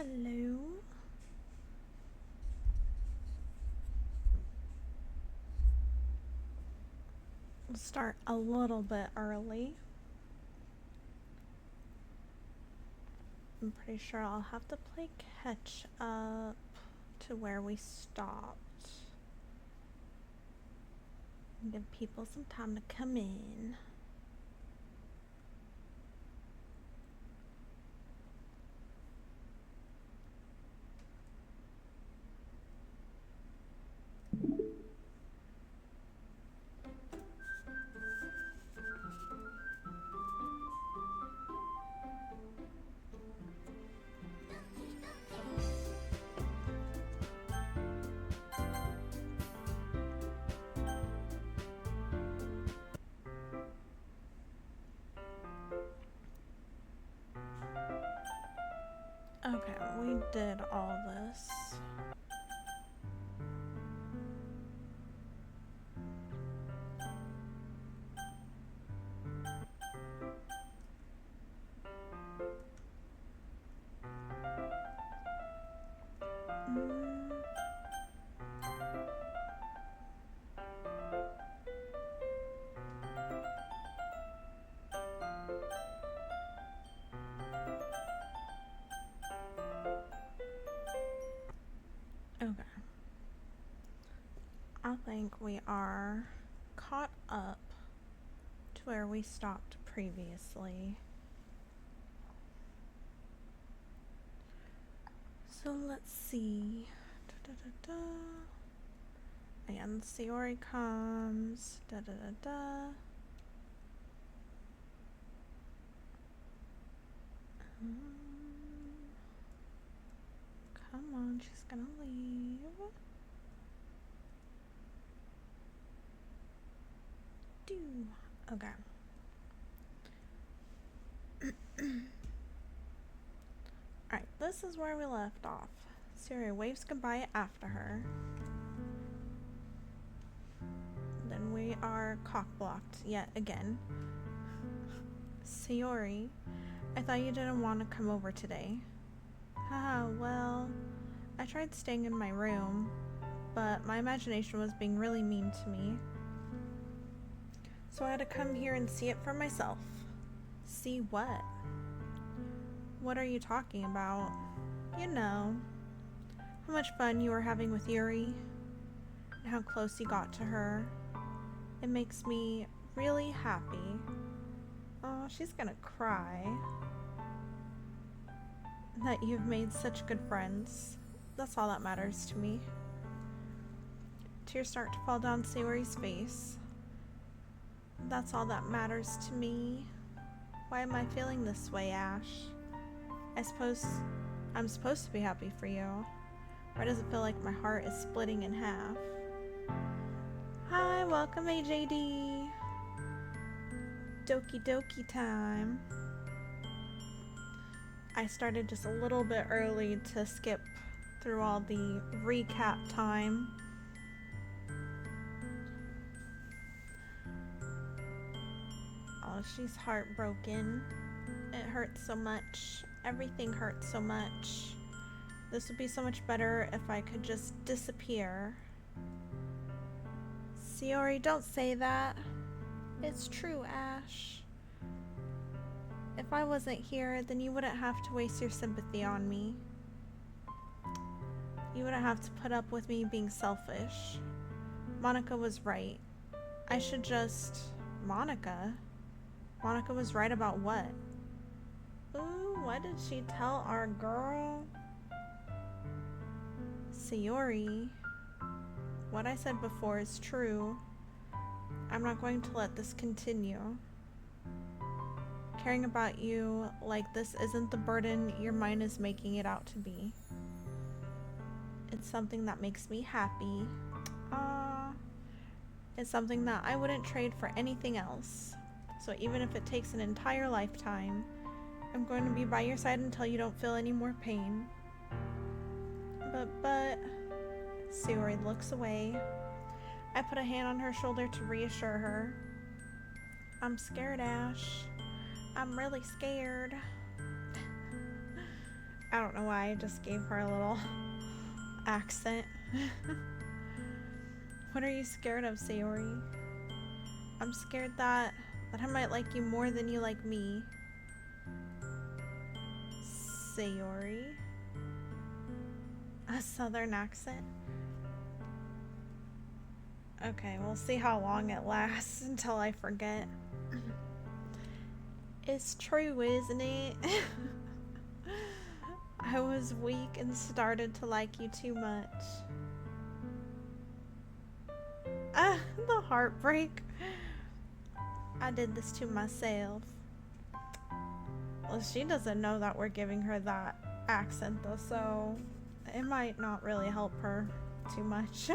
Hello. We'll start a little bit early. I'm pretty sure I'll have to play catch up to where we stopped. Give people some time to come in. Okay, we did all this. Okay. I think we are caught up to where we stopped previously. So let's see. And Sayori comes. Come on, she's gonna leave. Okay. Alright, this is where we left off. Sayori waves goodbye after her. Then we are cock-blocked yet again. Sayori, I thought you didn't want to come over today. Haha, well, I tried staying in my room, but my imagination was being really mean to me. So I had to come here and see it for myself. See what? What are you talking about? You know, how much fun you were having with Yuri, and how close you got to her. It makes me really happy. Oh, she's gonna cry. That you've made such good friends. That's all that matters to me. Tears start to fall down Sayori's face. That's all that matters to me. Why am I feeling this way, Ash? I suppose I'm supposed to be happy for you. Why does it feel like my heart is splitting in half? Hi, welcome AJD. Doki Doki time. I started just a little bit early to skip through all the recap time. Oh, she's heartbroken. It hurts so much. Everything hurts so much. This would be so much better if I could just disappear. Sayori, don't say that. It's true, Ash. If I wasn't here, then you wouldn't have to waste your sympathy on me. You wouldn't have to put up with me being selfish. Monica was right. I should just... Monica? Monica was right about what? Ooh, what did she tell our girl? Sayori, what I said before is true. I'm not going to let this continue. Caring about you like this isn't the burden your mind is making it out to be. It's something that makes me happy. It's something that I wouldn't trade for anything else. So even if it takes an entire lifetime, I'm going to be by your side until you don't feel any more pain. But... Sayori looks away. I put a hand on her shoulder to reassure her. I'm scared, Ash. I'm really scared. I don't know why I just gave her a little accent. What are you scared of, Sayori? I'm scared that I might like you more than you like me. Sayori? A southern accent? Okay, we'll see how long it lasts until I forget. It's true, isn't it? I was weak and started to like you too much. Ah, the heartbreak. I did this to myself. Well, she doesn't know that we're giving her that accent though, so it might not really help her too much.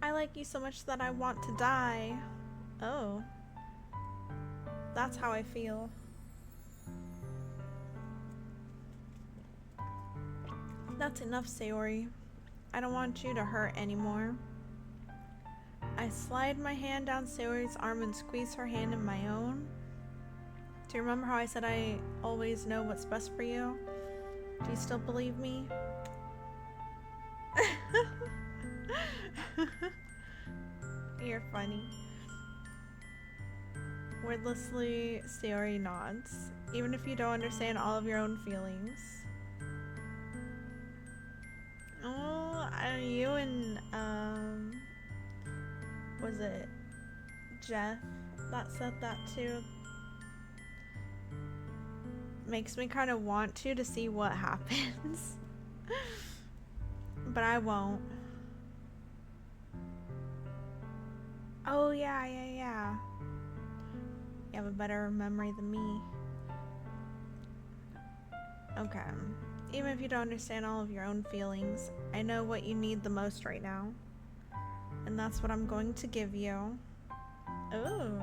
I like you so much that I want to die. Oh. That's how I feel. That's enough, Sayori. I don't want you to hurt anymore. I slide my hand down Sayori's arm and squeeze her hand in my own. Do you remember how I said I always know what's best for you? Do you still believe me? You're funny. Wordlessly, Sayori nods, even if you don't understand all of your own feelings. Oh, you and, was it Jeff that said that too? Makes me kind of want to see what happens. But I won't. Oh, yeah. You have a better memory than me. Okay. Even if you don't understand all of your own feelings, I know what you need the most right now. And that's what I'm going to give you. Ooh.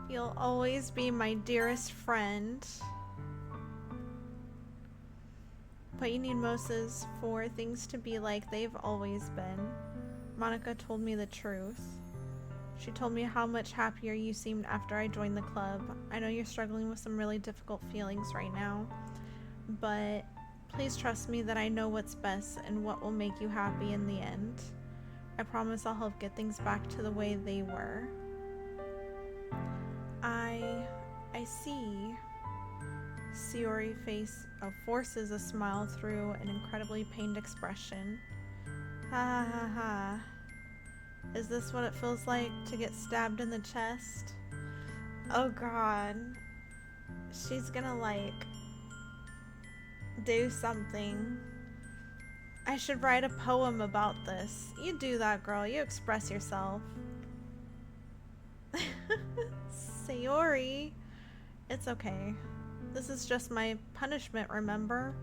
You'll always be my dearest friend. What you need most is for things to be like they've always been. Monica told me the truth. She told me how much happier you seemed after I joined the club. I know you're struggling with some really difficult feelings right now, but please trust me that I know what's best and what will make you happy in the end. I promise I'll help get things back to the way they were. I see. Sayori face forces a smile through an incredibly pained expression. Ha ha ha ha. Is this what it feels like to get stabbed in the chest? Oh god. She's gonna do something. I should write a poem about this. You do that, girl. You express yourself. Sayori. It's okay. This is just my punishment, remember?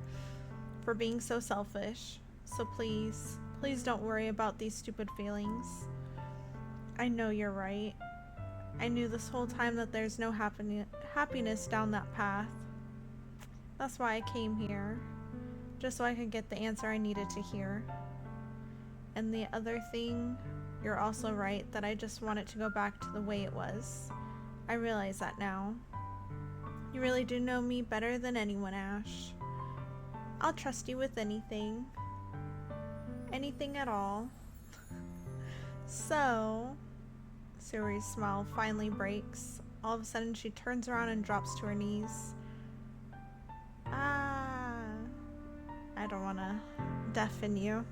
For being so selfish. So please don't worry about these stupid feelings. I know you're right. I knew this whole time that there's no happiness down that path. That's why I came here. Just so I could get the answer I needed to hear. And the other thing, you're also right that I just want it to go back to the way it was. I realize that now. You really do know me better than anyone, Ash. I'll trust you with anything. Anything at all. So, Sayori's smile finally breaks. All of a sudden she turns around and drops to her knees. I don't want to deafen you.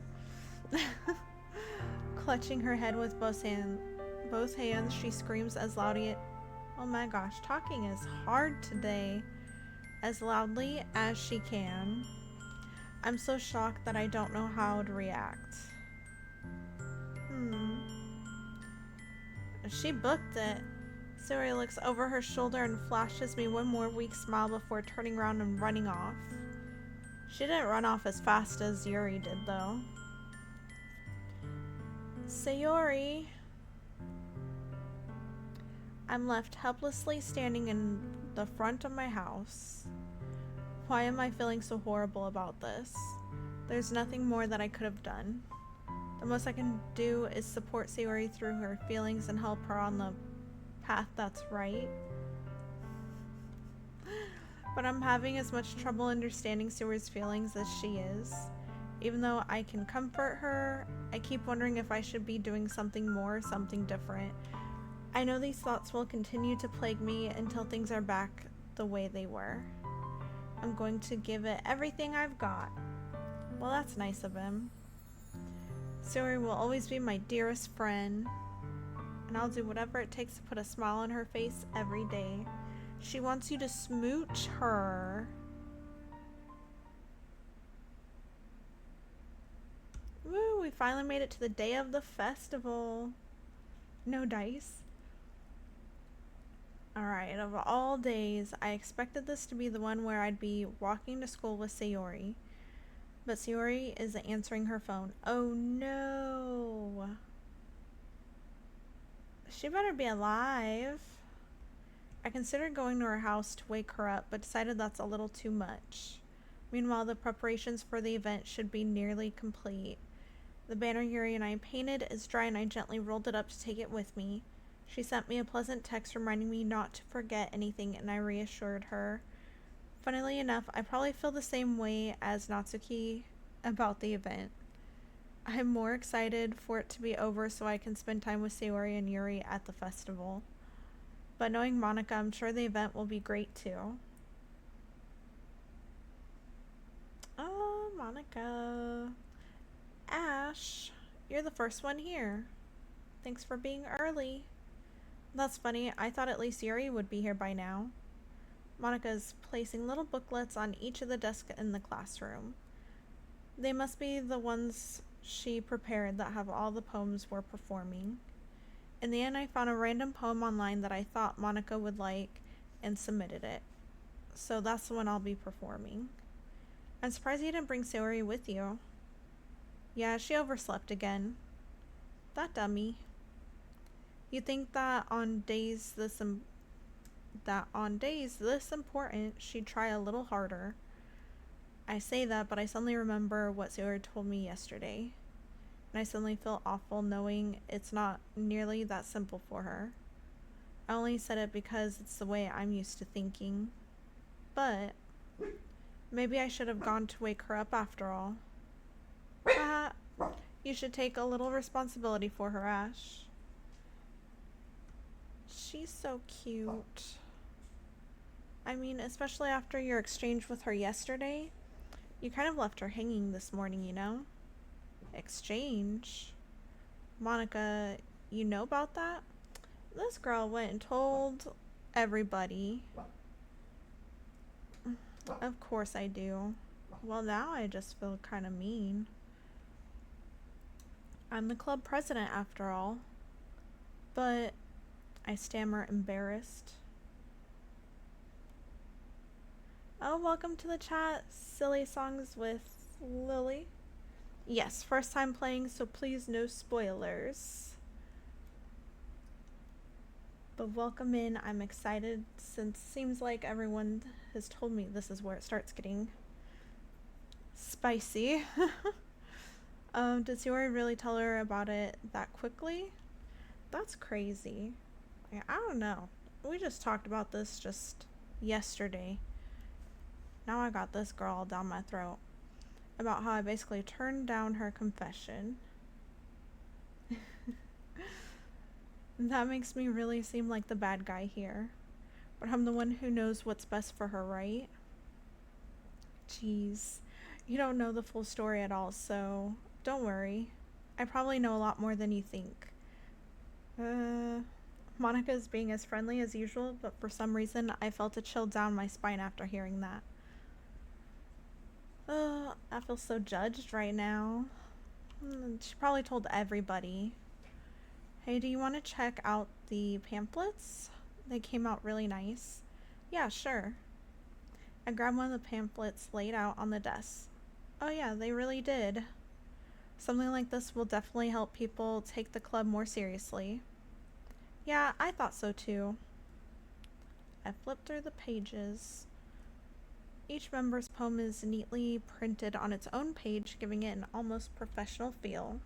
Clutching her head with both hands, she screams as loudly, oh my gosh, talking is hard today, as loudly as she can. I'm so shocked that I don't know how to react. She booked it. Sayori looks over her shoulder and flashes me one more weak smile before turning around and running off. She didn't run off as fast as Yuri did, though. Sayori. I'm left helplessly standing in the front of my house. Why am I feeling so horrible about this? There's nothing more that I could have done. The most I can do is support Sayori through her feelings and help her on the path that's right. But I'm having as much trouble understanding Sewer's feelings as she is. Even though I can comfort her, I keep wondering if I should be doing something more, something different. I know these thoughts will continue to plague me until things are back the way they were. I'm going to give it everything I've got. Well, that's nice of him. Sewer will always be my dearest friend, and I'll do whatever it takes to put a smile on her face every day. She wants you to smooch her. Woo, we finally made it to the day of the festival. No dice. Alright, of all days, I expected this to be the one where I'd be walking to school with Sayori. But Sayori is answering her phone. Oh no! She better be alive. I considered going to her house to wake her up, but decided that's a little too much. Meanwhile, the preparations for the event should be nearly complete. The banner Yuri and I painted is dry, and I gently rolled it up to take it with me. She sent me a pleasant text reminding me not to forget anything, and I reassured her. Funnily enough, I probably feel the same way as Natsuki about the event. I'm more excited for it to be over so I can spend time with Sayori and Yuri at the festival. But knowing Monica, I'm sure the event will be great too. Oh, Monica. Ash, you're the first one here. Thanks for being early. That's funny, I thought at least Yuri would be here by now. Monica's placing little booklets on each of the desks in the classroom. They must be the ones she prepared that have all the poems we're performing. In the end, I found a random poem online that I thought Monica would like and submitted it. So that's the one I'll be performing. I'm surprised you didn't bring Sayori with you. Yeah, she overslept again. That dummy. You'd think that on days this important, she'd try a little harder. I say that, but I suddenly remember what Sayori told me yesterday. And I suddenly feel awful knowing it's not nearly that simple for her. I only said it because it's the way I'm used to thinking. But maybe I should have gone to wake her up after all. You should take a little responsibility for her, Ash. She's so cute. I mean, especially after your exchange with her yesterday. You kind of left her hanging this morning, you know? Exchange? Monica, you know about that? This girl went and told everybody. Of course I do. Well, now I just feel kind of mean. I'm the club president after all. But I stammer, embarrassed. Oh, welcome to the chat. Silly Songs with Lily. Yes, first time playing, so please no spoilers. But welcome in. I'm excited since it seems like everyone has told me this is where it starts getting spicy. Did Sayori really tell her about it that quickly? That's crazy. I don't know. We just talked about this just yesterday. Now I got this girl all down my throat about how I basically turned down her confession. That makes me really seem like the bad guy here. But I'm the one who knows what's best for her, right? Jeez. You don't know the full story at all, so don't worry. I probably know a lot more than you think. Monica's being as friendly as usual, but for some reason I felt a chill down my spine after hearing that. I feel so judged right now. She probably told everybody. Hey, do you want to check out the pamphlets? They came out really nice. Yeah, sure. I grabbed one of the pamphlets laid out on the desk. Oh yeah, they really did. Something like this will definitely help people take the club more seriously. Yeah, I thought so too. I flipped through the pages. Each member's poem is neatly printed on its own page, giving it an almost professional feel.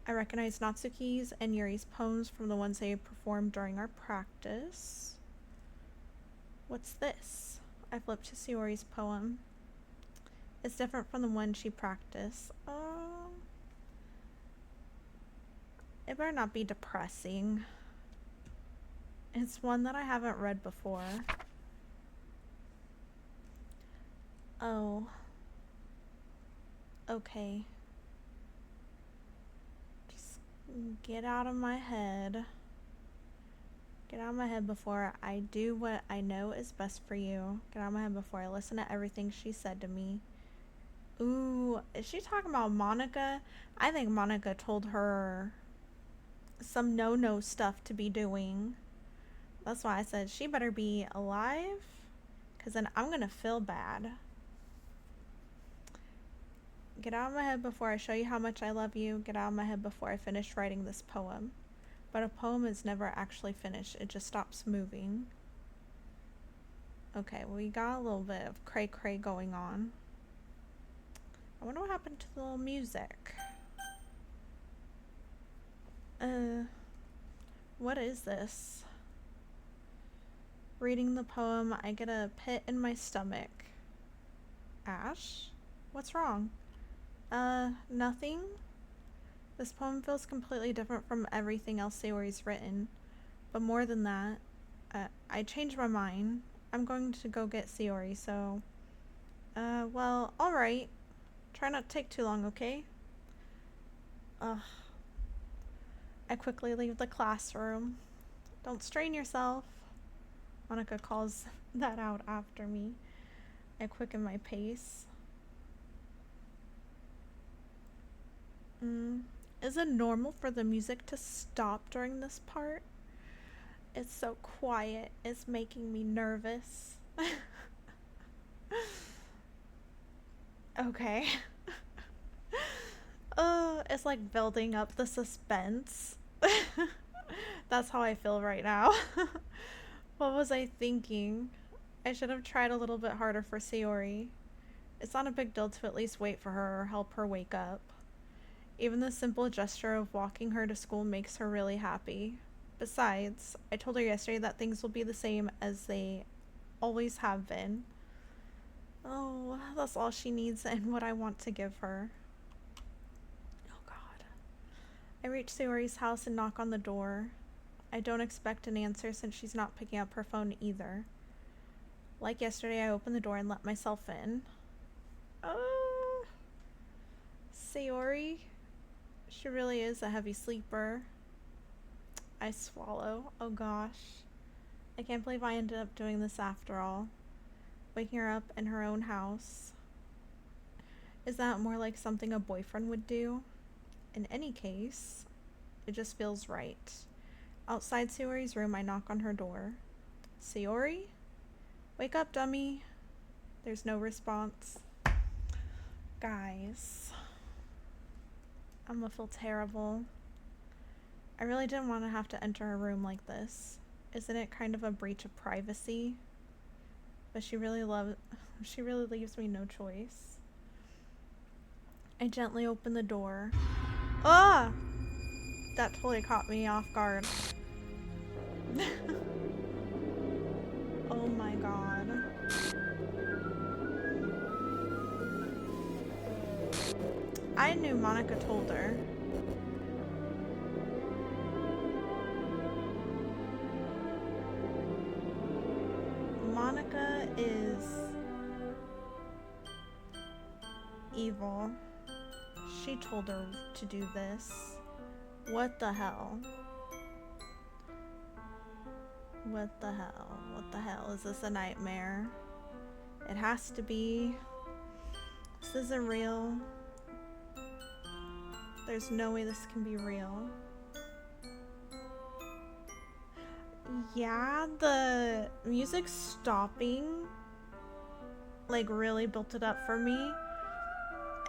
I recognize Natsuki's and Yuri's poems from the ones they performed during our practice. What's this? I flipped to Sayori's poem. It's different from the one she practiced. Oh. It better not be depressing. It's one that I haven't read before. Oh. Okay. Just get out of my head. Get out of my head before I do what I know is best for you. Get out of my head before I listen to everything she said to me. Ooh, is she talking about Monica? I think Monica told her some no-no stuff to be doing. That's why I said she better be alive, because then I'm gonna feel bad. Get out of my head before I show you how much I love you. Get out of my head before I finish writing this poem. But a poem is never actually finished. It just stops moving. Okay, well, we got a little bit of cray-cray going on. I wonder what happened to the little music. What is this? Reading the poem, I get a pit in my stomach. Ash? What's wrong? Nothing? This poem feels completely different from everything else Sayori's written. But more than that, I changed my mind. I'm going to go get Sayori, so... well, alright. Try not to take too long, okay? Ugh. I quickly leave the classroom. Don't strain yourself. Monica calls that out after me. I quicken my pace. Is it normal for the music to stop during this part? It's so quiet. It's making me nervous. Okay. It's like building up the suspense. That's how I feel right now. What was I thinking? I should have tried a little bit harder for Sayori. It's not a big deal to at least wait for her or help her wake up. Even the simple gesture of walking her to school makes her really happy. Besides, I told her yesterday that things will be the same as they always have been. Oh, that's all she needs and what I want to give her. Oh God. I reach Sayori's house and knock on the door. I don't expect an answer since she's not picking up her phone either. Like yesterday, I open the door and let myself in. Sayori? She really is a heavy sleeper. I swallow. Oh gosh. I can't believe I ended up doing this after all. Waking her up in her own house. Is that more like something a boyfriend would do? In any case, it just feels right. Outside Sayori's room, I knock on her door. Sayori? Wake up, dummy. There's no response. Guys. I'm gonna feel terrible. I really didn't want to have to enter her room like this. Isn't it kind of a breach of privacy? But she really leaves me no choice. I gently open the door. Ah! That totally caught me off guard. Oh my God. I knew Monica told her. Monica is evil. She told her to do this. What the hell? What the hell? What the hell? Is this a nightmare? It has to be. This isn't real. There's no way this can be real. Yeah, the music stopping like really built it up for me,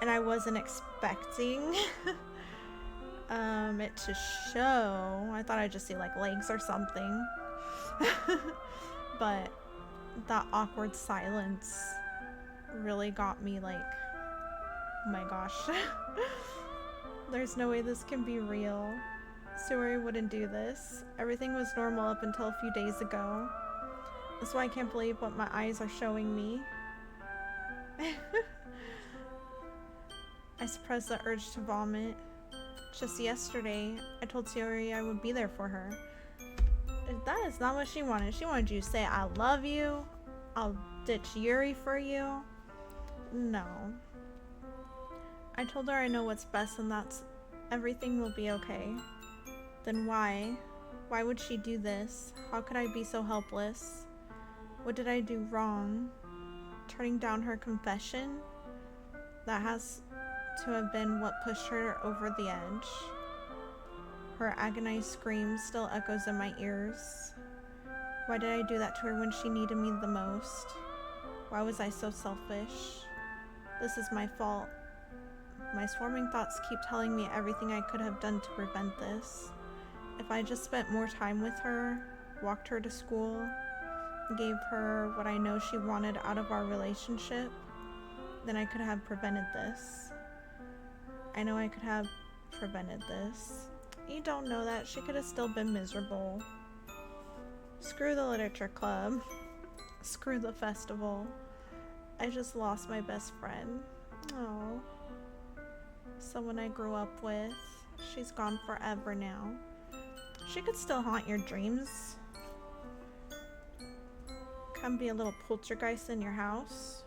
and I wasn't expecting it to show. I thought I'd just see like legs or something. But that awkward silence really got me like, oh my gosh. There's no way this can be real. Sayori wouldn't do this. Everything was normal up until a few days ago. That's why I can't believe what my eyes are showing me. I suppressed the urge to vomit. Just yesterday, I told Sayori I would be there for her. That is not what she wanted. She wanted you to say, I love you. I'll ditch Yuri for you. No. I told her I know what's best and that's everything will be okay. Then why? Why would she do this? How could I be so helpless? What did I do wrong? Turning down her confession? That has to have been what pushed her over the edge. Her agonized scream still echoes in my ears. Why did I do that to her when she needed me the most? Why was I so selfish? This is my fault. My swarming thoughts keep telling me everything I could have done to prevent this. If I just spent more time with her, walked her to school, gave her what I know she wanted out of our relationship, then I could have prevented this. I know I could have prevented this. You don't know that. She could have still been miserable. Screw the literature club. Screw the festival. I just lost my best friend. Oh. Someone I grew up with. She's gone forever now. She could still haunt your dreams. Come be a little poltergeist in your house.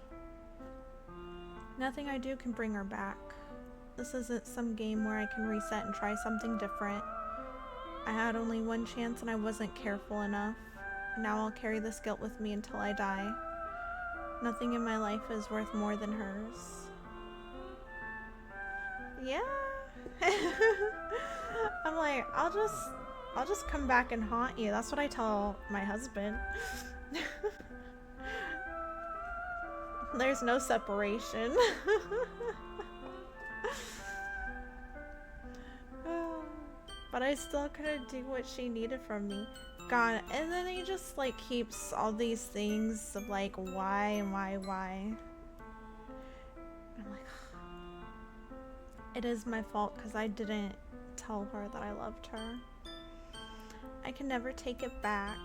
Nothing I do can bring her back. This isn't some game where I can reset and try something different. I had only one chance and I wasn't careful enough. Now I'll carry this guilt with me until I die. Nothing in my life is worth more than hers. Yeah. I'm like, I'll just come back and haunt you. That's what I tell my husband. There's no separation. But I still couldn't do what she needed from me. God, and then he just like keeps all these things of like why and why. I'm like, it is my fault because I didn't tell her that I loved her. I can never take it back.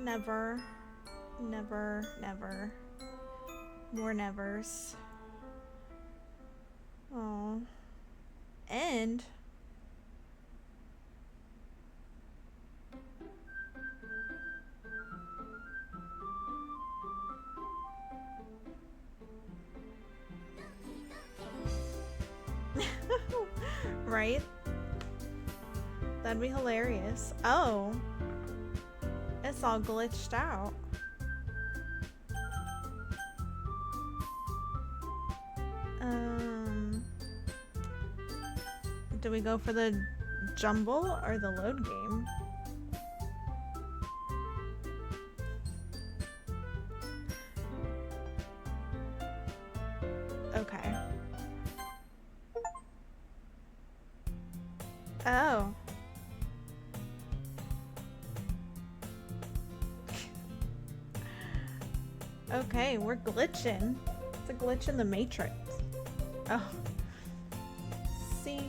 Never. Never, never. More nevers. Oh. And right? That'd be hilarious. Oh. It's all glitched out. Do we go for the jumble or the load game? Okay. Oh. Okay, we're glitching. It's a glitch in the matrix. Oh. See?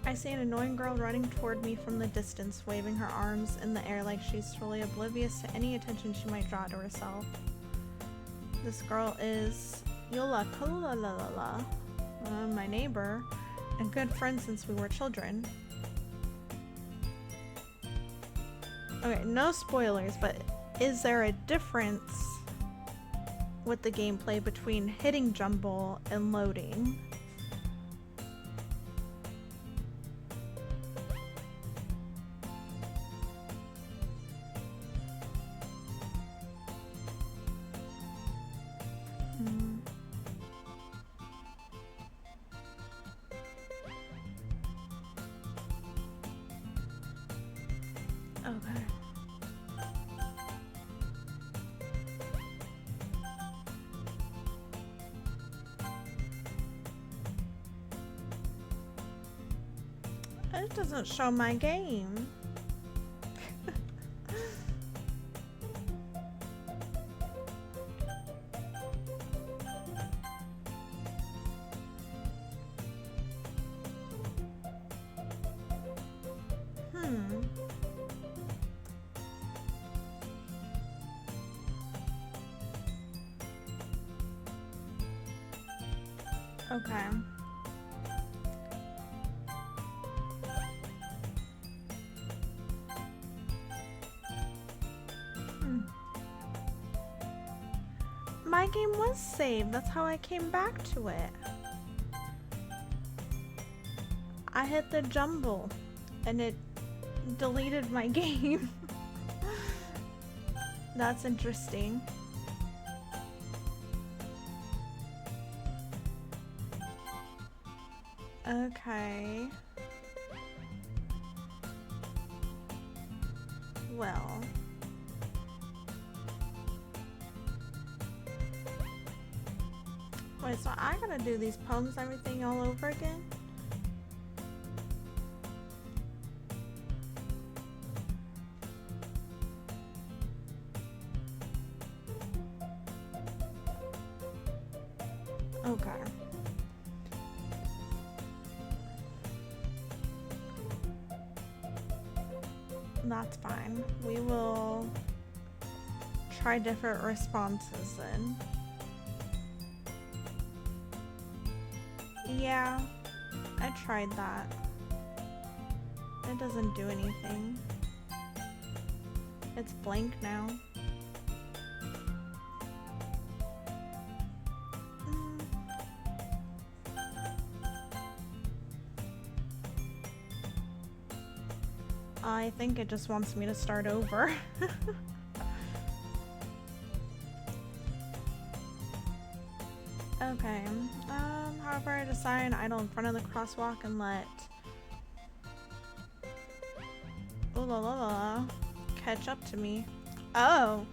I see an annoying girl running toward me from the distance, waving her arms in the air like she's totally oblivious to any attention she might draw to herself. This girl is Yola Kulalalala, my neighbor, and good friend since we were children. Okay, no spoilers, but is there a difference with the gameplay between hitting jumble and loading? Okay. It doesn't show my game. Okay. My game was saved. That's how I came back to it. I hit the jumble and it deleted my game. That's interesting. Okay. Well. Wait, so I gotta do these poems, everything all over again? Okay. That's fine. We will try different responses then. Yeah, I tried that. It doesn't do anything. It's blank now. I think it just wants me to start over. Okay. However, I decide idle in front of the crosswalk and let catch up to me. Oh.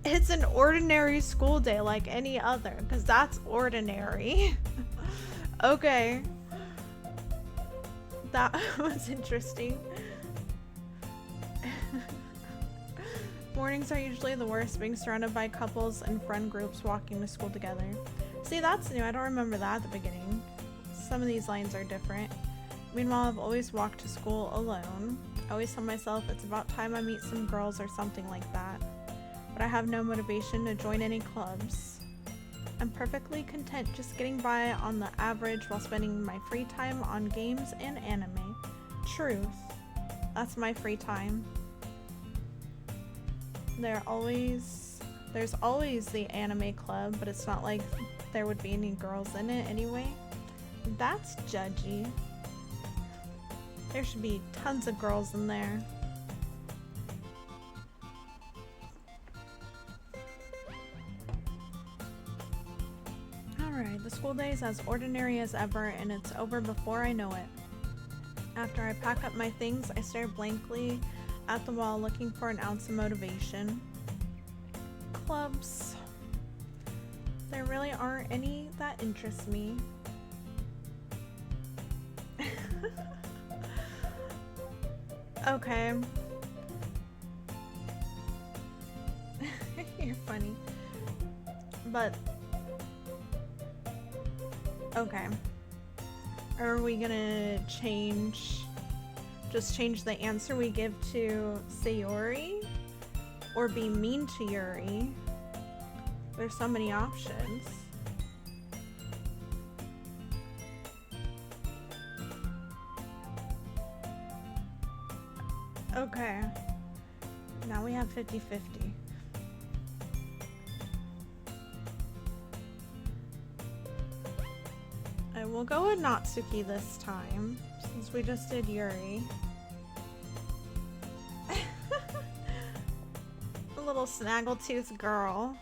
It's an ordinary school day like any other, because that's ordinary. Okay. That was interesting. Mornings are usually the worst, being surrounded by couples and friend groups walking to school together. See, that's new. I don't remember that at the beginning. Some of these lines are different. Meanwhile, I've always walked to school alone. I always tell myself it's about time I meet some girls or something like that. But I have no motivation to join any clubs. I'm perfectly content just getting by on the average while spending my free time on games and anime. Truth. That's my free time. There's always the anime club, but it's not like there would be any girls in it anyway. That's judgy. There should be tons of girls in there. Alright, the school day is as ordinary as ever, and it's over before I know it. After I pack up my things, I stare blankly at the wall looking for an ounce of motivation. Clubs. There really aren't any that interest me. Okay. You're funny. But okay. Are we gonna just change the answer we give to Sayori? Or be mean to Yuri? There's so many options. Okay. Now we have 50-50. I will go with Natsuki this time, since we just did Yuri. A little snaggletooth girl.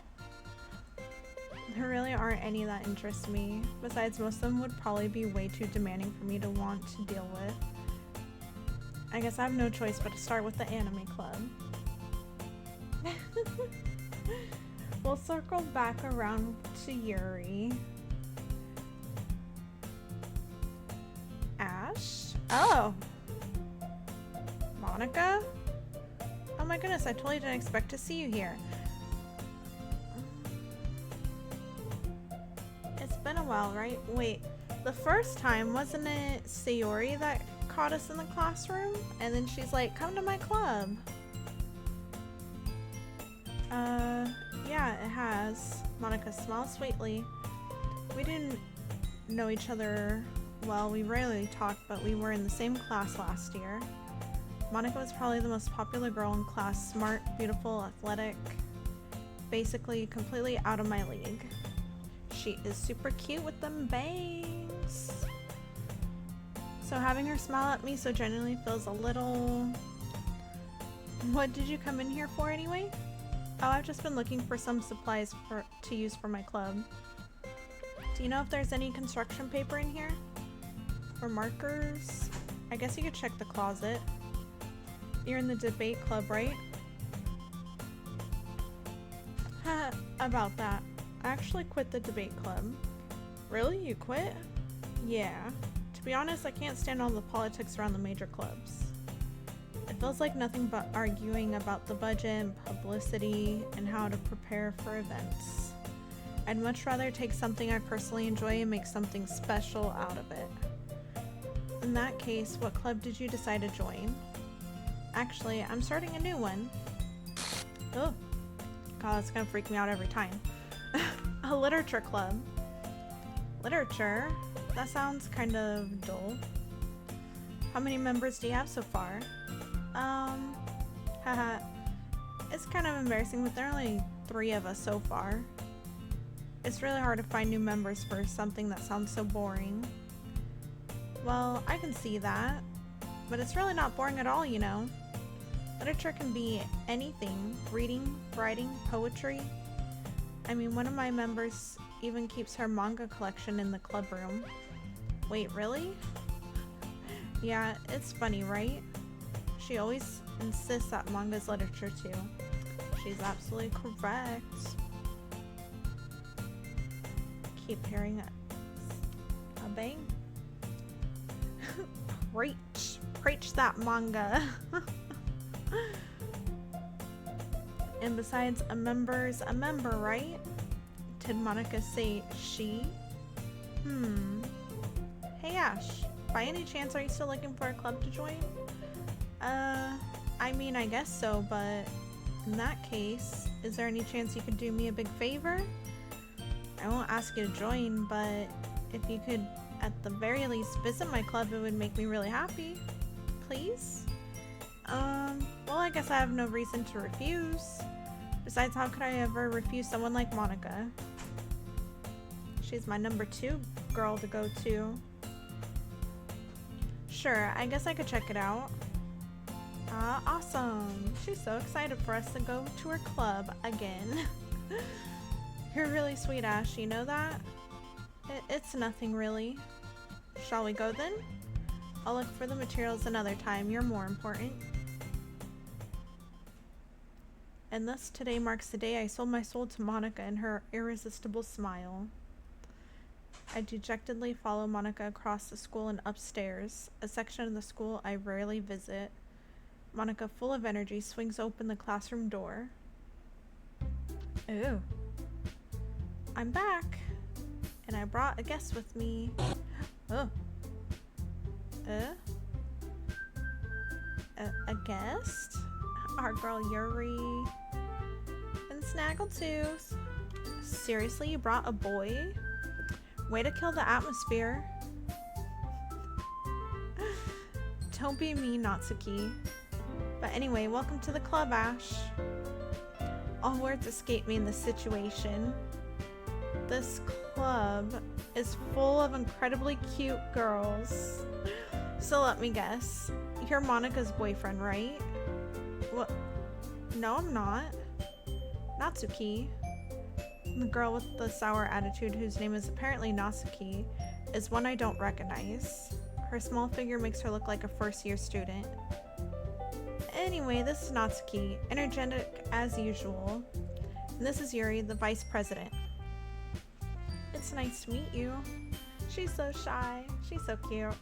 There really aren't any that interest me. Besides, most of them would probably be way too demanding for me to want to deal with. I guess I have no choice but to start with the anime club. We'll circle back around to Yuri. Ash? Oh! Monica? Oh my goodness, I totally didn't expect to see you here. It's been a while, right? Wait, the first time, wasn't it Sayori that caught us in the classroom? And then she's like, come to my club. Yeah, it has. Monica smiles sweetly. We didn't know each other well, we rarely talked, but we were in the same class last year. Monica was probably the most popular girl in class, smart, beautiful, athletic, basically completely out of my league. She is super cute with them bangs. So having her smile at me so genuinely feels a little... What did you come in here for anyway? Oh, I've just been looking for some supplies to use for my club. Do you know if there's any construction paper in here? Or markers? I guess you could check the closet. You're in the debate club, right? About that. I actually quit the debate club. Really? You quit? Yeah. To be honest, I can't stand all the politics around the major clubs. It feels like nothing but arguing about the budget and publicity and how to prepare for events. I'd much rather take something I personally enjoy and make something special out of it. In that case, what club did you decide to join? Actually, I'm starting a new one. Oh, God, that's gonna freak me out every time. A literature club. Literature? That sounds kind of dull. How many members do you have so far? Haha. It's kind of embarrassing, but there are only 3 of us so far. It's really hard to find new members for something that sounds so boring. Well, I can see that, but it's really not boring at all, you know. Literature can be anything. Reading, writing, poetry. I mean, one of my members even keeps her manga collection in the club room. Wait, really? Yeah, it's funny, right? She always insists that manga's literature too. She's absolutely correct. Keep hearing a bang. Preach that manga. And besides, a member's a member, right? Did Monica say she? Hey Ash, by any chance are you still looking for a club to join? I mean, I guess so, but in that case, is there any chance you could do me a big favor? I won't ask you to join, but if you could at the very least visit my club, it would make me really happy. Please? Well, I guess I have no reason to refuse. Besides, how could I ever refuse someone like Monica? She's my number 2 girl to go to. Sure, I guess I could check it out. Awesome. She's so excited for us to go to her club again. You're really sweet, Ash, you know that? It's nothing really. Shall we go then? I'll look for the materials another time. You're more important. And thus today marks the day I sold my soul to Monica and her irresistible smile. I dejectedly follow Monica across the school and upstairs, a section of the school I rarely visit. Monica, full of energy, swings open the classroom door. Ooh. I'm back. And I brought a guest with me. Oh. A guest? Our girl Yuri and Snaggletooth. Seriously, you brought a boy? Way to kill the atmosphere. Don't be mean, Natsuki. But anyway, welcome to the club, Ash. All words escape me in this situation. This club is full of incredibly cute girls. So let me guess. You're Monica's boyfriend, right? What? No, I'm not. Natsuki, the girl with the sour attitude whose name is apparently Natsuki, is one I don't recognize. Her small figure makes her look like a first-year student. Anyway, this is Natsuki, energetic as usual. And this is Yuri, the vice president. It's nice to meet you. She's so shy. She's so cute.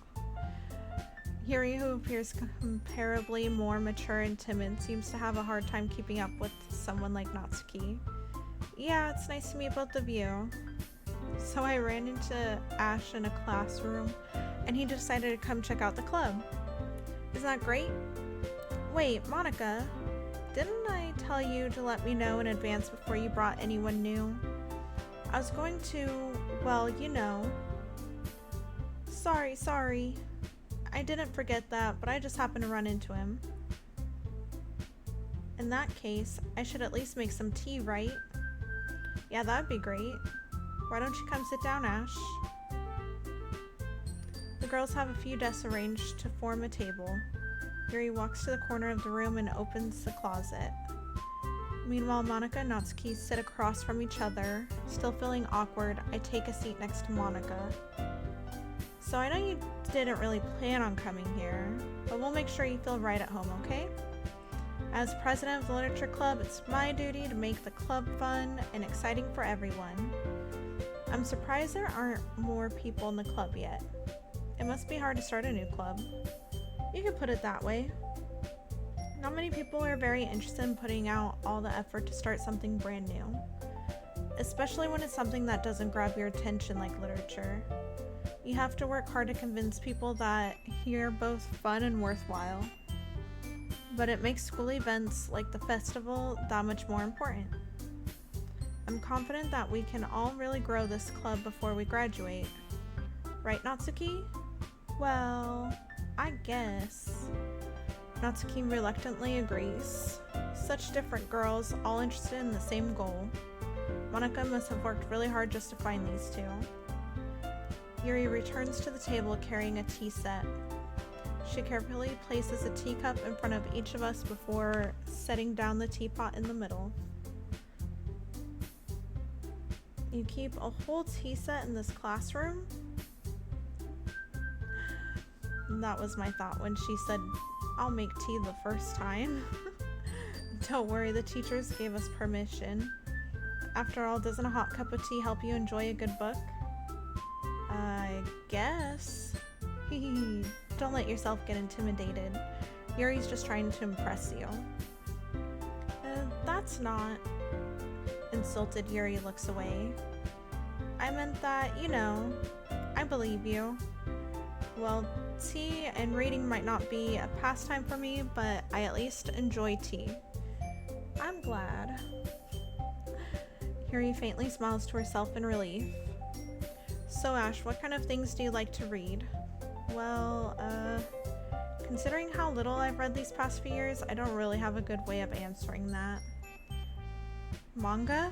Yuri, who appears comparably more mature and timid, seems to have a hard time keeping up with someone like Natsuki. Yeah, it's nice to meet both of you. So I ran into Ash in a classroom, and he decided to come check out the club. Isn't that great? Wait, Monica, didn't I tell you to let me know in advance before you brought anyone new? I was going to, well, you know. Sorry. I didn't forget that, but I just happened to run into him. In that case, I should at least make some tea, right? Yeah, that'd be great. Why don't you come sit down, Ash? The girls have a few desks arranged to form a table. Yuri walks to the corner of the room and opens the closet. Meanwhile, Monica and Natsuki sit across from each other. Still feeling awkward, I take a seat next to Monica. So I know you didn't really plan on coming here, but we'll make sure you feel right at home, okay? As president of the Literature Club, it's my duty to make the club fun and exciting for everyone. I'm surprised there aren't more people in the club yet. It must be hard to start a new club. You could put it that way. Not many people are very interested in putting out all the effort to start something brand new, especially when it's something that doesn't grab your attention like literature. You have to work hard to convince people that you're both fun and worthwhile. But it makes school events like the festival that much more important. I'm confident that we can all really grow this club before we graduate. Right, Natsuki? Well, I guess. Natsuki reluctantly agrees. Such different girls, all interested in the same goal. Monica must have worked really hard just to find these two. Yuri returns to the table carrying a tea set. She carefully places a teacup in front of each of us before setting down the teapot in the middle. You keep a whole tea set in this classroom? That was my thought when she said, I'll make tea the first time. Don't worry, the teachers gave us permission. After all, doesn't a hot cup of tea help you enjoy a good book? I guess. Don't let yourself get intimidated. Yuri's just trying to impress you. That's not... Insulted Yuri looks away. I meant that, you know, I believe you. Well, tea and reading might not be a pastime for me, but I at least enjoy tea. I'm glad. Yuri faintly smiles to herself in relief. So Ash, what kind of things do you like to read? Well, considering how little I've read these past few years, I don't really have a good way of answering that. Manga?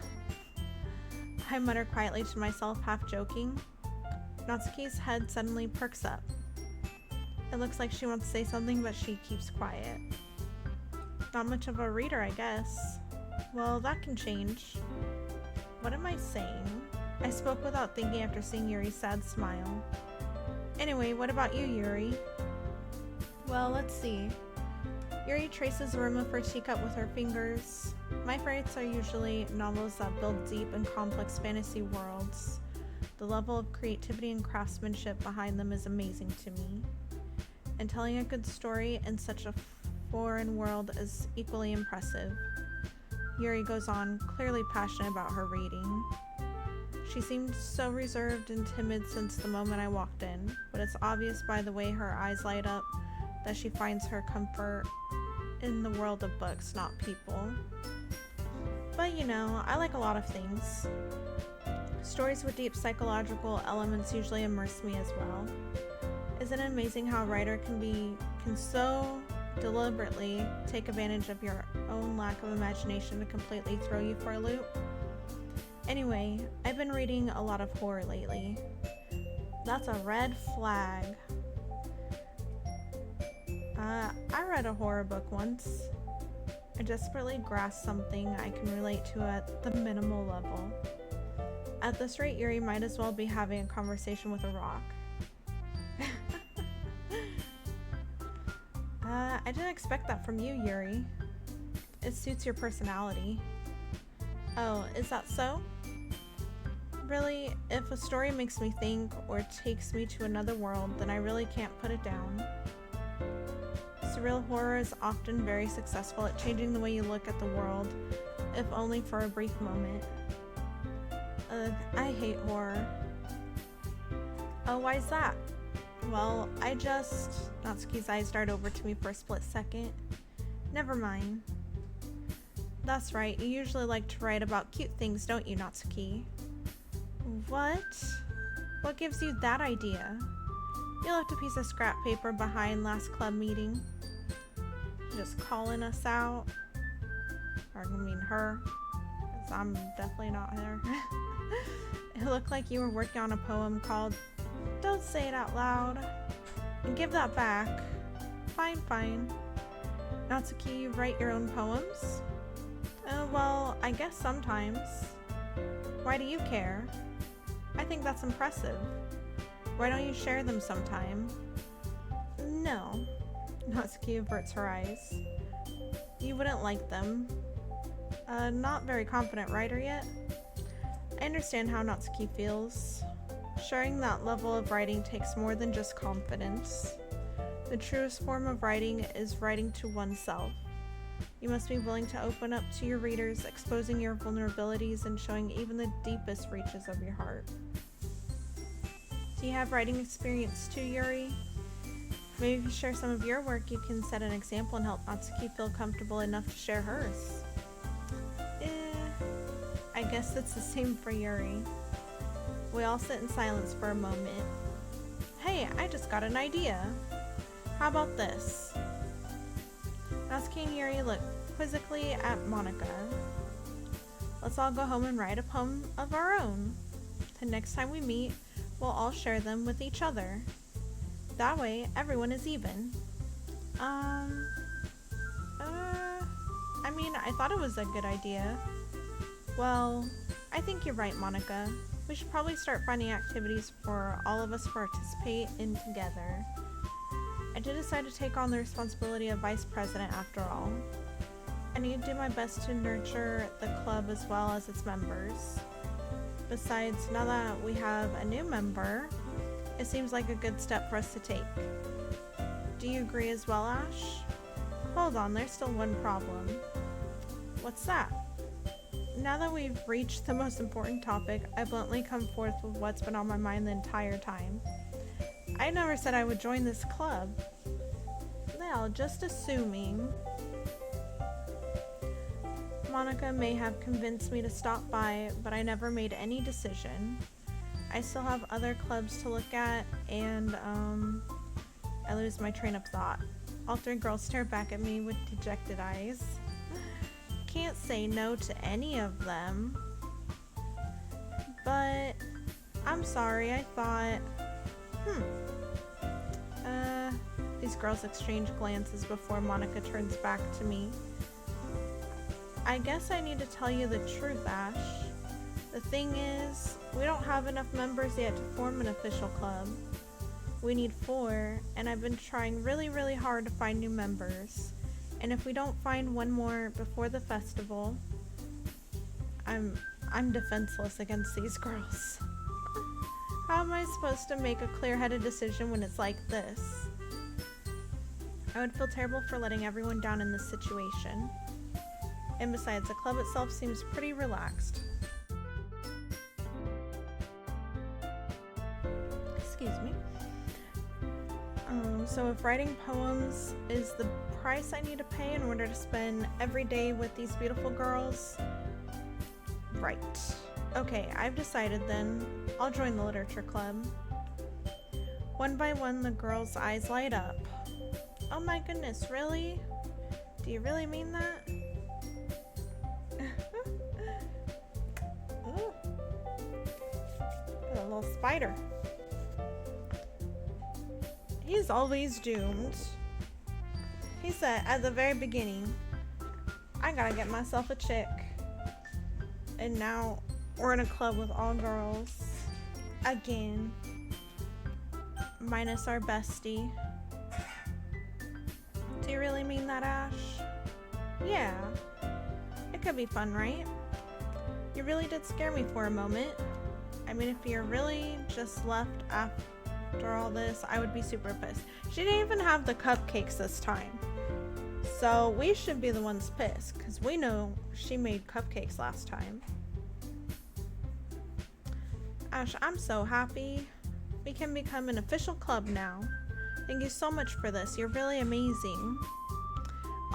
I mutter quietly to myself, half joking. Natsuki's head suddenly perks up. It looks like she wants to say something, but she keeps quiet. Not much of a reader, I guess. Well, that can change. What am I saying? I spoke without thinking after seeing Yuri's sad smile. Anyway, what about you, Yuri? Well, let's see. Yuri traces the rim of her teacup with her fingers. My favorites are usually novels that build deep and complex fantasy worlds. The level of creativity and craftsmanship behind them is amazing to me. And telling a good story in such a foreign world is equally impressive. Yuri goes on, clearly passionate about her reading. She seemed so reserved and timid since the moment I walked in, but it's obvious by the way her eyes light up that she finds her comfort in the world of books, not people. But you know, I like a lot of things. Stories with deep psychological elements usually immerse me as well. Isn't it amazing how a writer can so deliberately take advantage of your own lack of imagination to completely throw you for a loop? Anyway, I've been reading a lot of horror lately. That's a red flag. I read a horror book once. I desperately grasped something I can relate to at the minimal level. At this rate, Yuri might as well be having a conversation with a rock. I didn't expect that from you, Yuri. It suits your personality. Oh, is that so? Really, if a story makes me think or takes me to another world, then I really can't put it down. Surreal horror is often very successful at changing the way you look at the world, if only for a brief moment. I hate horror. Oh, why's that? Well, Natsuki's eyes dart over to me for a split second. Never mind. That's right, you usually like to write about cute things, don't you, Natsuki? What? What gives you that idea? You left a piece of scrap paper behind last club meeting. Just calling us out. Or I mean her. Because I'm definitely not her. It looked like you were working on a poem called Don't Say It Out Loud. And give that back. Fine, fine. Natsuki, you write your own poems? Well, I guess sometimes. Why do you care? I think that's impressive. Why don't you share them sometime? No. Natsuki averts her eyes. You wouldn't like them. Not very confident writer yet? I understand how Natsuki feels. Sharing that level of writing takes more than just confidence. The truest form of writing is writing to oneself. You must be willing to open up to your readers, exposing your vulnerabilities and showing even the deepest reaches of your heart. Do you have writing experience too, Yuri? Maybe if you share some of your work, you can set an example and help Natsuki feel comfortable enough to share hers. I guess it's the same for Yuri. We all sit in silence for a moment. Hey, I just got an idea. How about this? Natsuki and Yuri look quizzically at Monika. Let's all go home and write a poem of our own. The next time we meet, we'll all share them with each other. That way, everyone is even. I thought it was a good idea. Well, I think you're right, Monika. We should probably start finding activities for all of us to participate in together. I did decide to take on the responsibility of vice president after all. I need to do my best to nurture the club as well as its members. Besides, now that we have a new member, it seems like a good step for us to take. Do you agree as well, Ash? Hold on, there's still one problem. What's that? Now that we've reached the most important topic, I bluntly come forth with what's been on my mind the entire time. I never said I would join this club. Well, just assuming. Monika may have convinced me to stop by, but I never made any decision. I still have other clubs to look at, and I lose my train of thought. All three girls stare back at me with dejected eyes. Can't say no to any of them. But I'm sorry, I thought, these girls exchange glances before Monika turns back to me. I guess I need to tell you the truth, Ash. The thing is, we don't have enough members yet to form an official club. We need 4, and I've been trying really, really hard to find new members. And if we don't find one more before the festival, I'm defenseless against these girls. How am I supposed to make a clear-headed decision when it's like this? I would feel terrible for letting everyone down in this situation. And besides, the club itself seems pretty relaxed. Excuse me. So if writing poems is the price I need to pay in order to spend every day with these beautiful girls, right. Okay, I've decided then. I'll join the literature club. One by one, the girls' eyes light up. Oh my goodness, really? Do you really mean that? Ooh. Got a little spider. He's always doomed. He said at the very beginning, I gotta get myself a chick. And now we're in a club with all girls. Again. Minus our bestie. Do you really mean that, Ash? Yeah. It could be fun, right? You really did scare me for a moment. I mean, if you're really just left after all this, I would be super pissed. She didn't even have the cupcakes this time. So we should be the ones pissed, because we know she made cupcakes last time. Ash, I'm so happy. We can become an official club now. Thank you so much for this. You're really amazing.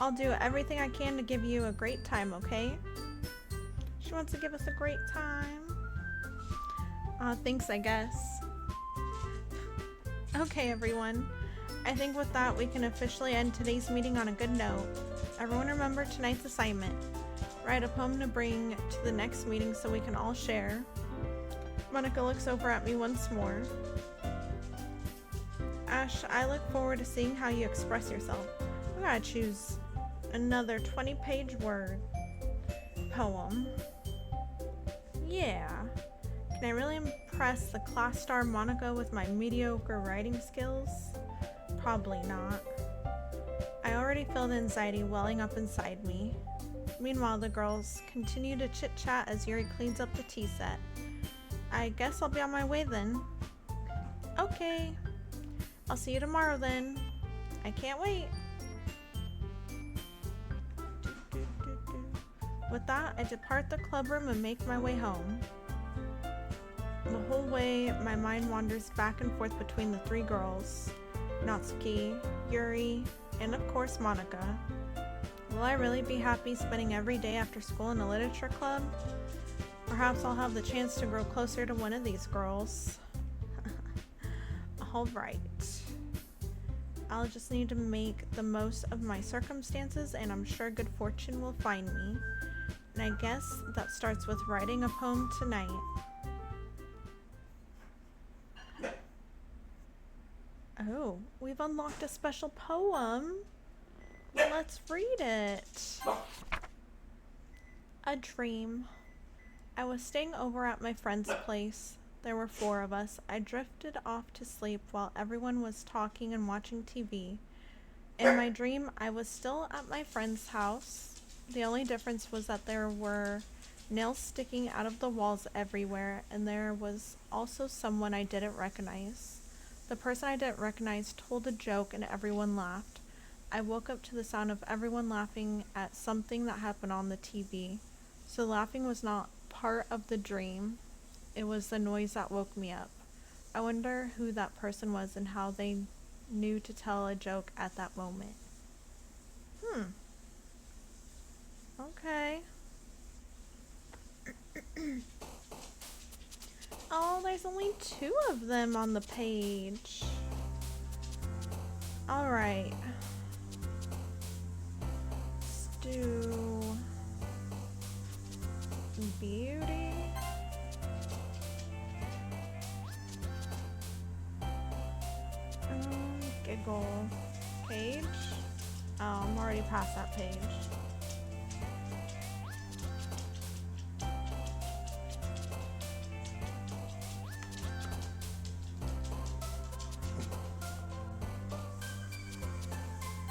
I'll do everything I can to give you a great time, okay? She wants to give us a great time. Thanks, I guess. Okay, everyone. I think with that, we can officially end today's meeting on a good note. Everyone remember tonight's assignment. Write a poem to bring to the next meeting so we can all share. Monica looks over at me once more. Ash, I look forward to seeing how you express yourself. We gotta choose another 20-page word poem. Yeah. Can I really impress the class star Monica with my mediocre writing skills? Probably not. I already feel the anxiety welling up inside me. Meanwhile, the girls continue to chit-chat as Yuri cleans up the tea set. I guess I'll be on my way then. Okay. I'll see you tomorrow then. I can't wait. With that, I depart the club room and make my way home. The whole way, my mind wanders back and forth between the three girls. Natsuki, Yuri, and of course Monica. Will I really be happy spending every day after school in a literature club? Perhaps I'll have the chance to grow closer to one of these girls. Alright. I'll just need to make the most of my circumstances, and I'm sure good fortune will find me. And I guess that starts with writing a poem tonight. Oh, we've unlocked a special poem. Let's read it. A dream. I was staying over at my friend's place. There were 4 of us. I drifted off to sleep while everyone was talking and watching TV. In my dream, I was still at my friend's house. The only difference was that there were nails sticking out of the walls everywhere, and there was also someone I didn't recognize. The person I didn't recognize told a joke and everyone laughed. I woke up to the sound of everyone laughing at something that happened on the TV. So laughing was not part of the dream. It was the noise that woke me up. I wonder who that person was and how they knew to tell a joke at that moment. Okay. Oh, there's only 2 of them on the page. Alright. Let's do beauty. Giggle. Page. Oh, I'm already past that page.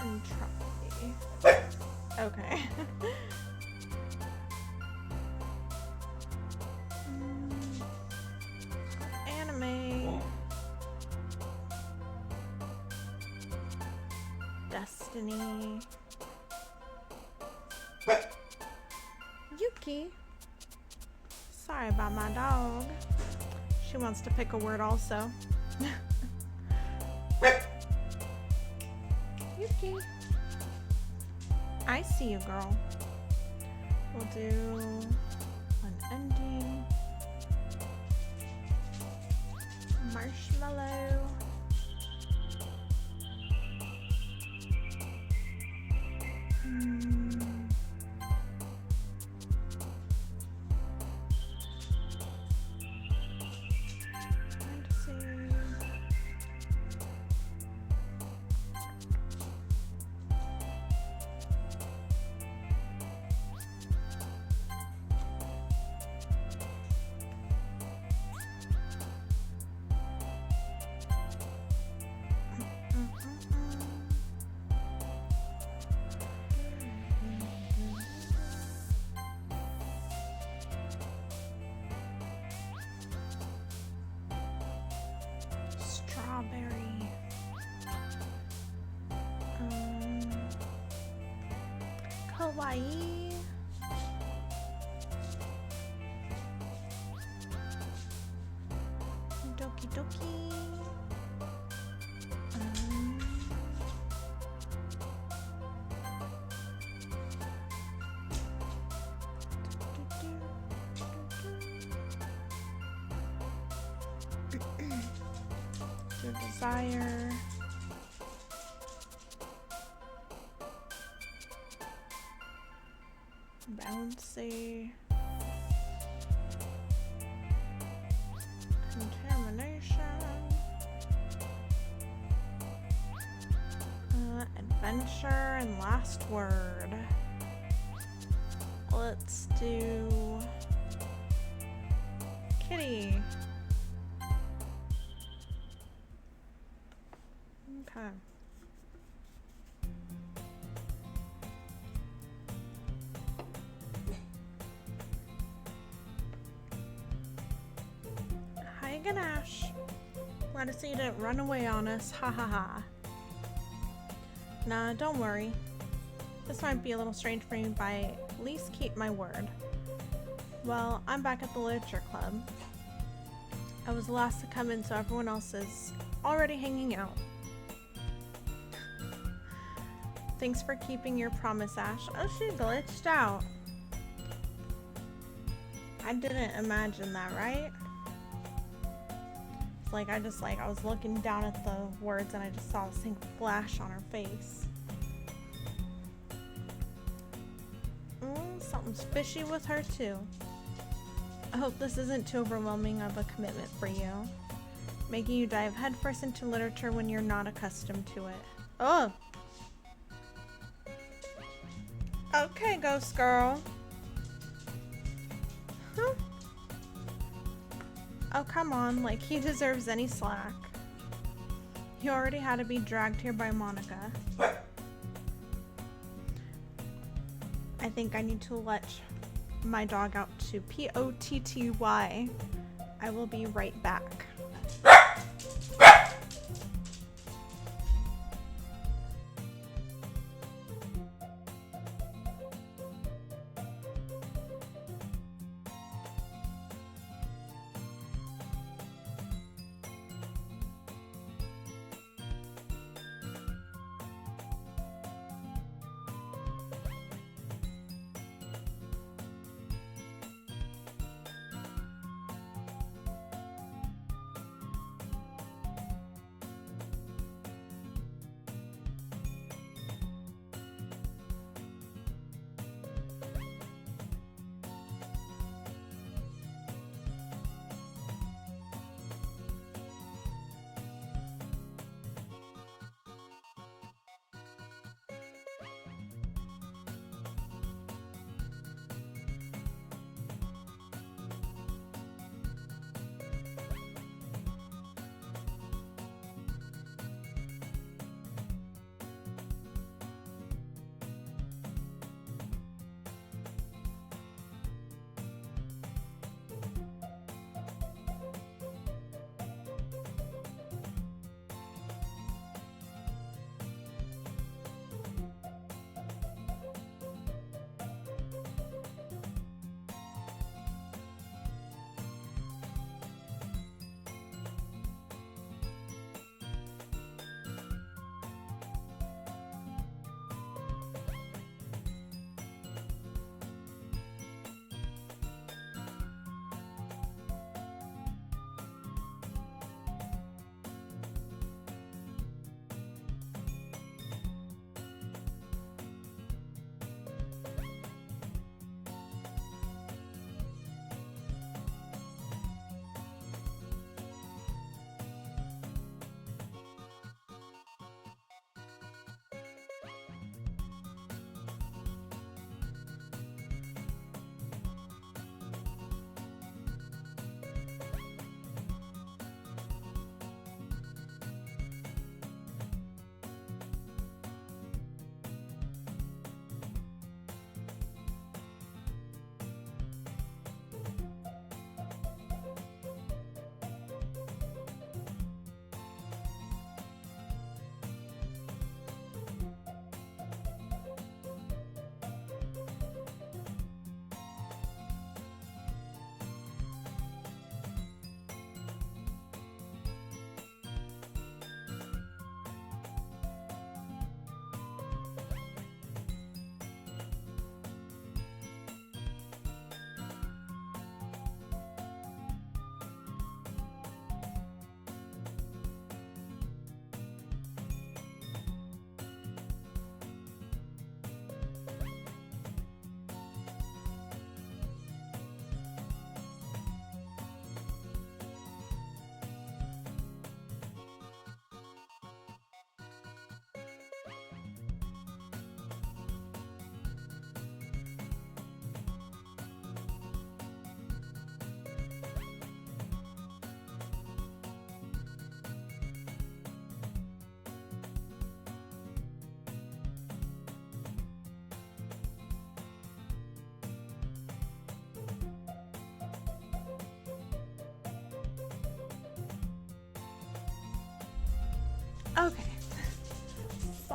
Entropy. Okay. Anime. Destiny. Yuki. Sorry about my dog. She wants to pick a word also. Yuki. I see you, girl. We'll do an ending. Marshmallow. Strawberry. Kawaii. Doki Doki. desire. Bouncy. Contamination. Adventure and last word. Let's do kitty. Okay. Hi, Ganesh. Glad to see you didn't run away on us. Ha ha ha. Nah, don't worry. This might be a little strange for me, but I at least keep my word. Well, I'm back at the Literature Club. I was the last to come in, so everyone else is already hanging out. Thanks for keeping your promise, Ash. Oh, she glitched out. I didn't imagine that, right? It's like I was looking down at the words and I just saw this thing flash on her face. Something's fishy with her too. I hope this isn't too overwhelming of a commitment for you. Making you dive headfirst into literature when you're not accustomed to it. Oh! Okay, ghost girl. Huh? Oh, come on, like he deserves any slack. He already had to be dragged here by Monica. I think I need to let my dog out to Potty. I will be right back.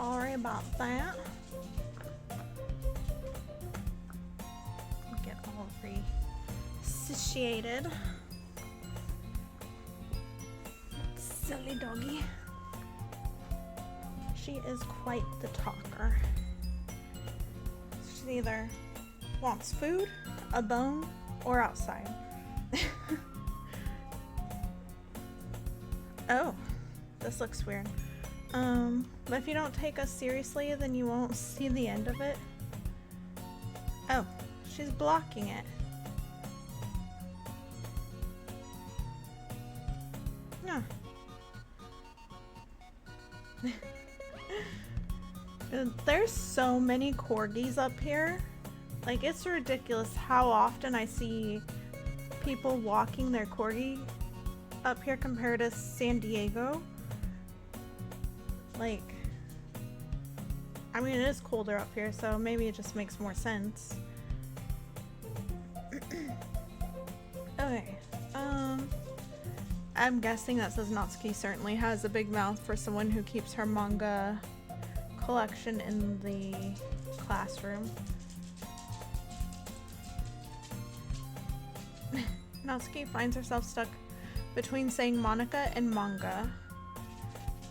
Sorry about that. Get all re-satiated. Silly doggy. She is quite the talker. She either wants food, a bone, or outside. Oh, this looks weird. But if you don't take us seriously, then you won't see the end of it. Oh, she's blocking it. Huh. There's so many corgis up here. Like, it's ridiculous how often I see people walking their corgi up here compared to San Diego. Like, I mean, it is colder up here, so maybe it just makes more sense. Okay, I'm guessing that says Natsuki certainly has a big mouth for someone who keeps her manga collection in the classroom. Natsuki finds herself stuck between saying Monica and manga.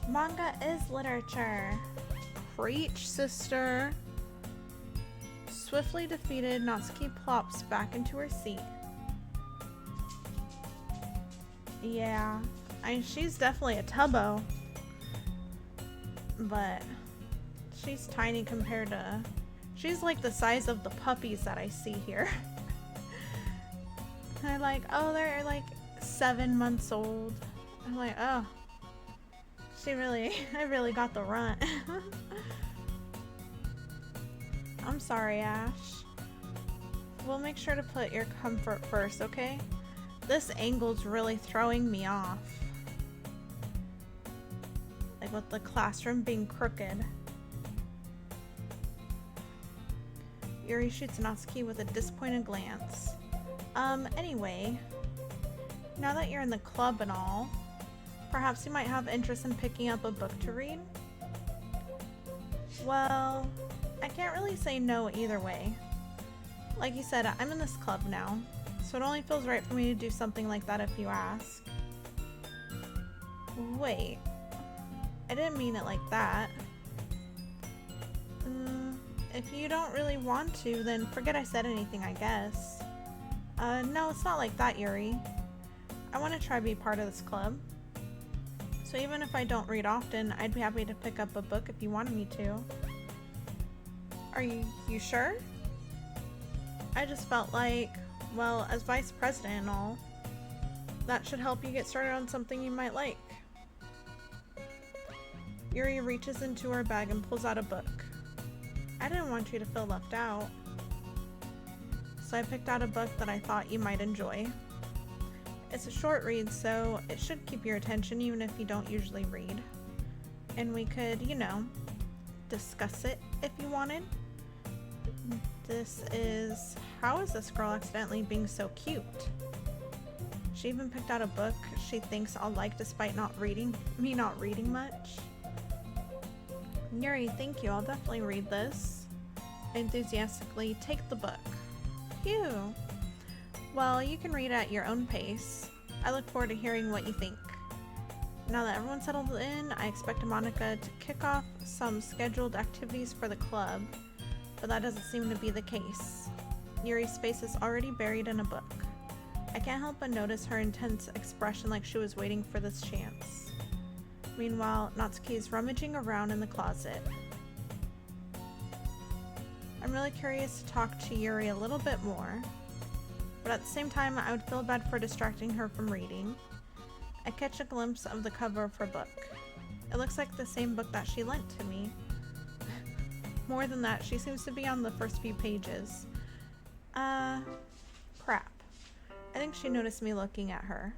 Manga is literature. Preach, sister. Swiftly defeated, Natsuki plops back into her seat. Yeah, I mean, she's definitely a tubbo, but she's tiny compared to... She's like the size of the puppies that I see here. They're like, oh, they're like 7 months old. I'm like, oh, I really got the runt. I'm sorry, Ash. We'll make sure to put your comfort first, okay? This angle's really throwing me off. Like with the classroom being crooked. Yuri shoots Natsuki with a disappointed glance. Anyway, now that you're in the club and all, perhaps you might have interest in picking up a book to read? Well, I can't really say no either way. Like you said, I'm in this club now, so it only feels right for me to do something like that if you ask. Wait, I didn't mean it like that. If you don't really want to, then forget I said anything, I guess. No, it's not like that, Yuri. I want to try to be part of this club. So even if I don't read often, I'd be happy to pick up a book if you wanted me to. Are you sure? I just felt like, well, as vice president and all, that should help you get started on something you might like. Yuri reaches into her bag and pulls out a book. I didn't want you to feel left out, so I picked out a book that I thought you might enjoy. It's a short read, so it should keep your attention even if you don't usually read. And we could, you know, discuss it if you wanted. This is How Is This Girl Accidentally Being So Cute? She even picked out a book she thinks I'll like despite not reading much. Yuri, thank you. I'll definitely read this. Enthusiastically take the book. Phew. Well, you can read at your own pace. I look forward to hearing what you think. Now that everyone's settled in, I expect Monica to kick off some scheduled activities for the club, but that doesn't seem to be the case. Yuri's face is already buried in a book. I can't help but notice her intense expression like she was waiting for this chance. Meanwhile, Natsuki is rummaging around in the closet. I'm really curious to talk to Yuri a little bit more, but at the same time, I would feel bad for distracting her from reading. I catch a glimpse of the cover of her book. It looks like the same book that she lent to me. More than that, she seems to be on the first few pages. Crap. I think she noticed me looking at her.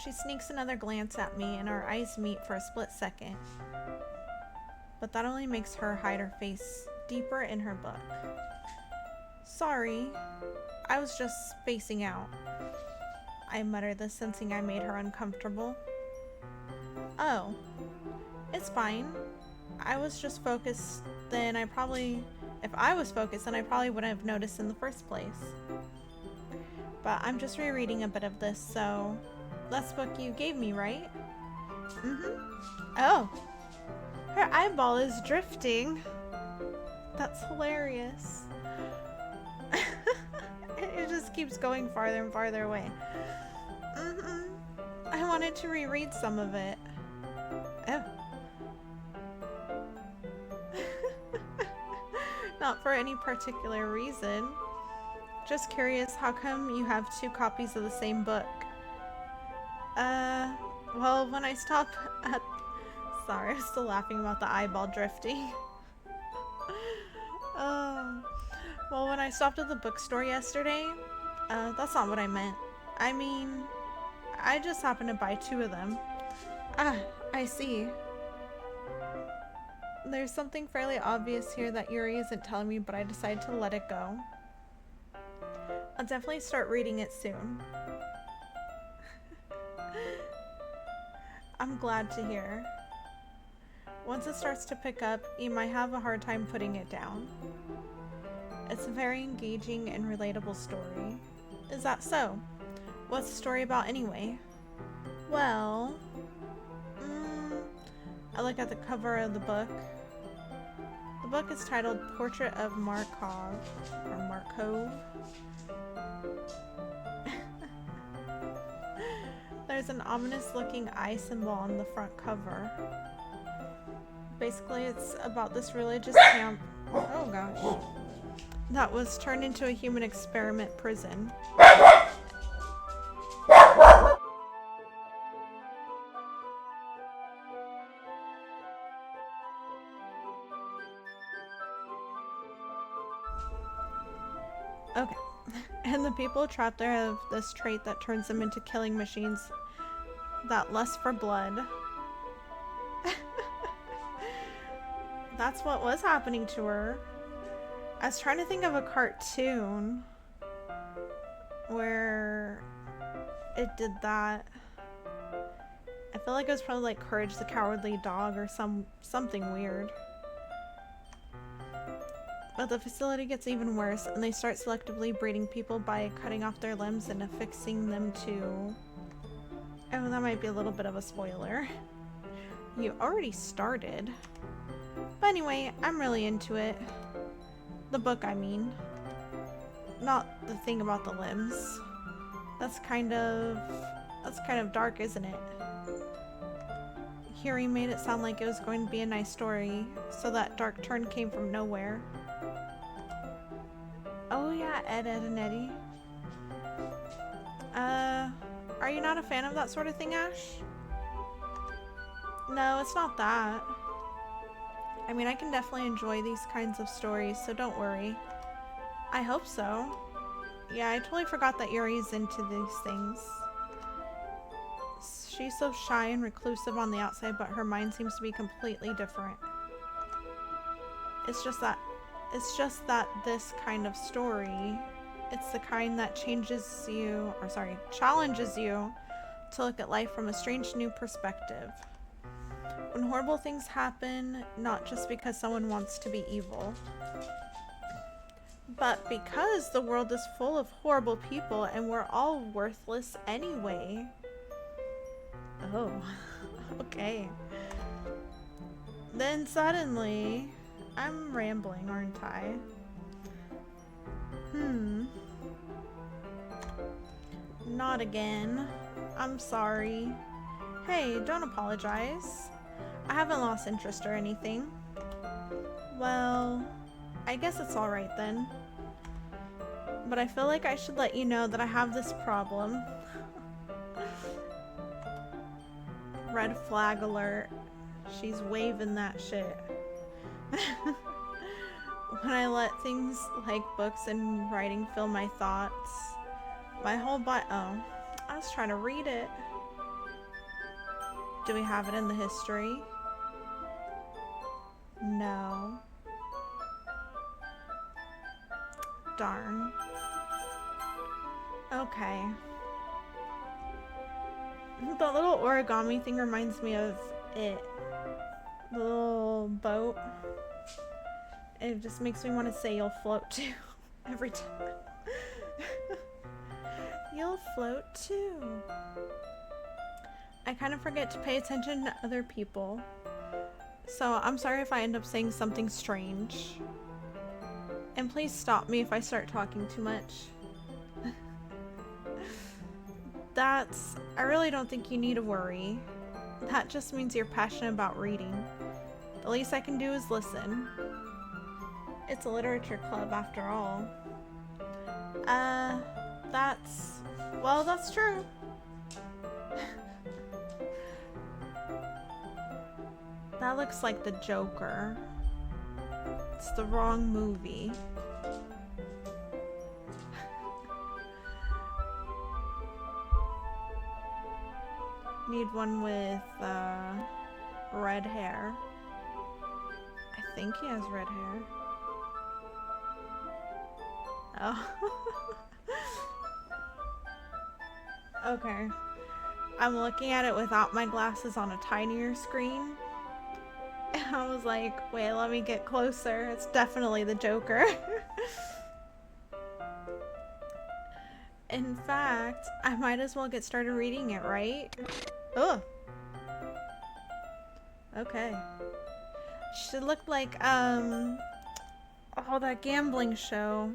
She sneaks another glance at me and our eyes meet for a split second. But that only makes her hide her face deeper in her book. Sorry, I was just spacing out. I muttered this, sensing I made her uncomfortable. Oh, it's fine. I was just focused, then I probably... If I was focused, then I probably wouldn't have noticed in the first place. But I'm just rereading a bit of this, so... That's the book you gave me, right? Mm-hmm. Oh. Her eyeball is drifting. That's hilarious. It just keeps going farther and farther away. Mm-hmm. I wanted to reread some of it. Oh. Not for any particular reason. Just curious, how come you have 2 copies of the same book? Well, when I stop at... Sorry, I'm still laughing about the eyeball drifting. Well, when I stopped at the bookstore yesterday, that's not what I meant. I mean, I just happened to buy 2 of them. Ah, I see. There's something fairly obvious here that Yuri isn't telling me, but I decided to let it go. I'll definitely start reading it soon. I'm glad to hear. Once it starts to pick up, you might have a hard time putting it down. It's a very engaging and relatable story. Is that so? What's the story about anyway? Well... I look at the cover of the book. The book is titled Portrait of Markov, or Markov. There's an ominous looking eye symbol on the front cover. Basically, it's about this religious camp, oh gosh, that was turned into a human experiment prison. Okay. And the people trapped there have this trait that turns them into killing machines that lust for blood. That's what was happening to her. I was trying to think of a cartoon where it did that. I feel like it was probably like Courage the Cowardly Dog or something weird. But the facility gets even worse, and they start selectively breeding people by cutting off their limbs and affixing them to... Oh, that might be a little bit of a spoiler. You already started. But anyway, I'm really into it. The book, I mean. Not the thing about the limbs. That's kind of dark, isn't it? Yuri made it sound like it was going to be a nice story, so that dark turn came from nowhere. Oh yeah, Ed, and Eddie. Are you not a fan of that sort of thing, Ash? No, it's not that. I mean, I can definitely enjoy these kinds of stories, so don't worry. I hope so. Yeah, I totally forgot that Yuri's into these things. She's so shy and reclusive on the outside, but her mind seems to be completely different. It's just that this kind of story, it's the kind that challenges you to look at life from a strange new perspective. When horrible things happen, not just because someone wants to be evil, but because the world is full of horrible people and we're all worthless anyway. Oh, okay. Then suddenly, I'm rambling, aren't I? Not again. I'm sorry. Hey, don't apologize. I haven't lost interest or anything. Well, I guess it's alright then. But I feel like I should let you know that I have this problem. Red flag alert. She's waving that shit. When I let things like books and writing fill my thoughts, my whole body... Oh, I was trying to read it. Do we have it in the history? No. Darn. Okay. The little origami thing reminds me of it. The little boat. It just makes me want to say you'll float too. Every time. You'll float too. I kind of forget to pay attention to other people. So I'm sorry if I end up saying something strange. And please stop me if I start talking too much. I really don't think you need to worry. That just means you're passionate about reading. The least I can do is listen. It's a literature club after all. Well, that's true. That looks like the Joker. It's the wrong movie. Need one with red hair. I think he has red hair. Oh. Okay. I'm looking at it without my glasses on a tinier screen. And I was like, wait, let me get closer. It's definitely the Joker. In fact, I might as well get started reading it, right? Ugh. Okay. Should look like, oh, that gambling show.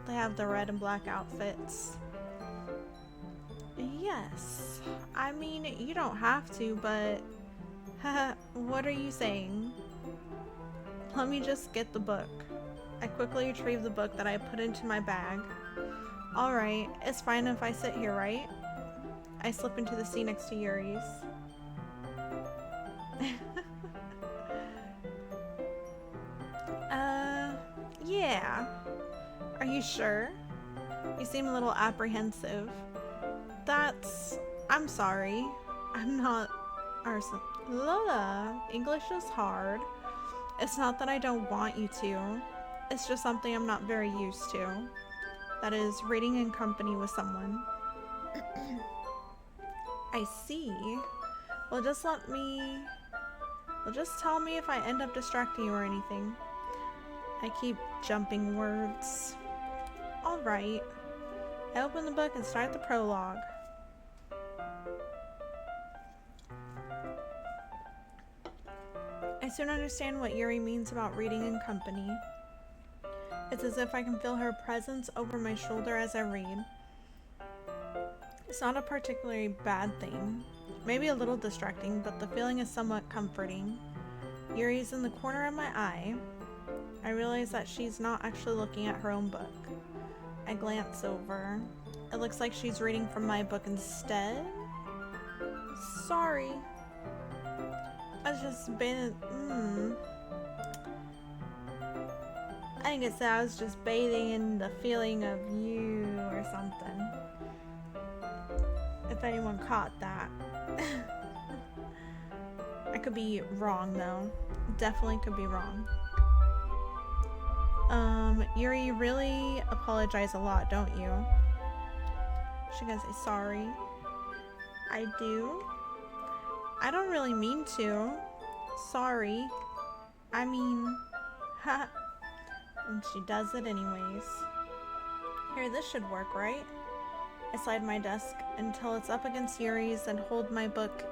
They have the red and black outfits. Yes. I mean, you don't have to, but... Haha, what are you saying? Let me just get the book. I quickly retrieve the book that I put into my bag. Alright, it's fine if I sit here, right? I slip into the seat next to Yuri's. Yeah. Are you sure? You seem a little apprehensive. I'm sorry. I'm not arson. English is hard. It's not that I don't want you to. It's just something I'm not very used to. That is, reading in company with someone. I see. Well, just tell me if I end up distracting you or anything. I keep jumping words. Alright. I open the book and start the prologue. I soon understand what Yuri means about reading in company. It's as if I can feel her presence over my shoulder as I read. It's not a particularly bad thing. Maybe a little distracting, but the feeling is somewhat comforting. Yuri's in the corner of my eye. I realize that she's not actually looking at her own book. I glance over. It looks like she's reading from my book instead. Sorry. I've just been... I think it's that I was just bathing in the feeling of you or something. If anyone caught that. I could be wrong though. Definitely could be wrong. Yuri, you really apologize a lot, don't you? She goes, sorry. I do? I don't really mean to. Sorry. I mean, ha. And she does it anyways. Here, this should work, right? I slide my desk until it's up against Yuri's and hold my book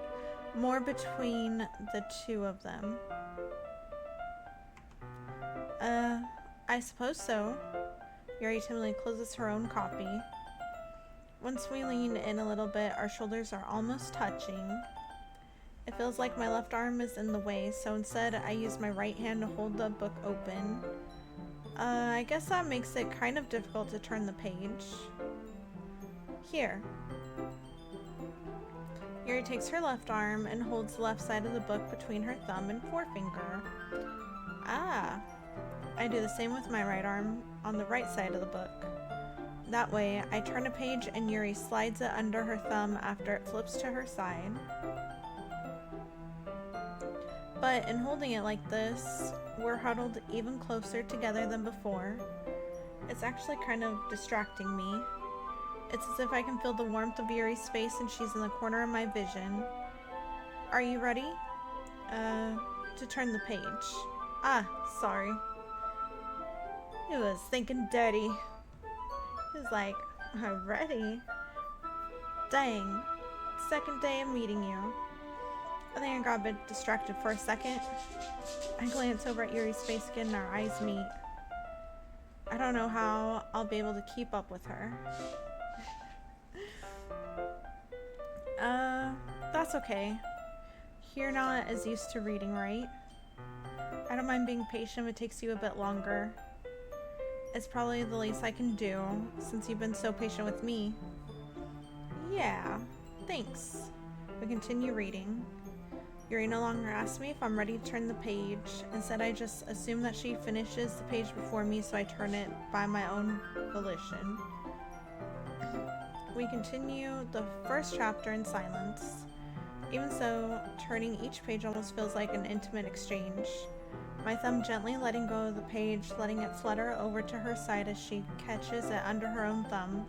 more between the two of them. I suppose so. Yuri timidly closes her own copy. Once we lean in a little bit, our shoulders are almost touching. It feels like my left arm is in the way, so instead I use my right hand to hold the book open. I guess that makes it kind of difficult to turn the page. Here. Yuri takes her left arm and holds the left side of the book between her thumb and forefinger. Ah. I do the same with my right arm on the right side of the book. That way, I turn a page and Yuri slides it under her thumb after it flips to her side. But in holding it like this, we're huddled even closer together than before. It's actually kind of distracting me. It's as if I can feel the warmth of Yuri's face and she's in the corner of my vision. Are you ready? to turn the page. Ah, sorry. He was thinking dirty. He was like, already? Dang. Second day of meeting you. I think I got a bit distracted for a second. I glance over at Yuri's face again and our eyes meet. I don't know how I'll be able to keep up with her. That's okay. You're not as used to reading, right? I don't mind being patient if it takes you a bit longer. It's probably the least I can do, since you've been so patient with me. Yeah, thanks. We continue reading. Yuri no longer asks me if I'm ready to turn the page. Instead, I just assume that she finishes the page before me, so I turn it by my own volition. We continue the first chapter in silence. Even so, turning each page almost feels like an intimate exchange. My thumb gently letting go of the page, letting it flutter over to her side as she catches it under her own thumb.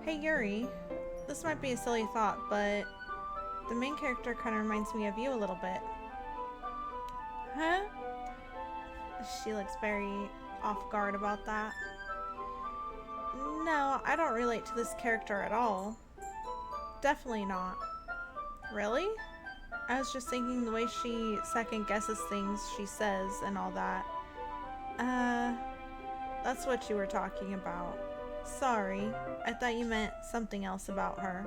Hey Yuri, this might be a silly thought, but the main character kind of reminds me of you a little bit. Huh? She looks very off guard about that. No, I don't relate to this character at all. Definitely not. Really? I was just thinking the way she second guesses things she says and all that. That's what you were talking about. Sorry, I thought you meant something else about her.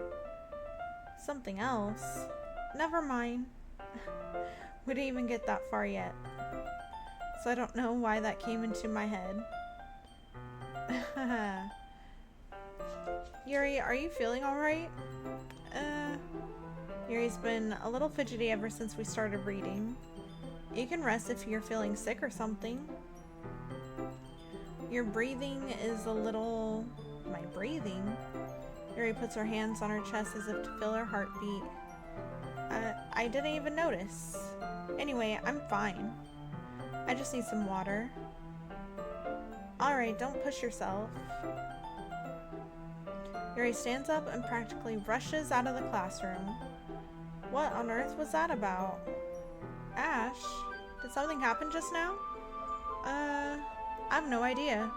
Something else? Never mind. We didn't even get that far yet. So I don't know why that came into my head. Yuri, are you feeling alright? Yuri's been a little fidgety ever since we started reading. You can rest if you're feeling sick or something. Your breathing is a little... My breathing? Yuri puts her hands on her chest as if to feel her heartbeat. I didn't even notice. Anyway, I'm fine. I just need some water. Alright, don't push yourself. Yuri stands up and practically rushes out of the classroom. What on earth was that about? Ash, did something happen just now? I have no idea.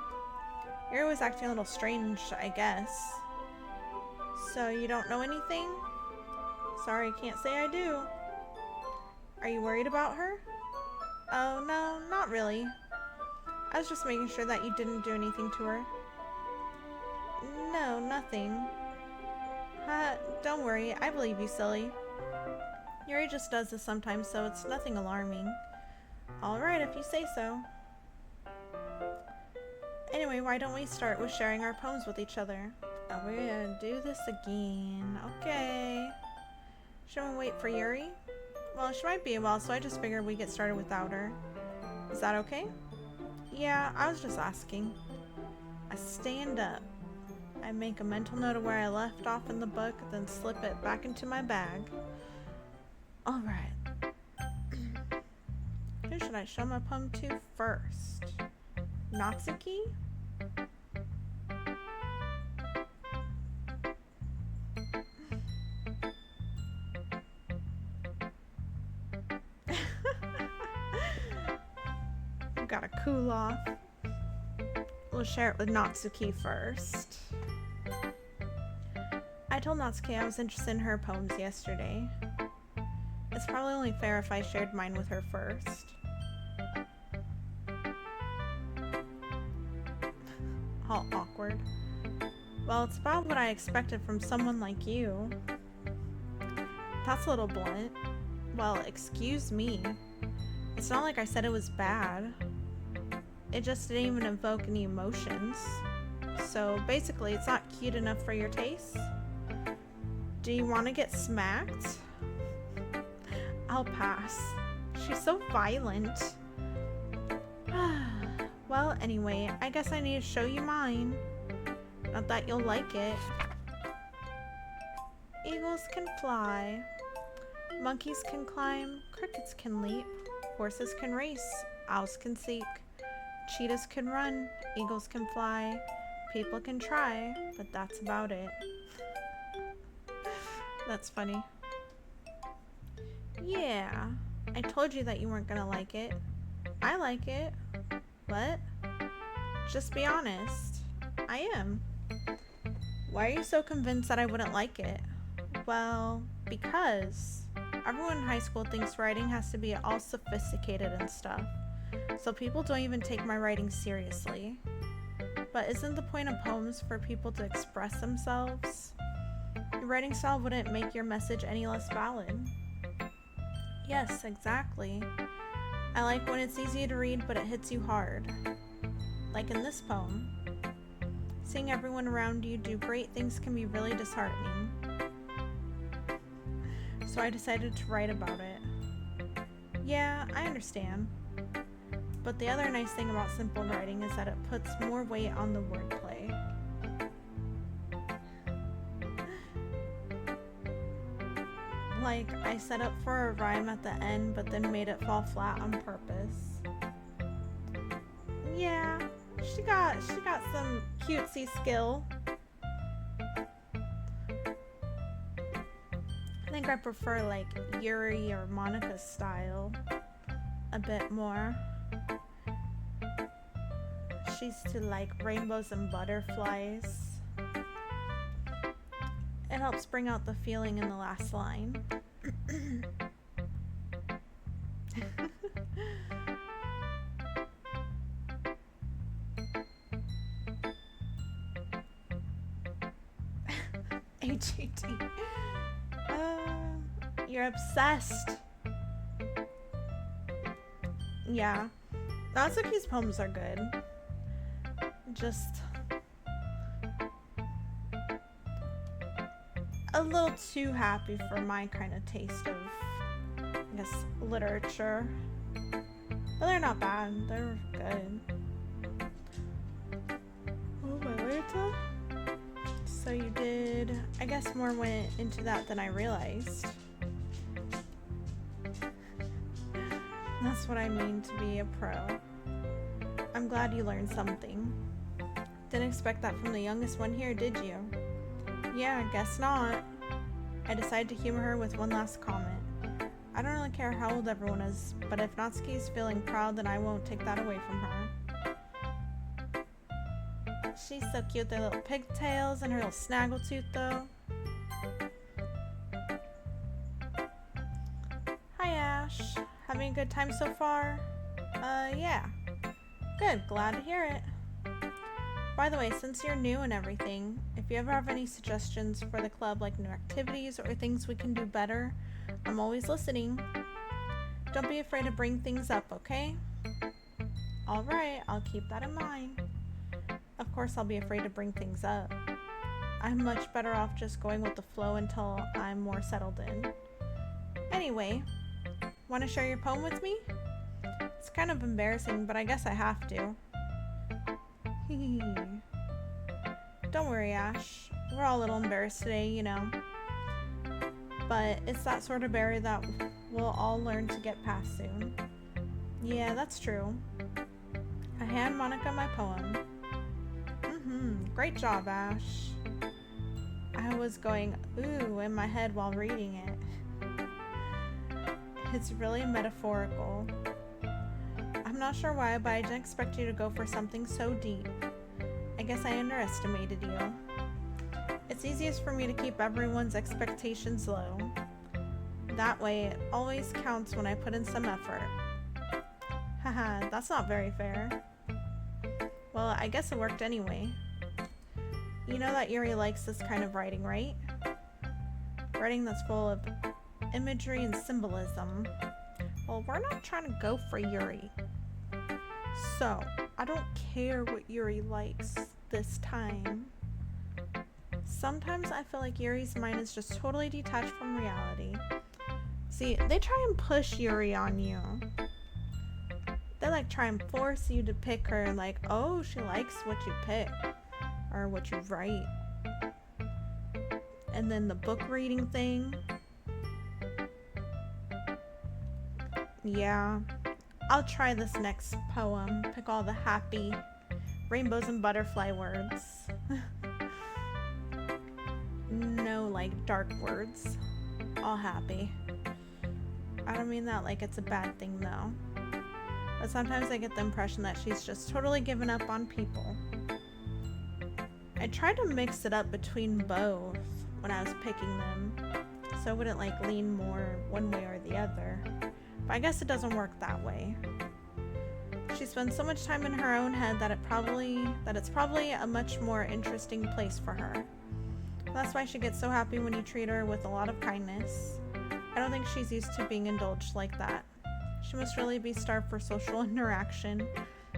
Yuri was acting a little strange, I guess. So you don't know anything? Sorry, I can't say I do. Are you worried about her? Oh, no, not really. I was just making sure that you didn't do anything to her. No, nothing. Don't worry, I believe you, silly. Yuri just does this sometimes, so it's nothing alarming. Alright, if you say so. Anyway, why don't we start with sharing our poems with each other? Oh, we're gonna do this again. Okay. Should we wait for Yuri? Well, she might be a while, so I just figured we'd get started without her. Is that okay? Yeah, I was just asking. I stand up. I make a mental note of where I left off in the book, then slip it back into my bag. Alright. Who should I show my poem to first? Natsuki? Gotta cool off. We'll share it with Natsuki first. I told Natsuki I was interested in her poems yesterday. It's probably only fair if I shared mine with her first. All awkward. Well, it's about what I expected from someone like you. That's a little blunt. Well, excuse me. It's not like I said it was bad. It just didn't even evoke any emotions. So basically, it's not cute enough for your taste? Do you want to get smacked? I'll pass. She's so violent. Well, anyway, I guess I need to show you mine. Not that you'll like it. Eagles can fly. Monkeys can climb. Crickets can leap. Horses can race. Owls can seek. Cheetahs can run. Eagles can fly. People can try, but that's about it. That's funny. Yeah. I told you that you weren't gonna like it. I like it. What? Just be honest. I am. Why are you so convinced that I wouldn't like it? Well, because everyone in high school thinks writing has to be all sophisticated and stuff. So people don't even take my writing seriously. But isn't the point of poems for people to express themselves? Your writing style wouldn't make your message any less valid. Yes, exactly. I like when it's easy to read, but it hits you hard. Like in this poem. Seeing everyone around you do great things can be really disheartening. So I decided to write about it. Yeah, I understand. But the other nice thing about simple writing is that it puts more weight on the wordplay. Like, I set up for a rhyme at the end, but then made it fall flat on purpose. Yeah, she got some cutesy skill. I think I prefer like Yuri or Monica's style a bit more. She's to like rainbows and butterflies. It helps bring out the feeling in the last line. HAT. You're obsessed. Yeah. Natsuki's poems are good. Just a little too happy for my kind of taste of, I guess, literature. But they're not bad. They're good. Oh, my Lanta. So you did, I guess more went into that than I realized. That's what I mean to be a pro. I'm glad you learned something. Didn't expect that from the youngest one here, did you? Yeah, guess not. I decided to humor her with one last comment. I don't really care how old everyone is, but if Natsuki is feeling proud, then I won't take that away from her. She's so cute, their little pigtails and her little snaggletooth, though. Hi, Ash. Having a good time so far? Yeah. Good, glad to hear it. By the way, since you're new and everything, if you ever have any suggestions for the club, like new activities or things we can do better, I'm always listening. Don't be afraid to bring things up, okay? Alright, I'll keep that in mind. Of course I'll be afraid to bring things up. I'm much better off just going with the flow until I'm more settled in. Anyway, want to share your poem with me? It's kind of embarrassing, but I guess I have to. Don't worry, Ash. We're all a little embarrassed today, you know. But it's that sort of barrier that we'll all learn to get past soon. Yeah, that's true. I hand Monica my poem. Great job, Ash. I was going, ooh, in my head while reading it. It's really metaphorical. I'm not sure why, but I didn't expect you to go for something so deep. I guess I underestimated you. It's easiest for me to keep everyone's expectations low. That way, it always counts when I put in some effort. Haha, that's not very fair. Well, I guess it worked anyway. You know that Yuri likes this kind of writing, right? Writing that's full of imagery and symbolism. Well, we're not trying to go for Yuri. So, I don't care what Yuri likes this time. Sometimes I feel like Yuri's mind is just totally detached from reality. See, they try and push Yuri on you. They like try and force you to pick her, like, oh, she likes what you pick or what you write. And then the book reading thing. Yeah, I'll try this next poem. Pick all the happy rainbows and butterfly words. No, like, dark words. All happy. I don't mean that like it's a bad thing though. But sometimes I get the impression that she's just totally given up on people. I tried to mix it up between both when I was picking them, so I wouldn't like lean more one way or the other. But I guess it doesn't work that way. She spends so much time in her own head that it's probably a much more interesting place for her. That's why she gets so happy when you treat her with a lot of kindness. I don't think she's used to being indulged like that. She must really be starved for social interaction,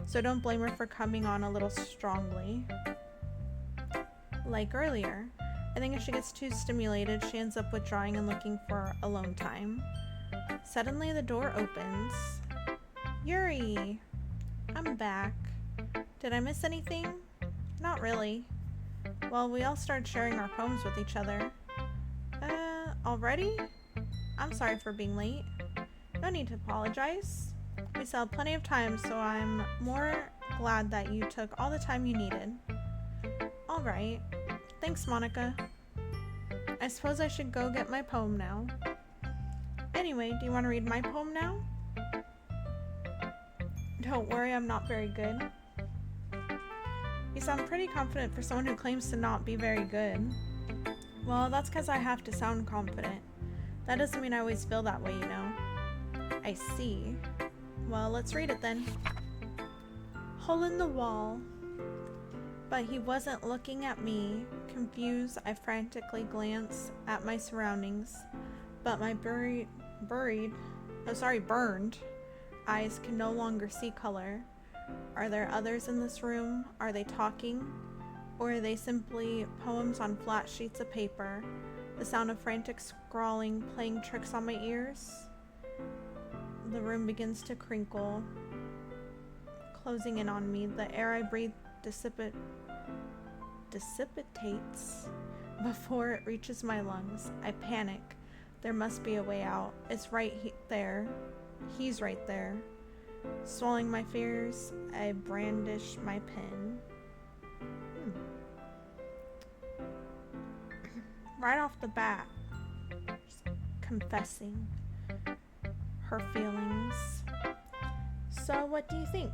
so don't blame her for coming on a little strongly. Like earlier, I think if she gets too stimulated, she ends up withdrawing and looking for alone time. Suddenly the door opens. Yuri! I'm back. Did I miss anything? Not really. Well, we all started sharing our poems with each other. Already? I'm sorry for being late. No need to apologize. We still have plenty of time, so I'm more glad that you took all the time you needed. Alright. Thanks, Monica. I suppose I should go get my poem now. Anyway, do you want to read my poem now? Don't worry, I'm not very good. You sound pretty confident for someone who claims to not be very good. Well, that's because I have to sound confident. That doesn't mean I always feel that way, you know. I see. Well, let's read it then. Hole in the wall. But he wasn't looking at me. Confused, I frantically glanced at my surroundings. But my burned eyes can no longer see color. Are there others in this room? Are they talking? Or are they simply poems on flat sheets of paper? The sound of frantic scrawling playing tricks on my ears? The room begins to crinkle, closing in on me. The air I breathe dissipates before it reaches my lungs. I panic. There must be a way out. It's right there. He's right there. Swallowing my fears, I brandish my pen. Right off the bat, confessing her feelings. So what do you think?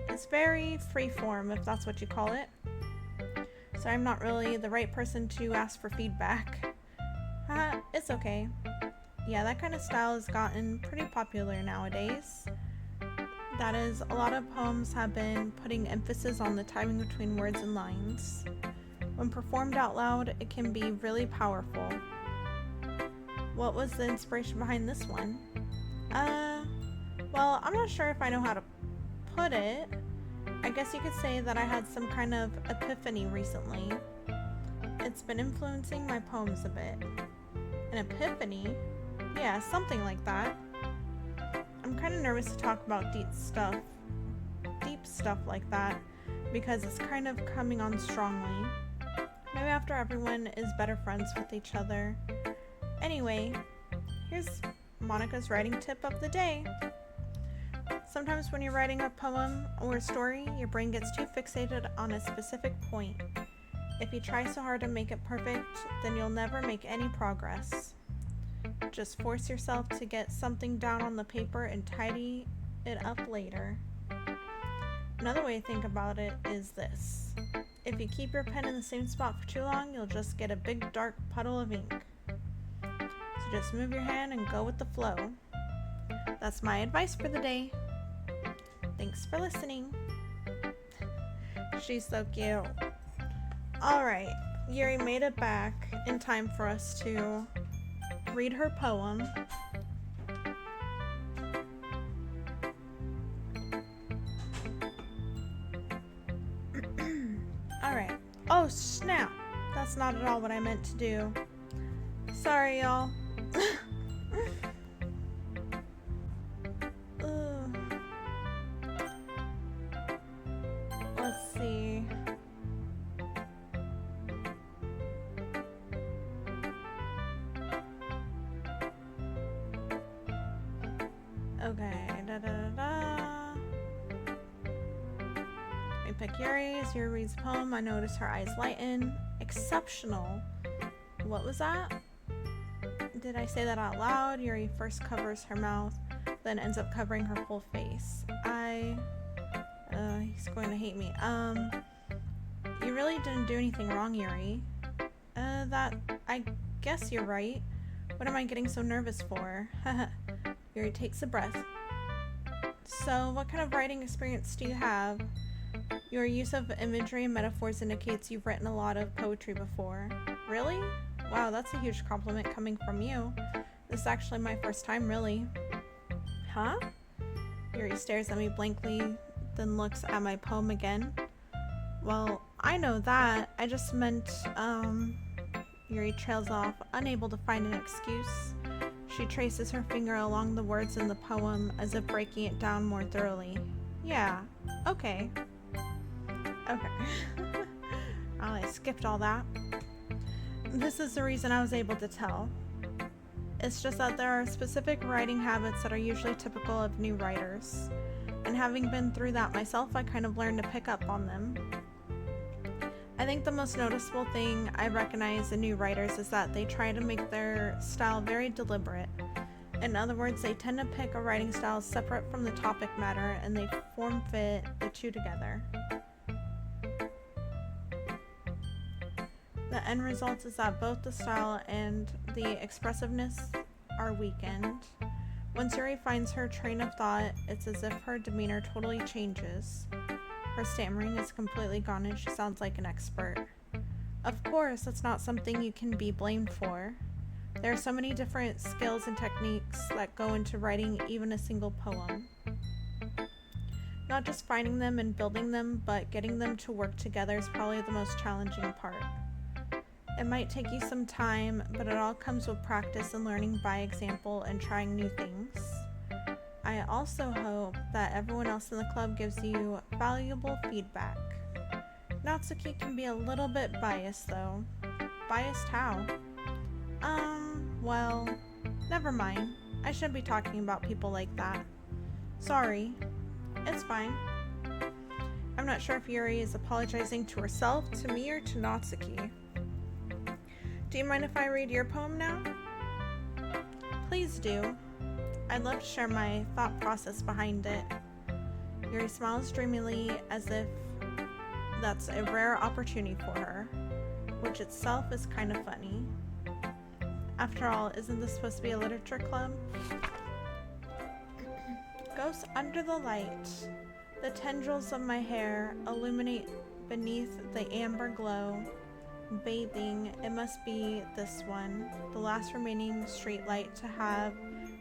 It's very freeform, if that's what you call it. So I'm not really the right person to ask for feedback. It's okay. Yeah, that kind of style has gotten pretty popular nowadays. That is, a lot of poems have been putting emphasis on the timing between words and lines. When performed out loud, it can be really powerful. What was the inspiration behind this one? Well, I'm not sure if I know how to put it. I guess you could say that I had some kind of epiphany recently. It's been influencing my poems a bit. An epiphany? Yeah, something like that. I'm kind of nervous to talk about deep stuff like that, because it's kind of coming on strongly. Maybe after everyone is better friends with each other. Anyway, here's Monica's writing tip of the day. Sometimes when you're writing a poem or a story, your brain gets too fixated on a specific point. If you try so hard to make it perfect, then you'll never make any progress. Just force yourself to get something down on the paper and tidy it up later. Another way to think about it is this. If you keep your pen in the same spot for too long, you'll just get a big dark puddle of ink. So just move your hand and go with the flow. That's my advice for the day. Thanks for listening. She's so cute. Alright, Yuri made it back in time for us to read her poem. Alright. Oh, snap! That's not at all what I meant to do. Sorry, y'all. Let's see. Okay, We pick Yuri's. Yuri reads the poem. I notice her eyes lighten. Exceptional. What was that? Did I say that out loud? Yuri first covers her mouth, then ends up covering her whole face. He's going to hate me. You really didn't do anything wrong, Yuri. I guess you're right. What am I getting so nervous for? Yuri takes a breath. So, what kind of writing experience do you have? Your use of imagery and metaphors indicates you've written a lot of poetry before. Really? Wow, that's a huge compliment coming from you. This is actually my first time, really. Huh? Yuri stares at me blankly, then looks at my poem again. Well, I know that. I just meant, Yuri trails off, unable to find an excuse. She traces her finger along the words in the poem as if breaking it down more thoroughly. Yeah, okay. Okay. Oh, I skipped all that. This is the reason I was able to tell. It's just that there are specific writing habits that are usually typical of new writers. And having been through that myself, I kind of learned to pick up on them. I think the most noticeable thing I recognize in new writers is that they try to make their style very deliberate. In other words, they tend to pick a writing style separate from the topic matter and they form fit the two together. The end result is that both the style and the expressiveness are weakened. Once Yuri finds her train of thought, it's as if her demeanor totally changes. Her stammering is completely gone and she sounds like an expert. Of course, that's not something you can be blamed for. There are so many different skills and techniques that go into writing even a single poem. Not just finding them and building them, but getting them to work together is probably the most challenging part. It might take you some time, but it all comes with practice and learning by example and trying new things. I also hope that everyone else in the club gives you valuable feedback. Natsuki can be a little bit biased though. Biased how? Well, never mind. I shouldn't be talking about people like that. Sorry. It's fine. I'm not sure if Yuri is apologizing to herself, to me, or to Natsuki. Do you mind if I read your poem now? Please do. I'd love to share my thought process behind it. Yuri smiles dreamily as if that's a rare opportunity for her, which itself is kind of funny. After all, isn't this supposed to be a literature club? Ghosts under the light. The tendrils of my hair illuminate beneath the amber glow. Bathing, it must be this one, the last remaining streetlight to have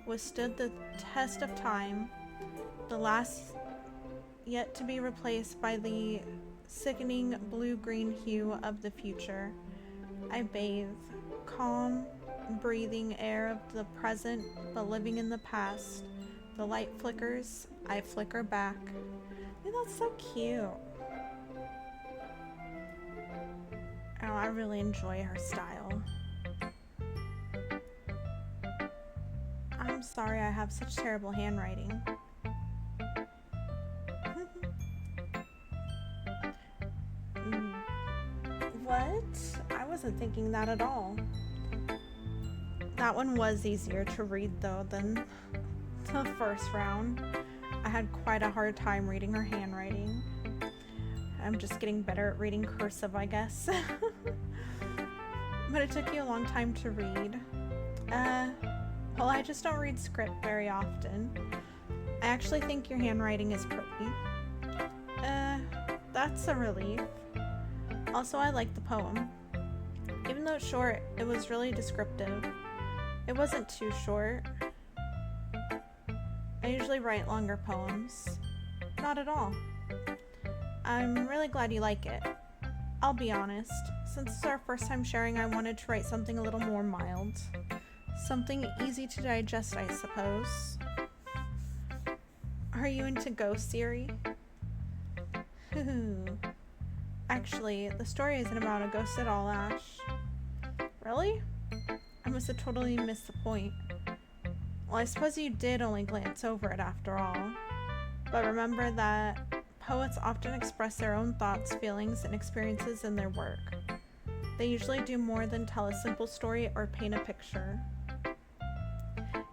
withstood the test of time, the last yet to be replaced by the sickening blue-green hue of the future. I bathe, calm, breathing air of the present, but living in the past. The light flickers, I flicker back. And that's so cute. Oh, I really enjoy her style. I'm sorry I have such terrible handwriting. What? I wasn't thinking that at all. That one was easier to read though than the first round. I had quite a hard time reading her handwriting. I'm just getting better at reading cursive, I guess. But it took you a long time to read. Well, I just don't read script very often. I actually think your handwriting is pretty. That's a relief. Also, I like the poem. Even though it's short, it was really descriptive. It wasn't too short. I usually write longer poems. Not at all. I'm really glad you like it. I'll be honest, since it's our first time sharing, I wanted to write something a little more mild. Something easy to digest, I suppose. Are you into ghosts, Yuri? Actually, the story isn't about a ghost at all, Ash. Really? I must have totally missed the point. Well, I suppose you did only glance over it after all. But remember that poets often express their own thoughts, feelings, and experiences in their work. They usually do more than tell a simple story or paint a picture.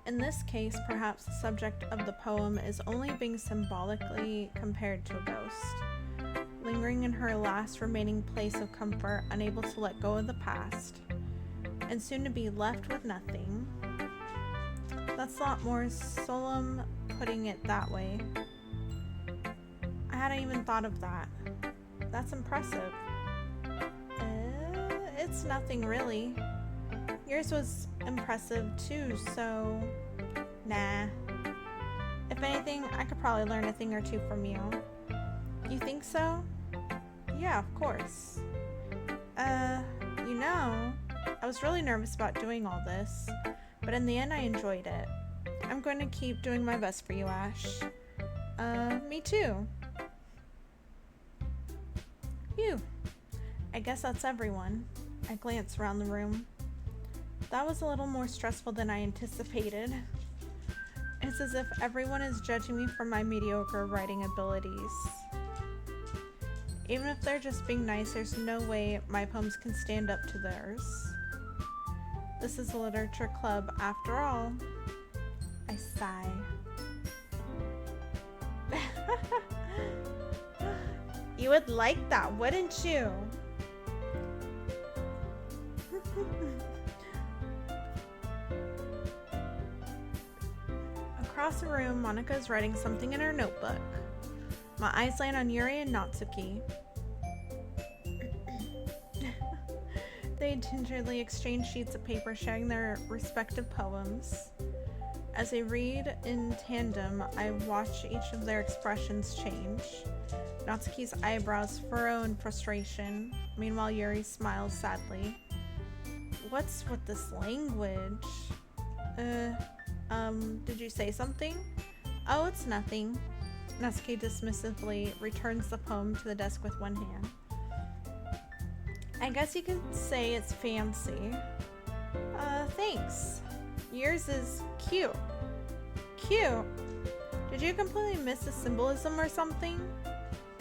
In this case, perhaps the subject of the poem is only being symbolically compared to a ghost, lingering in her last remaining place of comfort, unable to let go of the past, and soon to be left with nothing. That's a lot more solemn putting it that way. I hadn't even thought of that. That's impressive. It's nothing really. Yours was impressive too, so nah. If anything, I could probably learn a thing or two from you. You think so? Yeah, of course. I was really nervous about doing all this, but in the end I enjoyed it. I'm going to keep doing my best for you, Ash. Me too. Phew. I guess that's everyone. I glance around the room. That was a little more stressful than I anticipated. It's as if everyone is judging me for my mediocre writing abilities. Even if they're just being nice, there's no way my poems can stand up to theirs. This is a literature club after all. I sigh. You would like that, wouldn't you? Across the room, Monica is writing something in her notebook. My eyes land on Yuri and Natsuki. They gingerly exchange sheets of paper, sharing their respective poems. As they read in tandem, I watch each of their expressions change. Natsuki's eyebrows furrow in frustration. Meanwhile, Yuri smiles sadly. What's with this language? Did you say something? Oh, it's nothing. Natsuki dismissively returns the poem to the desk with one hand. I guess you could say it's fancy. Thanks. Yours is cute. Cute? Did you completely miss the symbolism or something?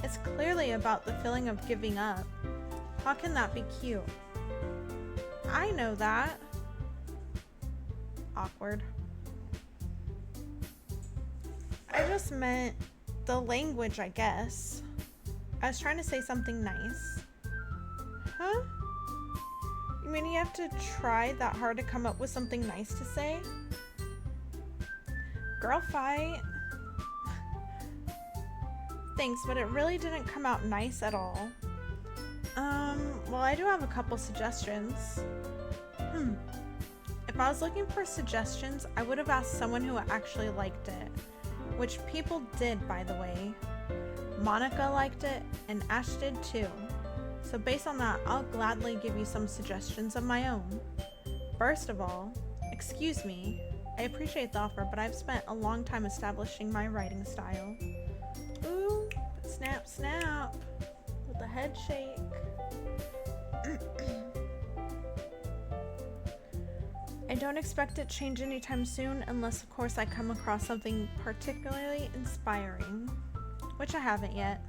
It's clearly about the feeling of giving up. How can that be cute? I know that. Awkward. I just meant the language, I guess. I was trying to say something nice. Huh? You mean you have to try that hard to come up with something nice to say? Girl fight. Thanks, but it really didn't come out nice at all. Well, I do have a couple suggestions. If I was looking for suggestions, I would have asked someone who actually liked it. Which people did, by the way. Monica liked it, and Ash did too. So based on that, I'll gladly give you some suggestions of my own. First of all, excuse me, I appreciate the offer, but I've spent a long time establishing my writing style. Ooh, snap, snap, with a head shake. I don't expect it to change anytime soon, unless of course I come across something particularly inspiring, which I haven't yet.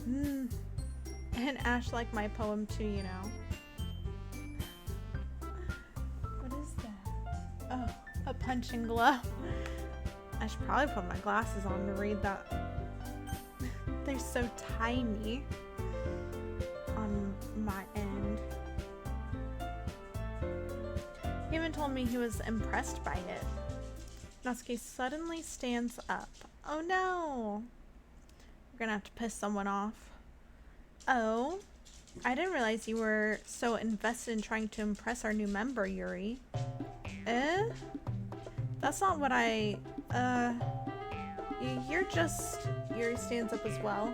And Ash liked my poem too, you know. What is that? Oh, a punching glove. I should probably put my glasses on to read that. They're so tiny on my end. He even told me he was impressed by it. Natsuki suddenly stands up. Oh no! We're gonna have to piss someone off. Oh, I didn't realize you were so invested in trying to impress our new member, Yuri. That's not what I, you're just... Yuri stands up as well.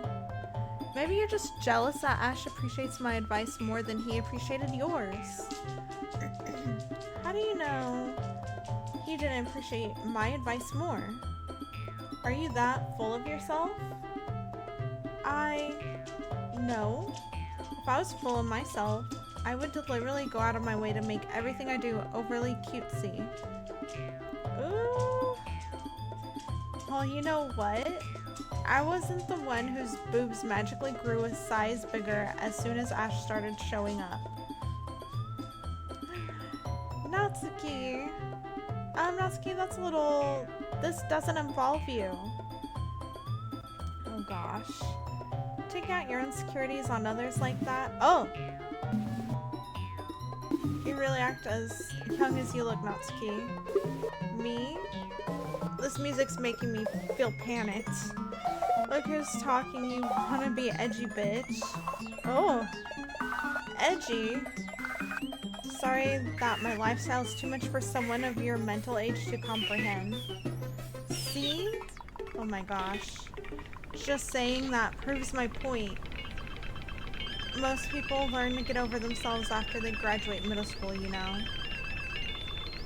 Maybe you're just jealous that Ash appreciates my advice more than he appreciated yours. How do you know he didn't appreciate my advice more? Are you that full of yourself? No. If I was full of myself, I would deliberately go out of my way to make everything I do overly cutesy. Ooh. Well, you know what? I wasn't the one whose boobs magically grew a size bigger as soon as Ash started showing up. Natsuki. I'm not Natsuki, that's a little... This doesn't involve you. Oh gosh. Take out your insecurities on others like that? Oh! You really act as young as you look, Natsuki. Me? This music's making me feel panicked. Look who's talking, you wanna be edgy bitch. Oh! Edgy? Sorry that my lifestyle's too much for someone of your mental age to comprehend. See? Oh my gosh. Just saying that proves my point. Most people learn to get over themselves after they graduate middle school, you know.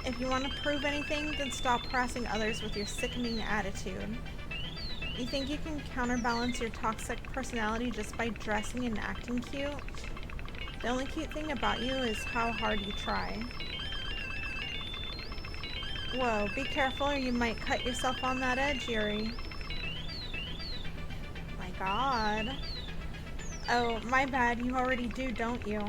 If you want to prove anything, then stop harassing others with your sickening attitude. You think you can counterbalance your toxic personality just by dressing and acting cute? The only cute thing about you is how hard you try. Whoa, be careful or you might cut yourself on that edge, Yuri. My god. Oh, my bad, you already do, don't you?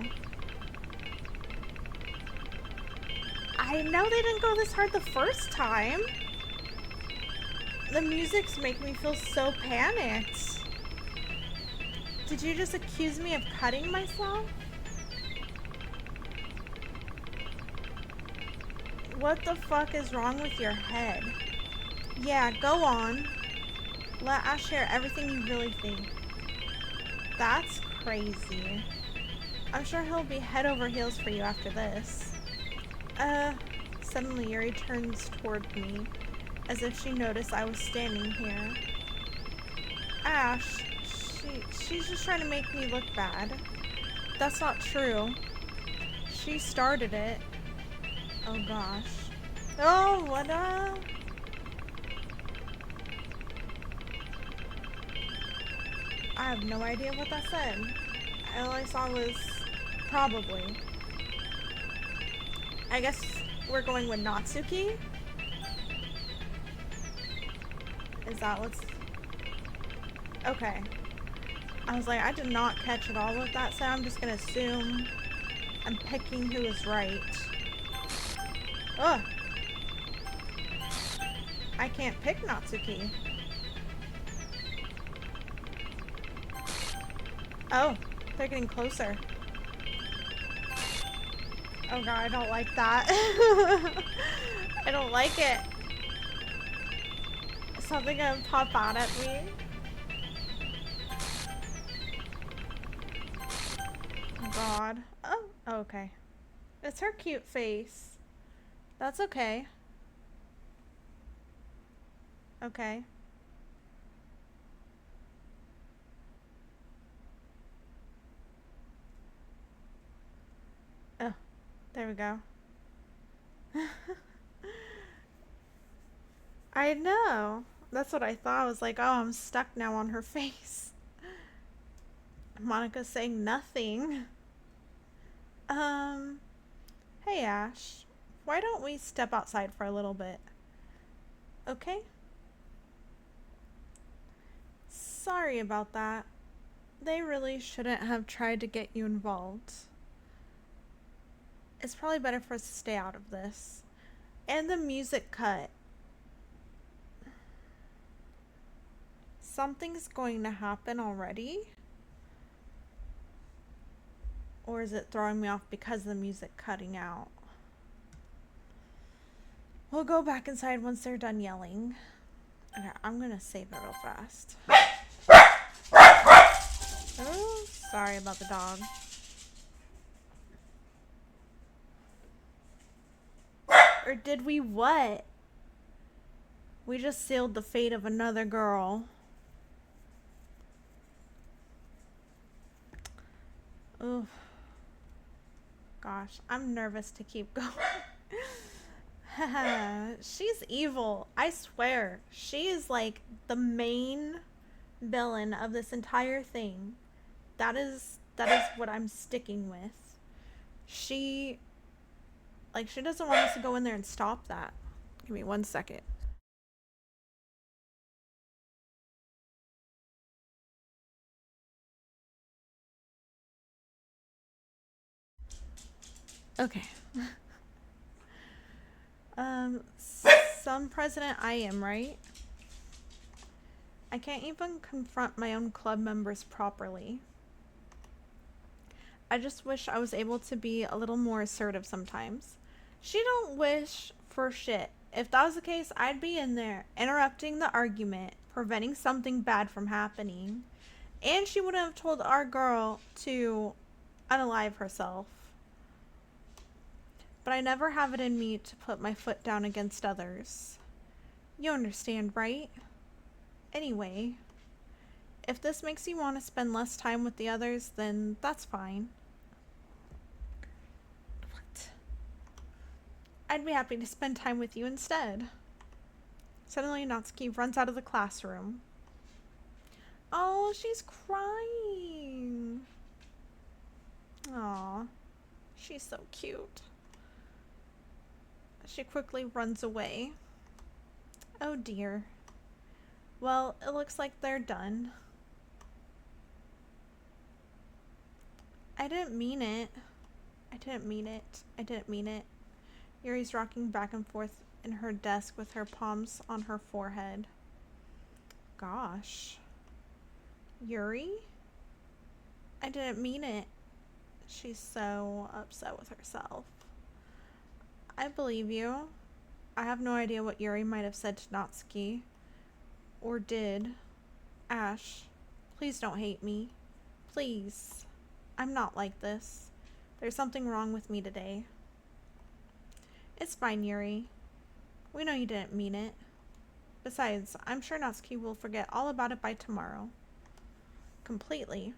I know they didn't go this hard the first time. The music's making me feel so panicked. Did you just accuse me of cutting myself? What the fuck is wrong with your head? Yeah, go on. Let Ash hear everything you really think. That's crazy. I'm sure he'll be head over heels for you after this. Suddenly Yuri turns toward me, as if she noticed I was standing here. Ash, she's just trying to make me look bad. That's not true. She started it. Oh gosh. Oh, what I have no idea what that said. All I saw was probably. I guess we're going with Natsuki? Is that what's... Okay. I was like, I did not catch at all what that said. I'm just gonna assume I'm picking who is right. Ugh. I can't pick Natsuki. Oh, they're getting closer. Oh god, I don't like that. I don't like it. Is something gonna pop out at me? Oh god. Oh, okay. It's her cute face. That's okay. Okay. Oh, there we go. I know. That's what I thought. I was like, oh, I'm stuck now on her face. Monica's saying nothing. Hey Ash. Why don't we step outside for a little bit? Okay? Sorry about that. They really shouldn't have tried to get you involved. It's probably better for us to stay out of this. And the music cut. Something's going to happen already? Or is it throwing me off because of the music cutting out? We'll go back inside once they're done yelling. Okay, I'm gonna save it real fast. Oh, sorry about the dog. Or did we what? We just sealed the fate of another girl. Oof. Gosh, I'm nervous to keep going. She's evil. I swear. She is like the main villain of this entire thing. That is what I'm sticking with. She doesn't want us to go in there and stop that. Give me 1 second. Okay. Some president I am, right? I can't even confront my own club members properly. I just wish I was able to be a little more assertive sometimes. She don't wish for shit. If that was the case, I'd be in there, interrupting the argument, preventing something bad from happening. And she wouldn't have told our girl to unalive herself. But I never have it in me to put my foot down against others. You understand, right? Anyway, if this makes you want to spend less time with the others, then that's fine. What? I'd be happy to spend time with you instead. Suddenly, Natsuki runs out of the classroom. Oh, she's crying. Aw, she's so cute. She quickly runs away. Oh dear. Well, it looks like they're done. I didn't mean it. I didn't mean it. I didn't mean it. Yuri's rocking back and forth in her desk with her palms on her forehead. Gosh. Yuri? I didn't mean it. She's so upset with herself. I believe you. I have no idea what Yuri might have said to Natsuki. Or did. Ash, please don't hate me. Please. I'm not like this. There's something wrong with me today. It's fine, Yuri. We know you didn't mean it. Besides, I'm sure Natsuki will forget all about it by tomorrow. Completely.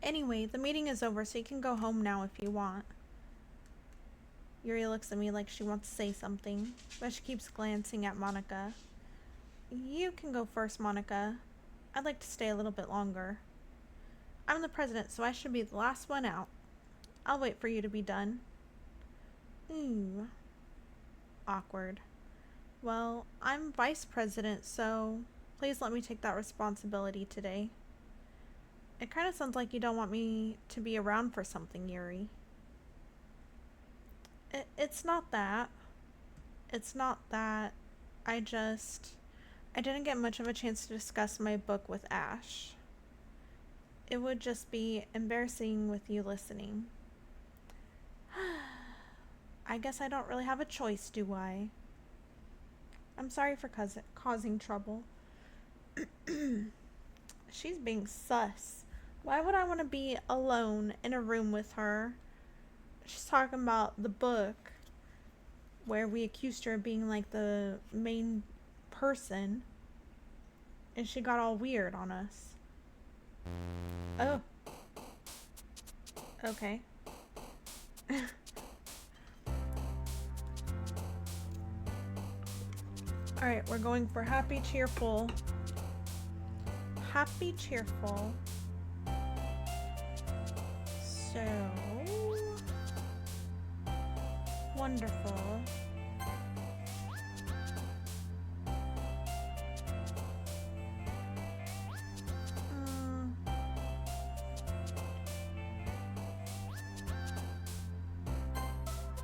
Anyway, the meeting is over, so you can go home now if you want. Yuri looks at me like she wants to say something, but she keeps glancing at Monika. You can go first, Monika. I'd like to stay a little bit longer. I'm the president, so I should be the last one out. I'll wait for you to be done. Ooh. Awkward. Well, I'm vice president, so please let me take that responsibility today. It kind of sounds like you don't want me to be around for something, Yuri. It's not that. It's not that. I didn't get much of a chance to discuss my book with Ash. It would just be embarrassing with you listening. I guess I don't really have a choice, do I? I'm sorry for causing trouble. She's being sus. Why would I want to be alone in a room with her? She's talking about the book where we accused her of being like the main person, and she got all weird on us. Oh. Okay. Alright, we're going for happy, cheerful. Happy, cheerful. So wonderful.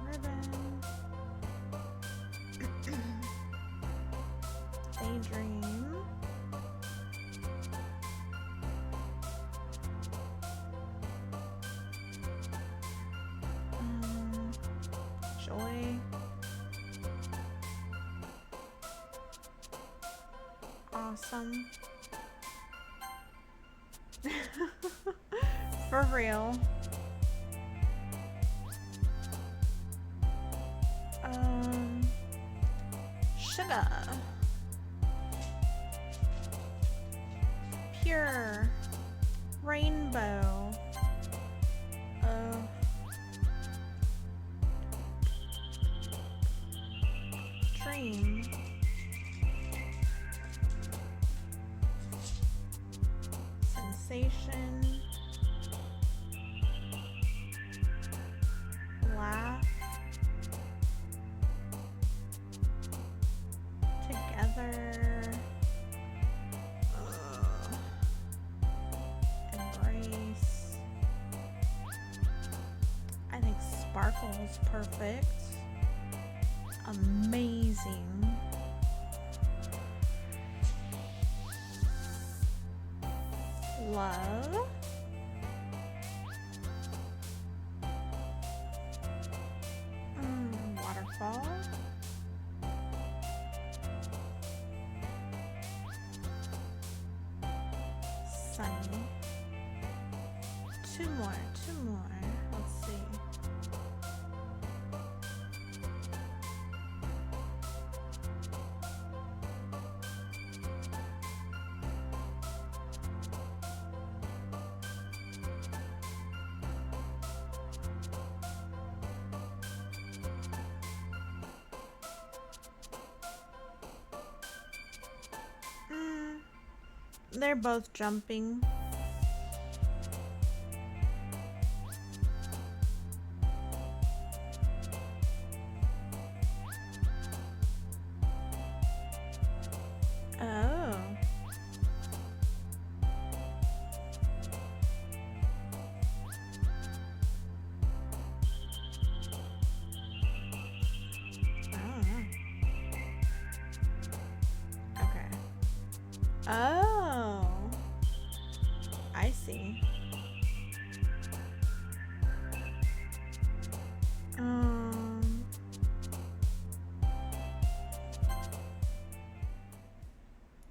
Ribbon. Daydream. Joy. Awesome. For real. Sugar. Pure. Rainbow. Dream. Sensation. Laugh. Together. Embrace. I think sparkle is perfect. Amazing. Love. Waterfall. Sunny. Two more. Let's see. They're both jumping. Oh. Okay. Oh. I see.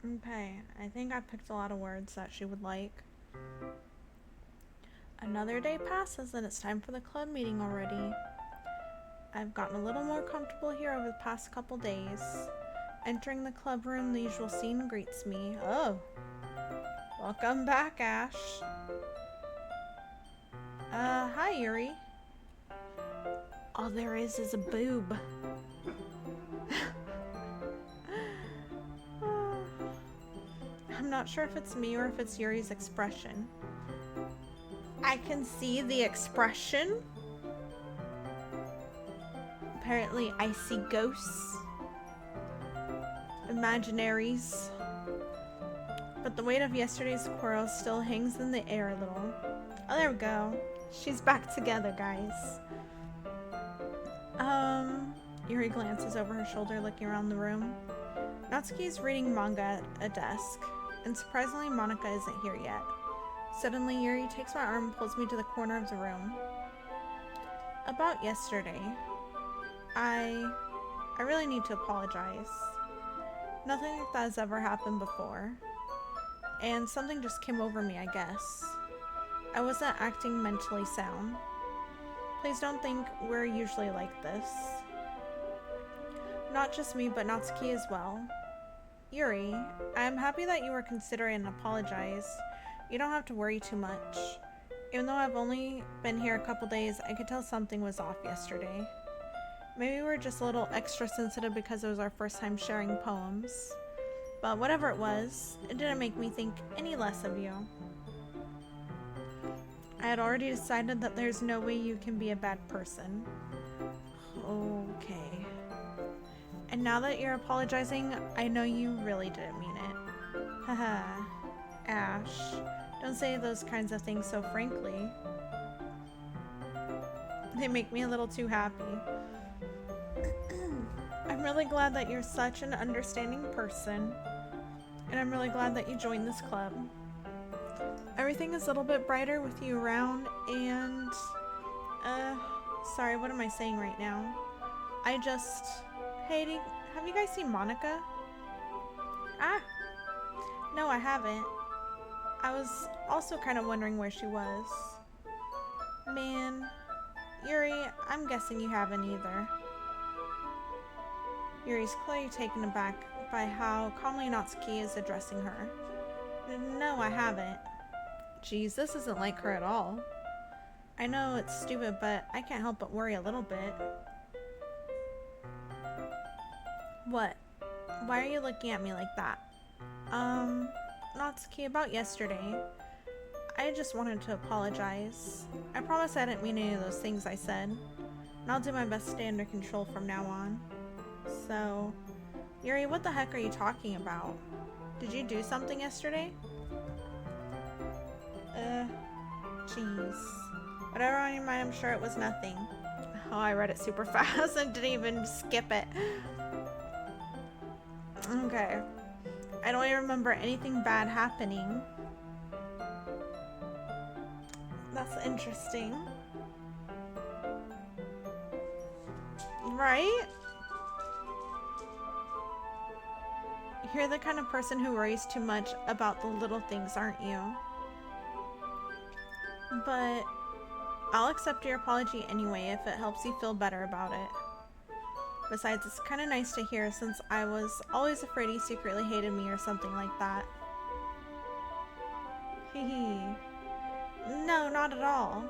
Okay, I think I picked a lot of words that she would like. Another day passes and it's time for the club meeting already. I've gotten a little more comfortable here over the past couple days. Entering the club room, the usual scene greets me. Oh, welcome back, Ash. Hi, Yuri. All there is a boob. I'm not sure if it's me or if it's Yuri's expression. I can see the expression. Apparently, I see ghosts. Imaginaries. But the weight of yesterday's quarrel still hangs in the air a little. Oh, there we go. She's back together, guys. Yuri glances over her shoulder, looking around the room. Natsuki's reading manga at a desk, and surprisingly, Monika isn't here yet. Suddenly, Yuri takes my arm and pulls me to the corner of the room. About yesterday, I really need to apologize. Nothing like that has ever happened before. And something just came over me, I guess. I wasn't acting mentally sound. Please don't think we're usually like this. Not just me, but Natsuki as well. Yuri, I'm happy that you were considerate and apologized. You don't have to worry too much. Even though I've only been here a couple days, I could tell something was off yesterday. Maybe we were just a little extra sensitive because it was our first time sharing poems. But whatever it was, it didn't make me think any less of you. I had already decided that there's no way you can be a bad person. Okay. And now that you're apologizing, I know you really didn't mean it. Haha. Ash, don't say those kinds of things so frankly. They make me a little too happy. I'm really glad that you're such an understanding person. And I'm really glad that you joined this club. Everything is a little bit brighter with you around and... sorry, what am I saying right now? Hey, have you guys seen Monika? Ah! No, I haven't. I was also kind of wondering where she was. Man, Yuri, I'm guessing you haven't either. Yuri's clearly taken aback by how calmly Natsuki is addressing her. No, I haven't. Geez, this isn't like her at all. I know it's stupid, but I can't help but worry a little bit. What? Why are you looking at me like that? Natsuki, about yesterday. I just wanted to apologize. I promise I didn't mean any of those things I said. And I'll do my best to stay under control from now on. So, Yuri, what the heck are you talking about? Did you do something yesterday? Jeez. Whatever on your mind, I'm sure it was nothing. Oh, I read it super fast and didn't even skip it. Okay. I don't even remember anything bad happening. That's interesting. Right? You're the kind of person who worries too much about the little things, aren't you? But I'll accept your apology anyway if it helps you feel better about it. Besides, it's kind of nice to hear since I was always afraid he secretly hated me or something like that. Hee. No, not at all.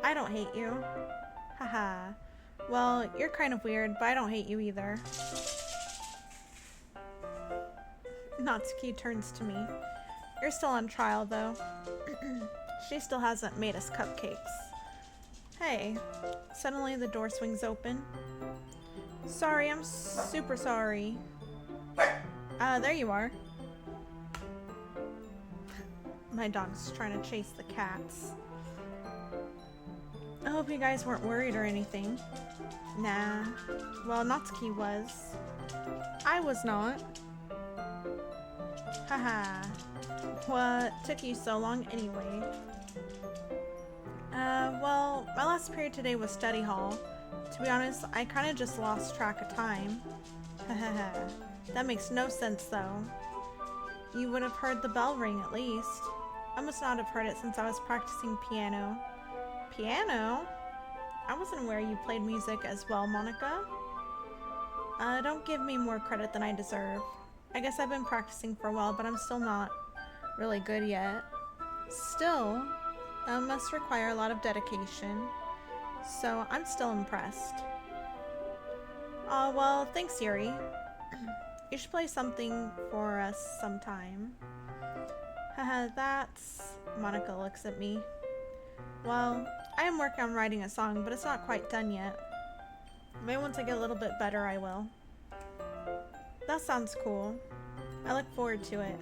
I don't hate you. Haha. Well, you're kind of weird, but I don't hate you either. Natsuki turns to me. You're still on trial, though. She still hasn't made us cupcakes. Hey. Suddenly the door swings open. Sorry, I'm super sorry. There you are. My dog's trying to chase the cats. I hope you guys weren't worried or anything. Nah. Well, Natsuki was. I was not. Haha. What took you so long anyway? Well, my last period today was study hall. To be honest, I kind of just lost track of time. Hahaha. That makes no sense though. You would have heard the bell ring at least. I must not have heard it since I was practicing piano. Piano? I wasn't aware you played music as well, Monica. Don't give me more credit than I deserve. I guess I've been practicing for a while, but I'm still not really good yet. Still, must require a lot of dedication. So I'm still impressed. Well, thanks, Yuri. You should play something for us sometime. Haha, that's... Monica looks at me. Well, I am working on writing a song, but it's not quite done yet. Maybe once I get a little bit better, I will. That sounds cool. I look forward to it.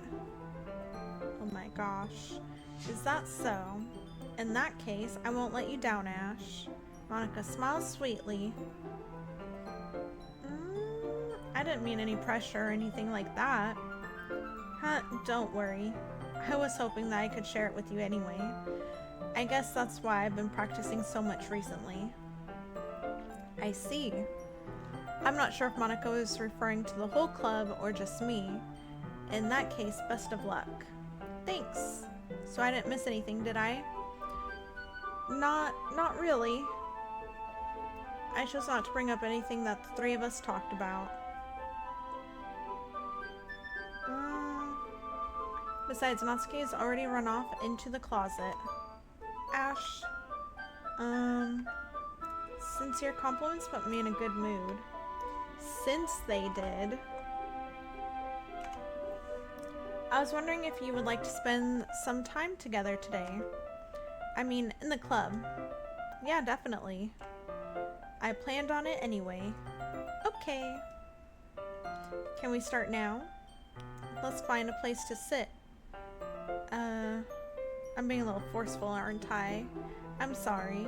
Oh my gosh. Is that so? In that case, I won't let you down, Ash. Monica smiles sweetly. I didn't mean any pressure or anything like that. Don't worry. I was hoping that I could share it with you anyway. I guess that's why I've been practicing so much recently. I see. I'm not sure if Monica was referring to the whole club or just me. In that case, best of luck. Thanks. So I didn't miss anything, did I? Not really. I chose not to bring up anything that the three of us talked about. Besides, Natsuki has already run off into the closet. Ash, sincere compliments put me in a good mood. Since they did. I was wondering if you would like to spend some time together today. I mean, in the club. Yeah, definitely. I planned on it anyway. Okay. Can we start now? Let's find a place to sit. I'm being a little forceful, aren't I? I'm sorry.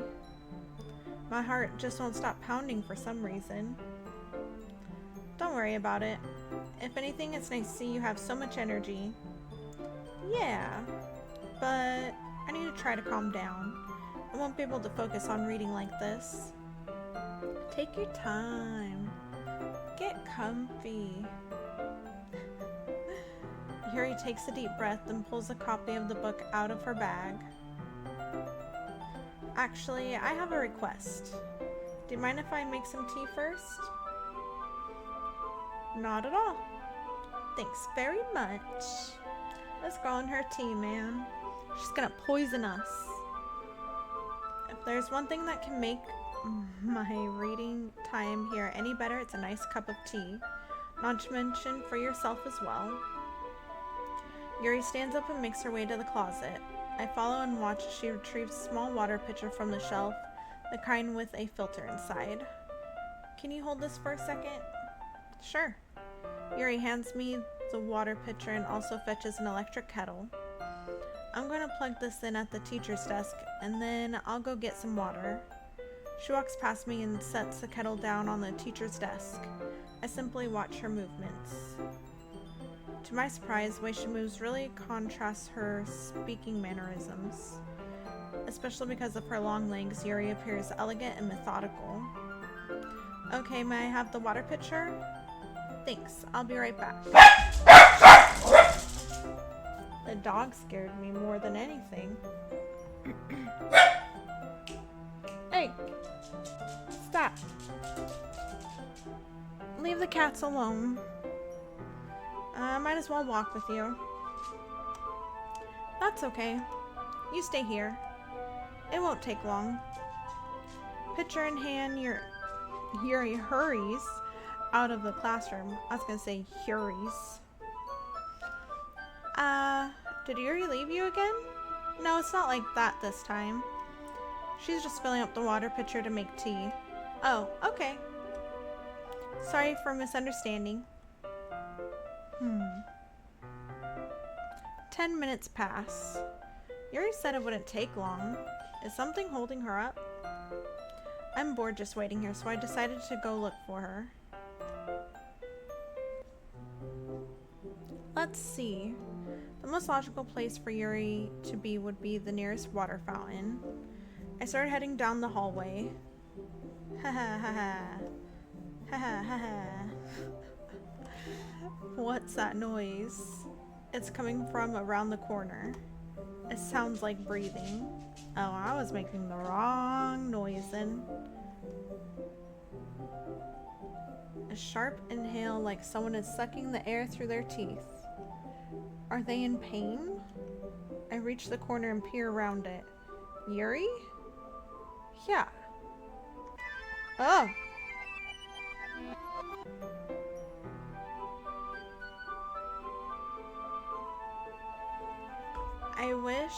My heart just won't stop pounding for some reason. Don't worry about it. If anything, it's nice to see you have so much energy. Yeah, but I need to try to calm down. I won't be able to focus on reading like this. Take your time. Get comfy. Yuri takes a deep breath and pulls a copy of the book out of her bag. Actually, I have a request. Do you mind if I make some tea first? Not at all. Thanks very much. This girl and her tea, man. She's gonna poison us. If there's one thing that can make my reading time here any better, it's a nice cup of tea. Not to mention for yourself as well. Yuri stands up and makes her way to the closet. I follow and watch as she retrieves a small water pitcher from the shelf, the kind with a filter inside. Can you hold this for a second? Sure. Yuri hands me the water pitcher and also fetches an electric kettle. I'm going to plug this in at the teacher's desk and then I'll go get some water. She walks past me and sets the kettle down on the teacher's desk. I simply watch her movements. To my surprise, the way she moves really contrasts her speaking mannerisms. Especially because of her long legs, Yuri appears elegant and methodical. Okay, may I have the water pitcher? Thanks, I'll be right back. The dog scared me more than anything. Hey! Stop! Leave the cats alone. I might as well walk with you. That's okay. You stay here. It won't take long. Pitcher in hand, Yuri hurries out of the classroom. I was gonna say hurries. Did Yuri leave you again? No, it's not like that this time. She's just filling up the water pitcher to make tea. Oh, okay. Sorry for misunderstanding. 10 minutes pass. Yuri said it wouldn't take long. Is something holding her up? I'm bored just waiting here, so I decided to go look for her. Let's see. The most logical place for Yuri to be would be the nearest water fountain. I started heading down the hallway. Ha ha ha ha. Ha ha ha ha. What's that noise? It's coming from around the corner. It sounds like breathing. Oh, I was making the wrong noise then. A sharp inhale like someone is sucking the air through their teeth. Are they in pain? I reach the corner and peer around it. Yuri? Yeah. Oh! I wish...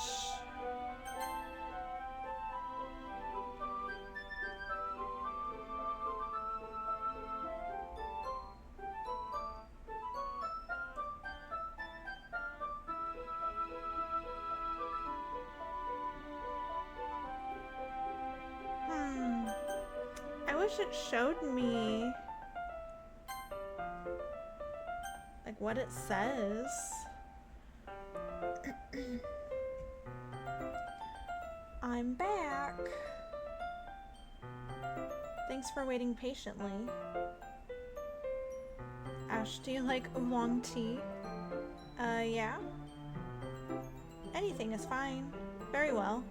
I wish it showed me like what it says. I'm back. Thanks for waiting patiently. Ash, do you like oolong tea? Yeah. Anything is fine. Very well.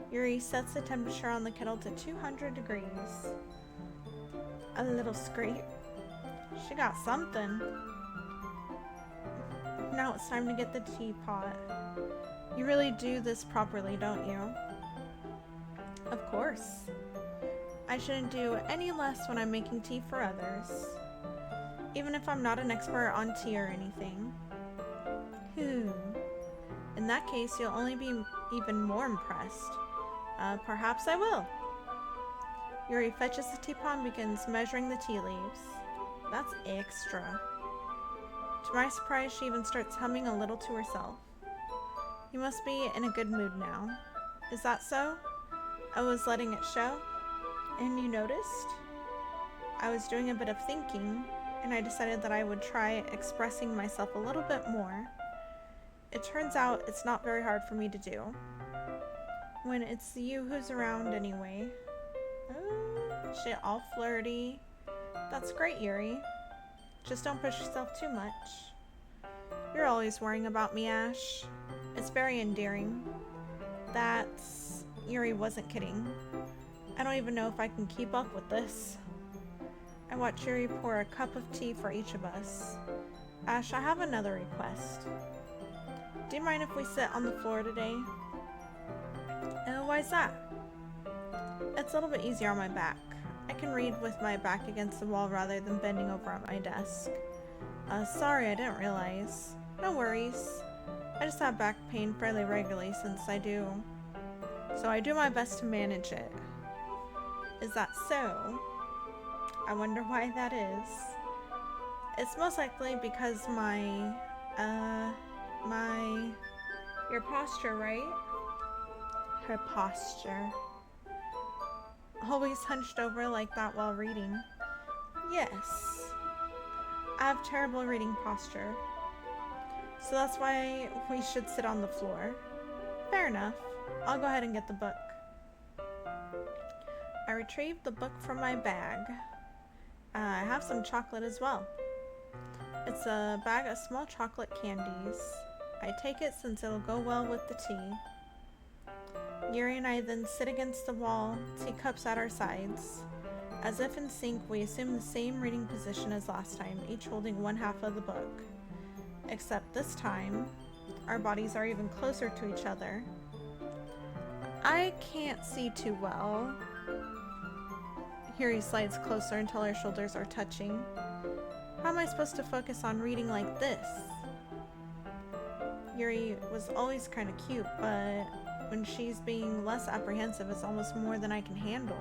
Yuri sets the temperature on the kettle to 200 degrees. A little scrape. She got something. Now it's time to get the teapot. You really do this properly, don't you? Of course. I shouldn't do any less when I'm making tea for others. Even if I'm not an expert on tea or anything. In that case, you'll only be even more impressed. Perhaps I will. Yuri fetches the teapot and begins measuring the tea leaves. That's extra. To my surprise, she even starts humming a little to herself. You must be in a good mood now. Is that so? I was letting it show. And you noticed? I was doing a bit of thinking, and I decided that I would try expressing myself a little bit more. It turns out it's not very hard for me to do. When it's you who's around anyway. Oh, shit, all flirty. That's great, Yuri. Just don't push yourself too much. You're always worrying about me, Ash. It's very endearing. Yuri wasn't kidding. I don't even know if I can keep up with this. I watch Yuri pour a cup of tea for each of us. Ash, I have another request. Do you mind if we sit on the floor today? Why's that? It's a little bit easier on my back. I can read with my back against the wall rather than bending over at my desk. Sorry, I didn't realize. No worries. I just have back pain fairly regularly so I do my best to manage it. Is that so? I wonder why that is. It's most likely because your posture, right? Her posture. Always hunched over like that while reading. Yes. I have terrible reading posture. So that's why we should sit on the floor. Fair enough. I'll go ahead and get the book. I retrieved the book from my bag. I have some chocolate as well. It's a bag of small chocolate candies. I take it since it'll go well with the tea. Yuri and I then sit against the wall, teacups at our sides. As if in sync, we assume the same reading position as last time, each holding one half of the book. Except this time, our bodies are even closer to each other. I can't see too well. Yuri slides closer until our shoulders are touching. How am I supposed to focus on reading like this? Yuri was always kind of cute, but when she's being less apprehensive, it's almost more than I can handle.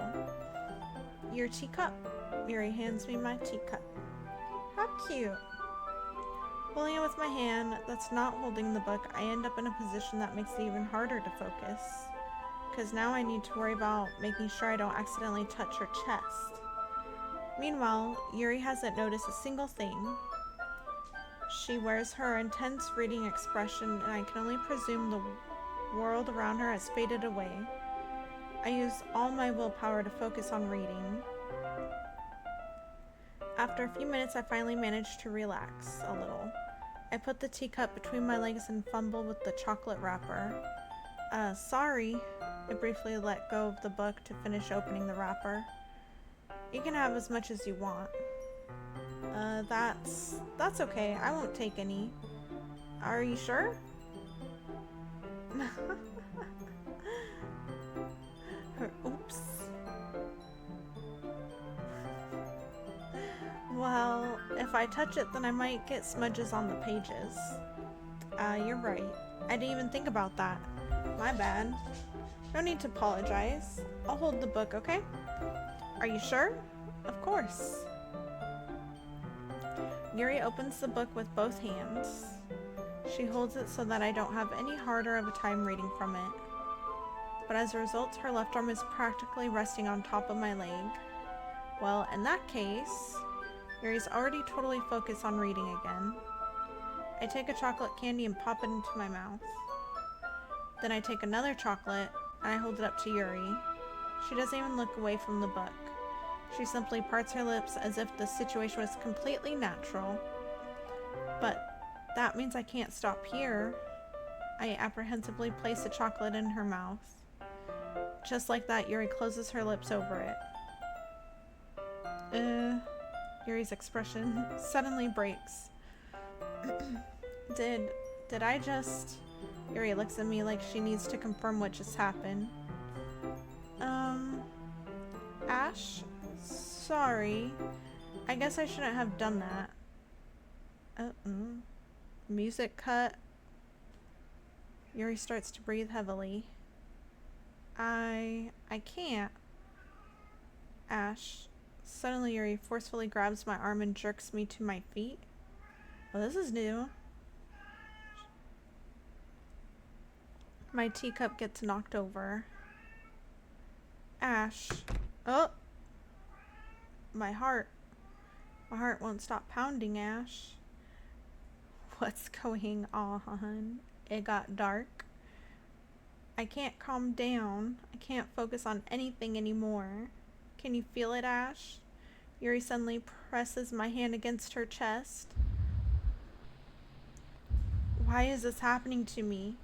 Your teacup. Yuri hands me my teacup. How cute. Holding it with my hand that's not holding the book, I end up in a position that makes it even harder to focus. Because now I need to worry about making sure I don't accidentally touch her chest. Meanwhile, Yuri hasn't noticed a single thing. She wears her intense reading expression, and I can only presume the world around her has faded away. I use all my willpower to focus on reading. After a few minutes, I finally manage to relax a little. I put the teacup between my legs and fumble with the chocolate wrapper. Sorry. I briefly let go of the book to finish opening the wrapper. You can have as much as you want. That's okay. I won't take any. Are you sure? Oops. Well, if I touch it, then I might get smudges on the pages. You're right. I didn't even think about that. My bad. No need to apologize. I'll hold the book, okay? Are you sure? Of course. Yuri opens the book with both hands. She holds it so that I don't have any harder of a time reading from it. But as a result, her left arm is practically resting on top of my leg. Well, in that case, Yuri's already totally focused on reading again. I take a chocolate candy and pop it into my mouth. Then I take another chocolate and I hold it up to Yuri. She doesn't even look away from the book. She simply parts her lips as if the situation was completely natural. But that means I can't stop here. I apprehensively place the chocolate in her mouth. Just like that, Yuri closes her lips over it. Yuri's expression suddenly breaks. Did I just... Yuri looks at me like she needs to confirm what just happened. Ash? Sorry. I guess I shouldn't have done that. Music cut. Yuri starts to breathe heavily. I can't. Ash. Suddenly Yuri forcefully grabs my arm and jerks me to my feet. Oh, this is new. My teacup gets knocked over. Ash. Oh! My heart. My heart won't stop pounding, Ash. What's going on? It got dark. I can't calm down. I can't focus on anything anymore. Can you feel it, Ash? Yuri suddenly presses my hand against her chest. Why is this happening to me?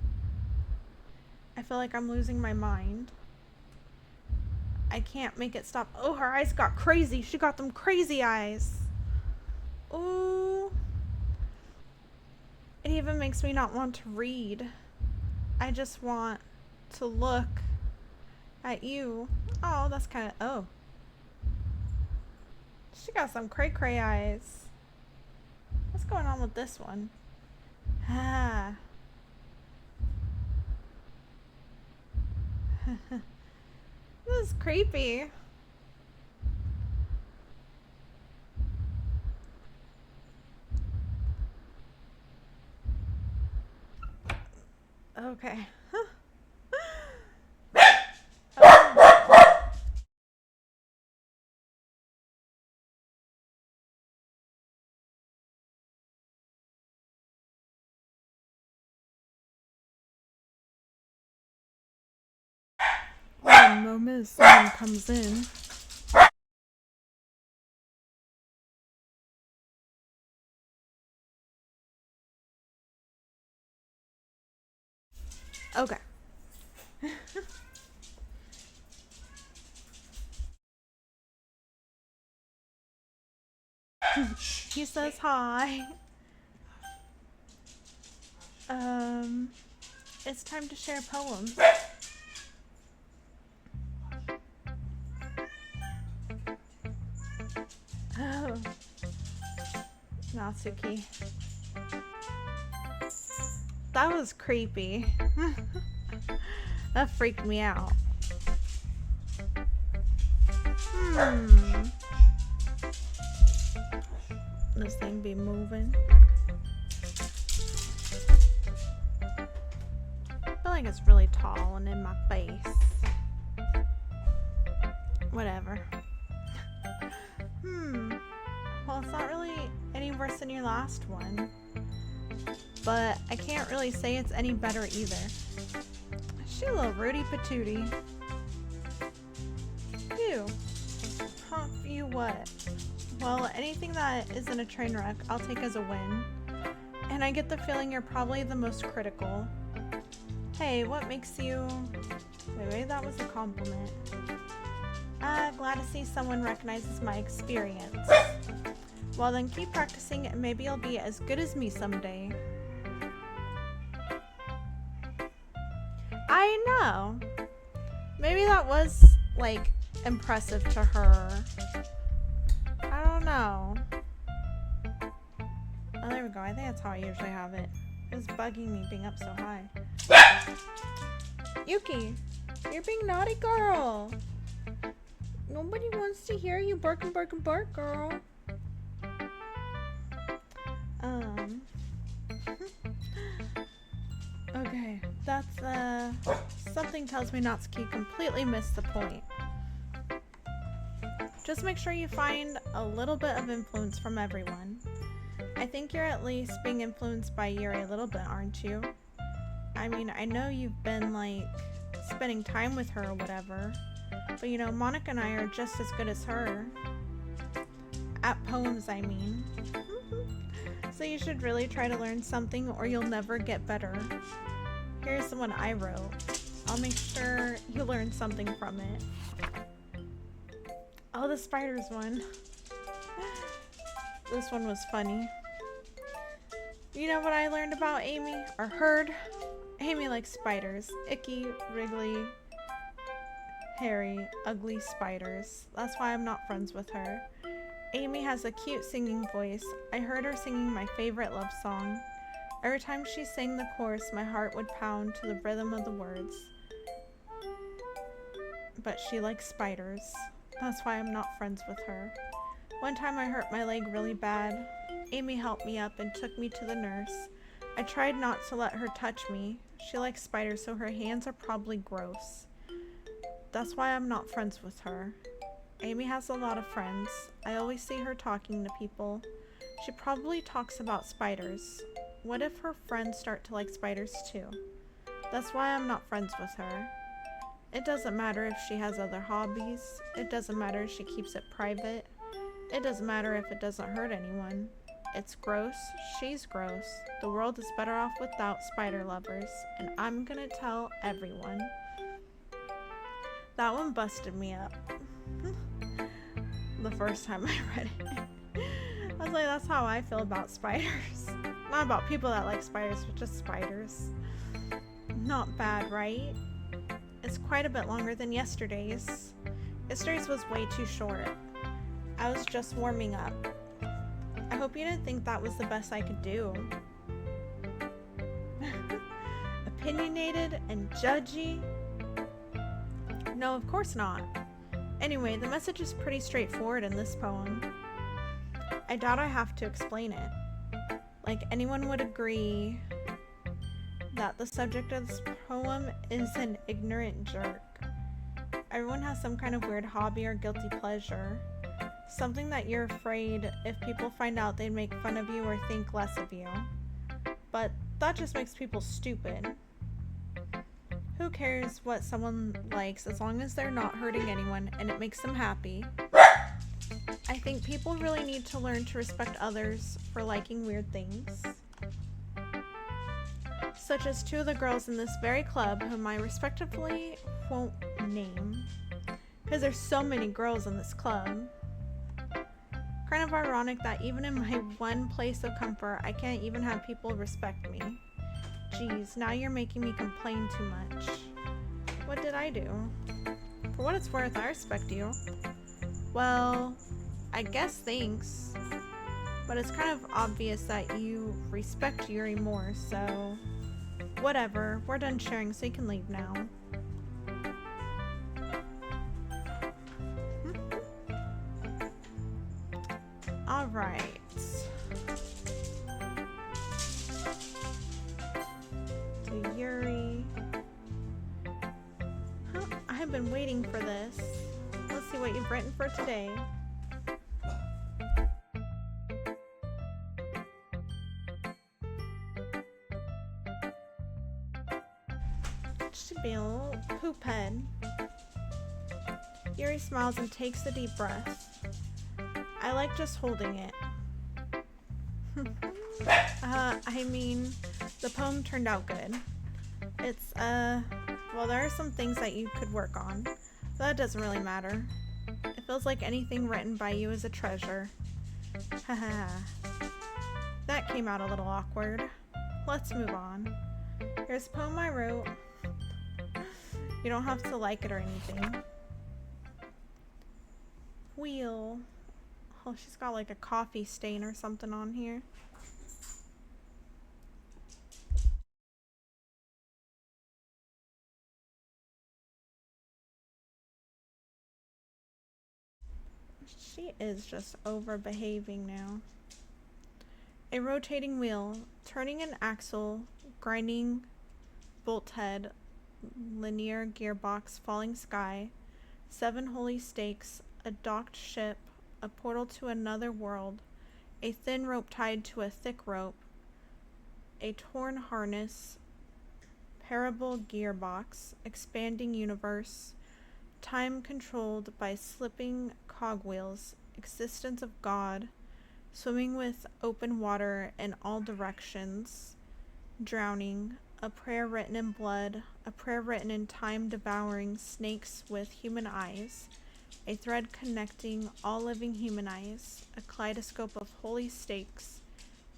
I feel like I'm losing my mind. I can't make it stop. Oh, her eyes got crazy. She got them crazy eyes. Ooh. It even makes me not want to read. I just want to look at you. Oh, that's kind of... Oh. She got some cray-cray eyes. What's going on with this one? Ah. This is creepy. Okay. Problem is, someone comes in. Okay. He says hi. It's time to share poems. Oh. Natsuki. That was creepy. That freaked me out. This thing be moving. I feel like it's really tall and in my face. Whatever. Well, it's not really any worse than your last one. But I can't really say it's any better either. She a little Rudy Patootie. You. Huh, you what? Well, anything that isn't a train wreck, I'll take as a win. And I get the feeling you're probably the most critical. Hey, what makes you... Wait, that was a compliment. Glad to see someone recognizes my experience. Well then, keep practicing and maybe you'll be as good as me someday. I know. Maybe that was, like, impressive to her. I don't know. Oh, there we go. I think that's how I usually have it. It was bugging me being up so high. Yuki, you're being naughty, girl. Nobody wants to hear you bark and bark and bark, girl. Okay, that's, something tells me Natsuki completely missed the point. Just make sure you find a little bit of influence from everyone. I think you're at least being influenced by Yuri a little bit, aren't you? I mean, I know you've been, like, spending time with her or whatever, but you know, Monica and I are just as good as her. At poems, I mean. So you should really try to learn something or you'll never get better. Here's the one I wrote. I'll make sure you learn something from it. Oh, the spiders one. This one was funny. You know what I learned about Amy? Or heard? Amy likes spiders. Icky, wriggly, hairy, ugly spiders. That's why I'm not friends with her. Amy has a cute singing voice. I heard her singing my favorite love song. Every time she sang the chorus, my heart would pound to the rhythm of the words. But she likes spiders. That's why I'm not friends with her. One time I hurt my leg really bad. Amy helped me up and took me to the nurse. I tried not to let her touch me. She likes spiders, so her hands are probably gross. That's why I'm not friends with her. Amy has a lot of friends. I always see her talking to people. She probably talks about spiders. What if her friends start to like spiders too? That's why I'm not friends with her. It doesn't matter if she has other hobbies. It doesn't matter if she keeps it private. It doesn't matter if it doesn't hurt anyone. It's gross. She's gross. The world is better off without spider lovers. And I'm gonna tell everyone. That one busted me up. The first time I read it. I was like, that's how I feel about spiders. Not about people that like spiders, but just spiders. Not bad, right? It's quite a bit longer than yesterday's. Yesterday's was way too short. I was just warming up. I hope you didn't think that was the best I could do. Opinionated and judgy? No, of course not. Anyway, the message is pretty straightforward in this poem. I doubt I have to explain it. Like, anyone would agree that the subject of this poem is an ignorant jerk. Everyone has some kind of weird hobby or guilty pleasure. Something that you're afraid if people find out they'd make fun of you or think less of you. But that just makes people stupid. Who cares what someone likes as long as they're not hurting anyone and it makes them happy? I think people really need to learn to respect others for liking weird things. Such as two of the girls in this very club whom I respectively won't name. Because there's so many girls in this club. Kind of ironic that even in my one place of comfort, I can't even have people respect me. Geez, now you're making me complain too much. What did I do? For what it's worth, I respect you. Well, I guess thanks. But it's kind of obvious that you respect Yuri more, so... Whatever, we're done sharing, so you can leave now. Alright. To Yuri. Huh, I have been waiting for this. Let's see what you've written for today. Should be a little poop head. Yuri smiles and takes a deep breath. I like just holding it. I mean, the poem turned out good. It's, well, there are some things that you could work on, but that doesn't really matter. It feels like anything written by you is a treasure. Haha. That came out a little awkward. Let's move on. Here's a poem I wrote. You don't have to like it or anything. Wheel. Oh, she's got like a coffee stain or something on here. She is just over behaving now. A rotating wheel, turning an axle, grinding bolt head, linear gearbox, falling sky, 7 holy stakes, a docked ship, a portal to another world, a thin rope tied to a thick rope, a torn harness, parable gearbox, expanding universe, time controlled by slipping cogwheels, existence of God, swimming with open water in all directions, drowning, a prayer written in blood, a prayer written in time devouring snakes with human eyes, a thread connecting all living human eyes, a kaleidoscope of holy stakes,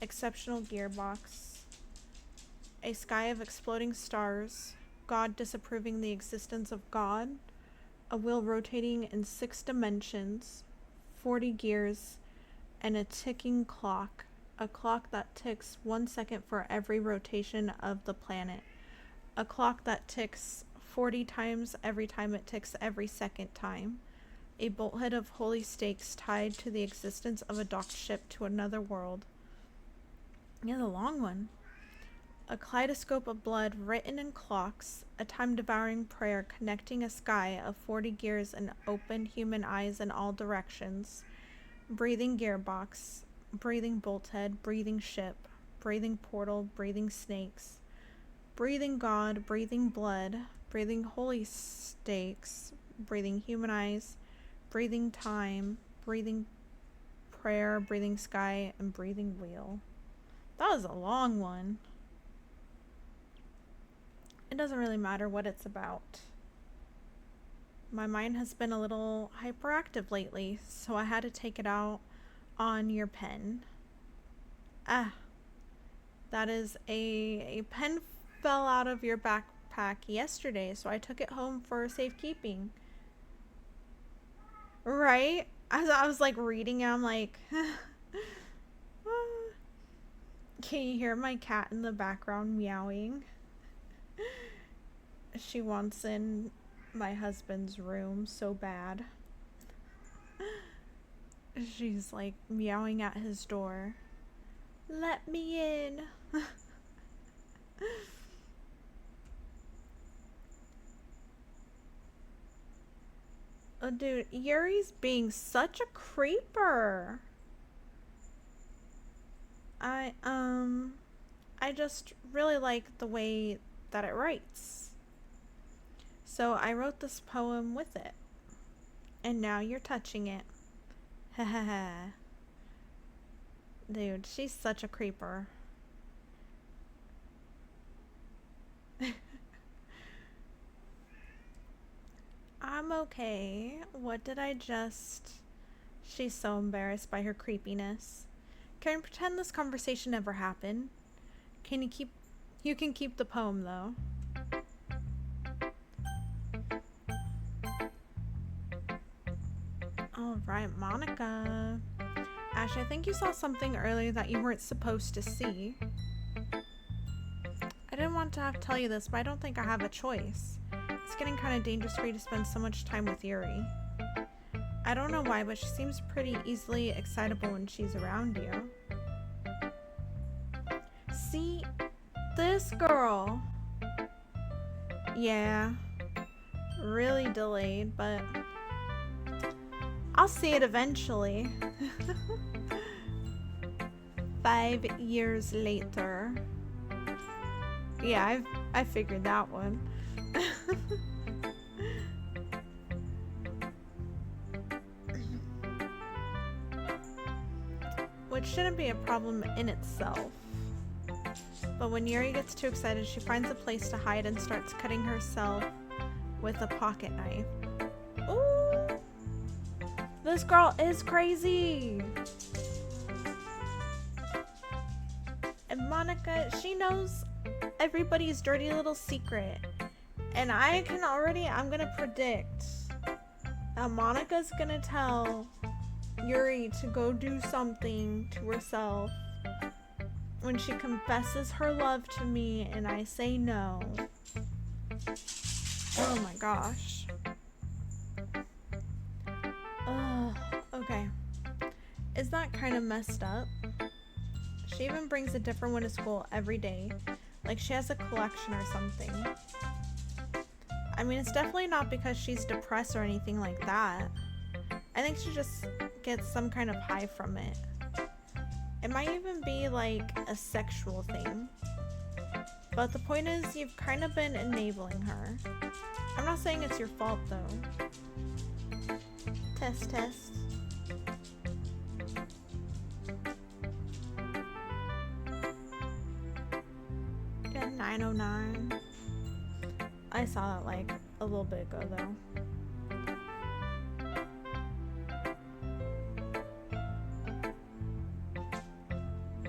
exceptional gearbox, a sky of exploding stars, God disapproving the existence of God, a wheel rotating in 6 dimensions, 40 gears, and a ticking clock, a clock that ticks 1 second for every rotation of the planet, a clock that ticks 40 times every time it ticks every second time, a bolthead of holy stakes tied to the existence of a docked ship to another world. Yeah, the long one. A kaleidoscope of blood written in clocks, a time-devouring prayer connecting a sky of 40 gears and open human eyes in all directions, breathing gearbox, breathing bolthead, breathing ship, breathing portal, breathing snakes, breathing God, breathing blood, breathing holy stakes, breathing human eyes, breathing time, breathing prayer, breathing sky, and breathing wheel. That was a long one. It doesn't really matter what it's about. My mind has been a little hyperactive lately, so I had to take it out on your pen. Ah, that is a pen fell out of your backpack yesterday, so I took it home for safekeeping. Right? As I was like reading it, I'm like, can you hear my cat in the background meowing? She wants in my husband's room so bad. She's like meowing at his door. Let me in. Oh, dude, Yuri's being such a creeper. I just really like the way that it writes. So I wrote this poem with it. And now you're touching it. Ha ha ha. Dude, she's such a creeper. I'm okay. What did I just... She's so embarrassed by her creepiness. Can we pretend this conversation never happened? Can you keep... You can keep the poem, though. Alright, Monica. Ash, I think you saw something earlier that you weren't supposed to see. I didn't want to have to tell you this, but I don't think I have a choice. It's getting kind of dangerous for you to spend so much time with Yuri. I don't know why, but she seems pretty easily excitable when she's around you. See? This girl. Yeah. Really delayed, but... I'll see it eventually. 5 years later. Yeah, I figured that one. Which shouldn't be a problem in itself. But when Yuri gets too excited, she finds a place to hide and starts cutting herself with a pocket knife. Ooh! This girl is crazy! And Monica, she knows everybody's dirty little secret. And I'm gonna predict that Monica's gonna tell Yuri to go do something to herself when she confesses her love to me and I say no. Oh my gosh. Okay. Is that kind of messed up? She even brings a different one to school every day. Like she has a collection or something. I mean, it's definitely not because she's depressed or anything like that. I think she just gets some kind of high from it. It might even be like a sexual thing. But the point is, you've kind of been enabling her. I'm not saying it's your fault though. Test, test. Yeah, 909. I saw that like a little bit ago though.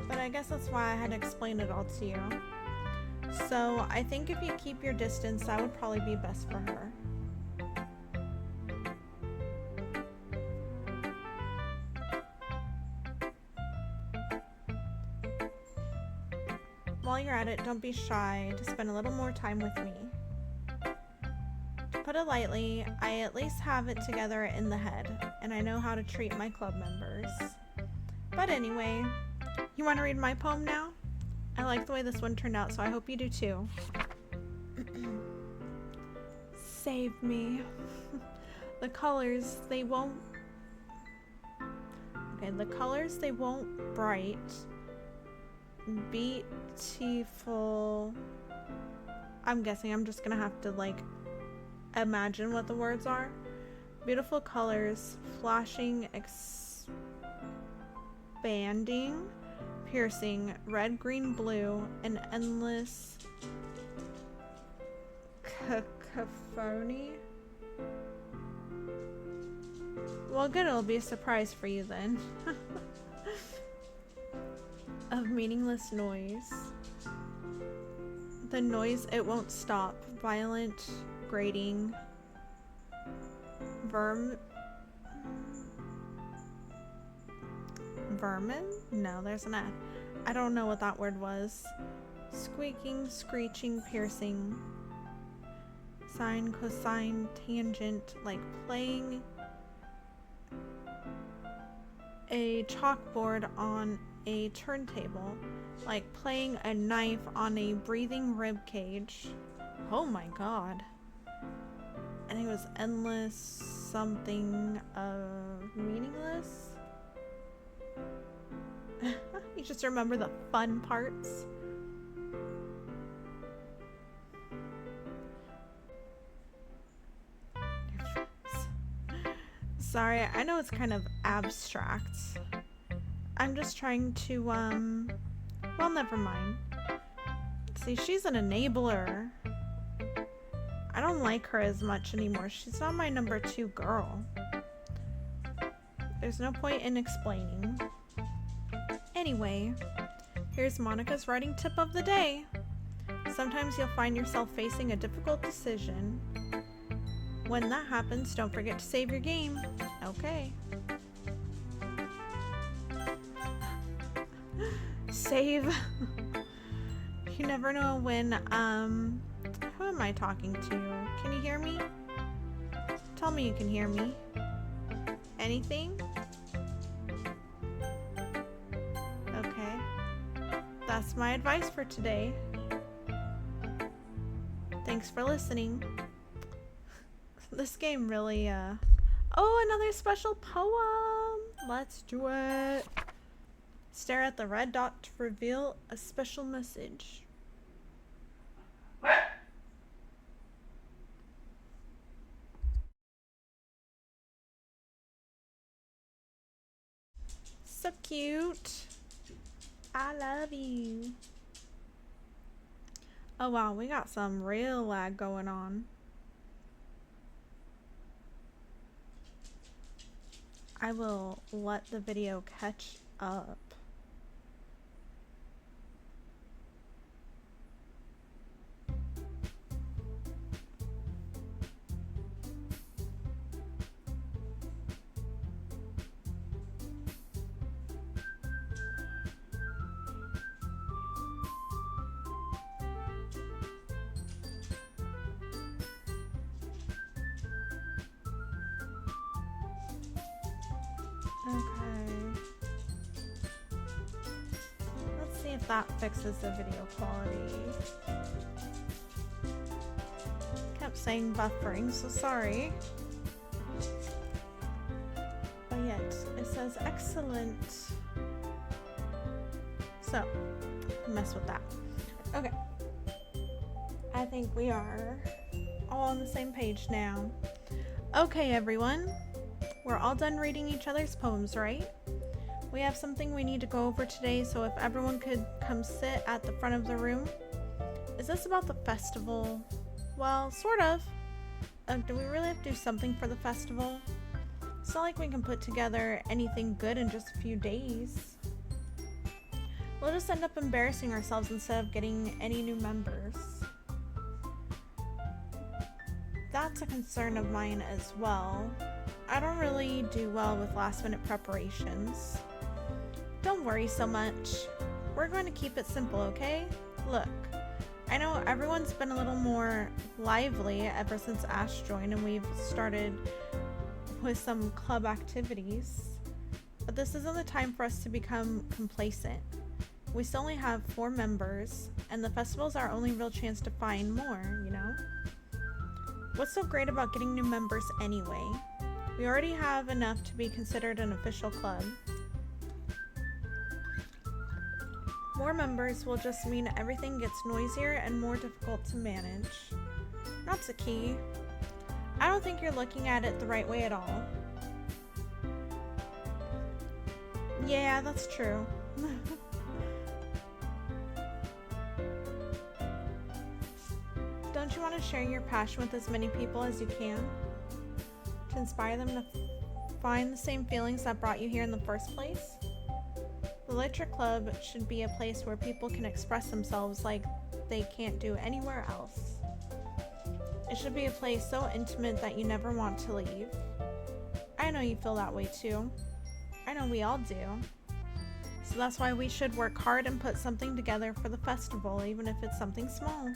But I guess that's why I had to explain it all to you. So I think if you keep your distance, that would probably be best for her. While you're at it, don't be shy to spend a little more time with me. To put it lightly, I at least have it together in the head, and I know how to treat my club members. But anyway, you want to read my poem now? I like the way this one turned out, so I hope you do too. Save me. The colors, they won't... Okay, the colors, they won't bright. Beautiful. I'm guessing I'm just gonna have to like imagine what the words are. Beautiful colors, flashing, expanding, piercing, red, green, blue, an endless cacophony. Well, good, it'll be a surprise for you then. Of meaningless noise. The noise, it won't stop. Violent, grating, vermin? No, there's an F. I don't know what that word was. Squeaking, screeching, piercing. Sine, cosine, tangent, like playing a chalkboard on a turntable, like playing a knife on a breathing rib cage. Oh my god. And it was endless something of meaningless. You just remember the fun parts. Sorry, I know it's kind of abstract. I'm just trying to, well, never mind. See, she's an enabler. I don't like her as much anymore. She's not my number 2 girl. There's no point in explaining. Anyway, here's Monica's writing tip of the day. Sometimes you'll find yourself facing a difficult decision. When that happens, don't forget to save your game. Okay. Save. You never know when, who am I talking to? Can you hear me? Tell me you can hear me. Anything? Okay. That's my advice for today. Thanks for listening. This game really, Oh, another special poem! Let's do it! Stare at the red dot to reveal a special message. So cute. I love you. Oh wow, we got some real lag going on. I will let the video catch up. Okay. Let's see if that fixes the video quality. Kept saying buffering, so sorry. But yet, it says excellent. So, mess with that. Okay. I think we are all on the same page now. Okay, everyone. We're all done reading each other's poems, right? We have something we need to go over today, so if everyone could come sit at the front of the room. Is this about the festival? Well, sort of. Do we really have to do something for the festival? It's not like we can put together anything good in just a few days. We'll just end up embarrassing ourselves instead of getting any new members. That's a concern of mine as well. I don't really do well with last-minute preparations. Don't worry so much. We're going to keep it simple, okay? Look, I know everyone's been a little more lively ever since Ash joined and we've started with some club activities, but this isn't the time for us to become complacent. We still only have 4 members, and the festival's our only real chance to find more, you know? What's so great about getting new members anyway? We already have enough to be considered an official club. More members will just mean everything gets noisier and more difficult to manage. That's the key. I don't think you're looking at it the right way at all. Yeah, that's true. Don't you want to share your passion with as many people as you can? To inspire them to find the same feelings that brought you here in the first place? The Literature Club should be a place where people can express themselves like they can't do anywhere else. It should be a place so intimate that you never want to leave. I know you feel that way too. I know we all do. So that's why we should work hard and put something together for the festival, even if it's something small.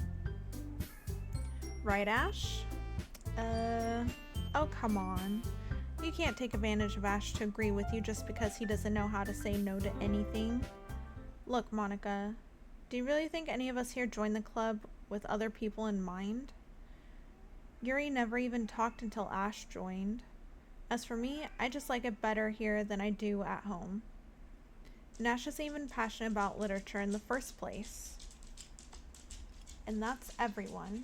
Right, Ash? Oh, come on. You can't take advantage of Ash to agree with you just because he doesn't know how to say no to anything. Look, Monica, do you really think any of us here joined the club with other people in mind? Yuri never even talked until Ash joined. As for me, I just like it better here than I do at home. And Ash isn't even passionate about literature in the first place. And that's everyone.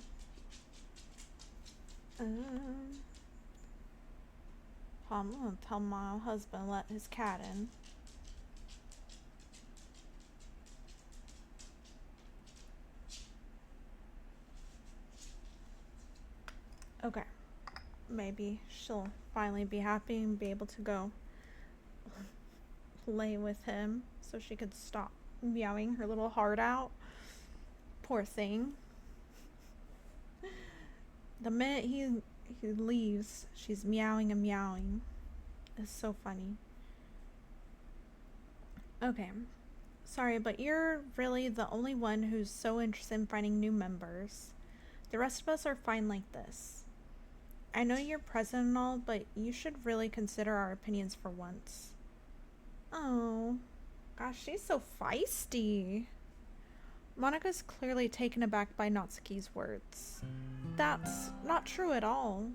I'm gonna tell my husband let his cat in. Okay. Maybe she'll finally be happy and be able to go play with him so she could stop meowing her little heart out. Poor thing. The minute he leaves, she's meowing and meowing. It's so funny. Okay. Sorry, but you're really the only one who's so interested in finding new members. The rest of us are fine like this. I know you're president and all, but you should really consider our opinions for once. Oh, gosh, she's so feisty. Monika's clearly taken aback by Natsuki's words. That's not true at all.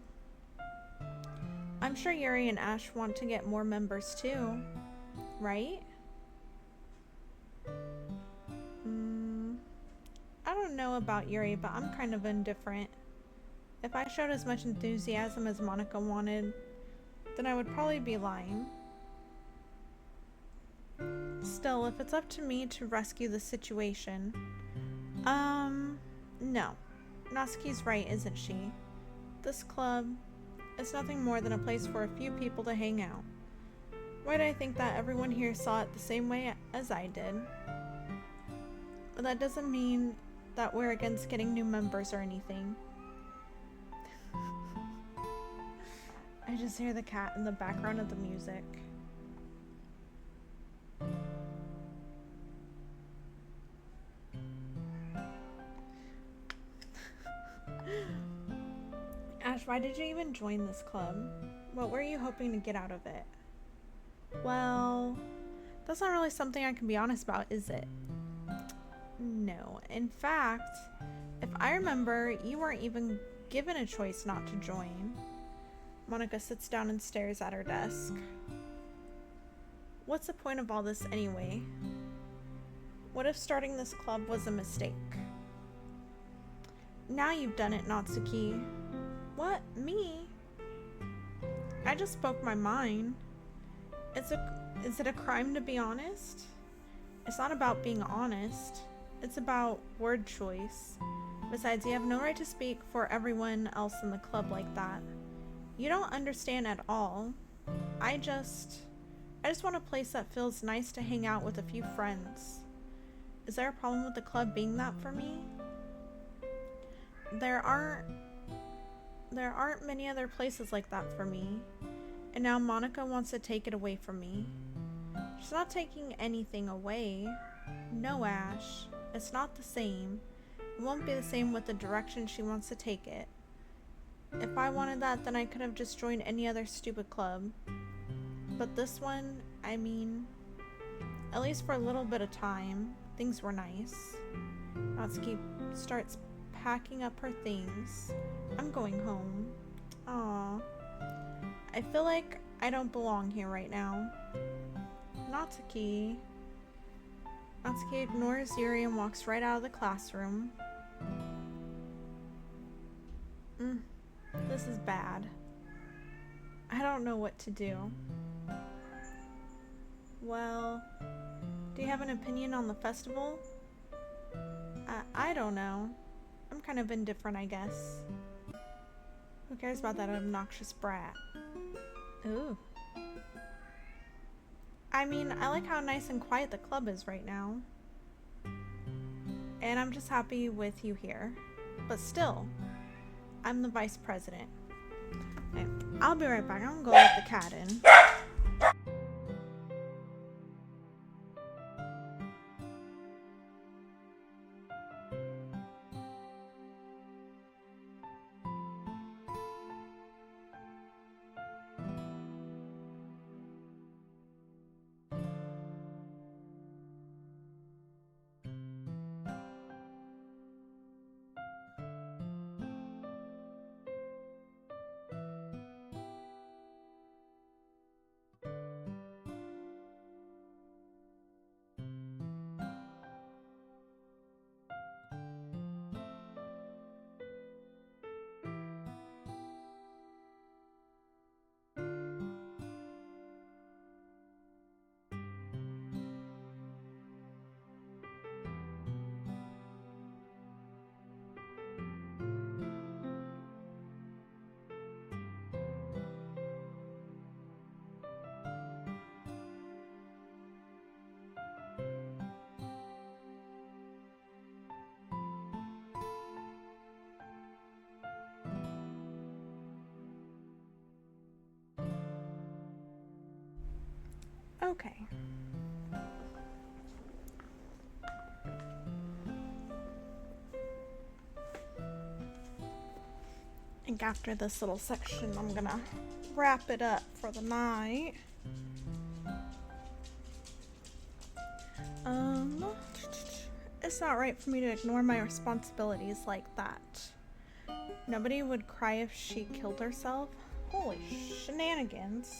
I'm sure Yuri and Ash want to get more members too, right? I don't know about Yuri, but I'm kind of indifferent. If I showed as much enthusiasm as Monika wanted, then I would probably be lying. Still, if it's up to me to rescue the situation, no. Natsuki's right, isn't she? This club is nothing more than a place for a few people to hang out. Why do I think that everyone here saw it the same way as I did? But that doesn't mean that we're against getting new members or anything. I just hear the cat in the background of the music. Ash, why did you even join this club? What were you hoping to get out of it? Well, that's not really something I can be honest about, is it? No. In fact, if I remember, you weren't even given a choice not to join. Monika sits down and stares at her desk. What's the point of all this anyway? What if starting this club was a mistake? Now you've done it, Natsuki. What? Me? I just spoke my mind. Is it a crime to be honest? It's not about being honest. It's about word choice. Besides, you have no right to speak for everyone else in the club like that. You don't understand at all. I just want a place that feels nice to hang out with a few friends. Is there a problem with the club being that for me? There aren't many other places like that for me. And now Monika wants to take it away from me. She's not taking anything away. No, Ash. It's not the same. It won't be the same with the direction she wants to take it. If I wanted that, then I could have just joined any other stupid club. But this one, I mean, at least for a little bit of time, things were nice. Natsuki starts packing up her things. I'm going home. Aww. I feel like I don't belong here right now. Natsuki. Natsuki ignores Yuri and walks right out of the classroom. This is bad. I don't know what to do. Well, do you have an opinion on the festival? I don't know. I'm kind of indifferent, I guess. Who cares about that obnoxious brat? Ooh. I mean, I like how nice and quiet the club is right now. And I'm just happy with you here. But still, I'm the vice president. Okay, I'll be right back. I'm gonna go let the cat in. Okay. And after this little section, I'm gonna wrap it up for the night. It's not right for me to ignore my responsibilities like that. Nobody would cry if she killed herself. Holy shenanigans.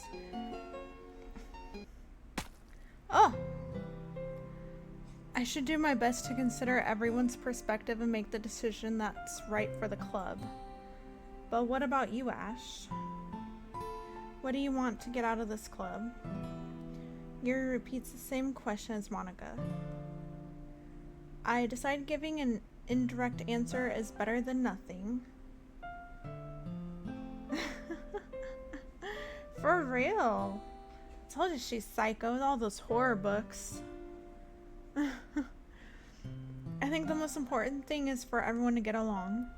Oh! I should do my best to consider everyone's perspective and make the decision that's right for the club. But what about you, Ash? What do you want to get out of this club? Yuri repeats the same question as Monica. I decide giving an indirect answer is better than nothing. For real. I told you she's psycho with all those horror books. I think the most important thing is for everyone to get along.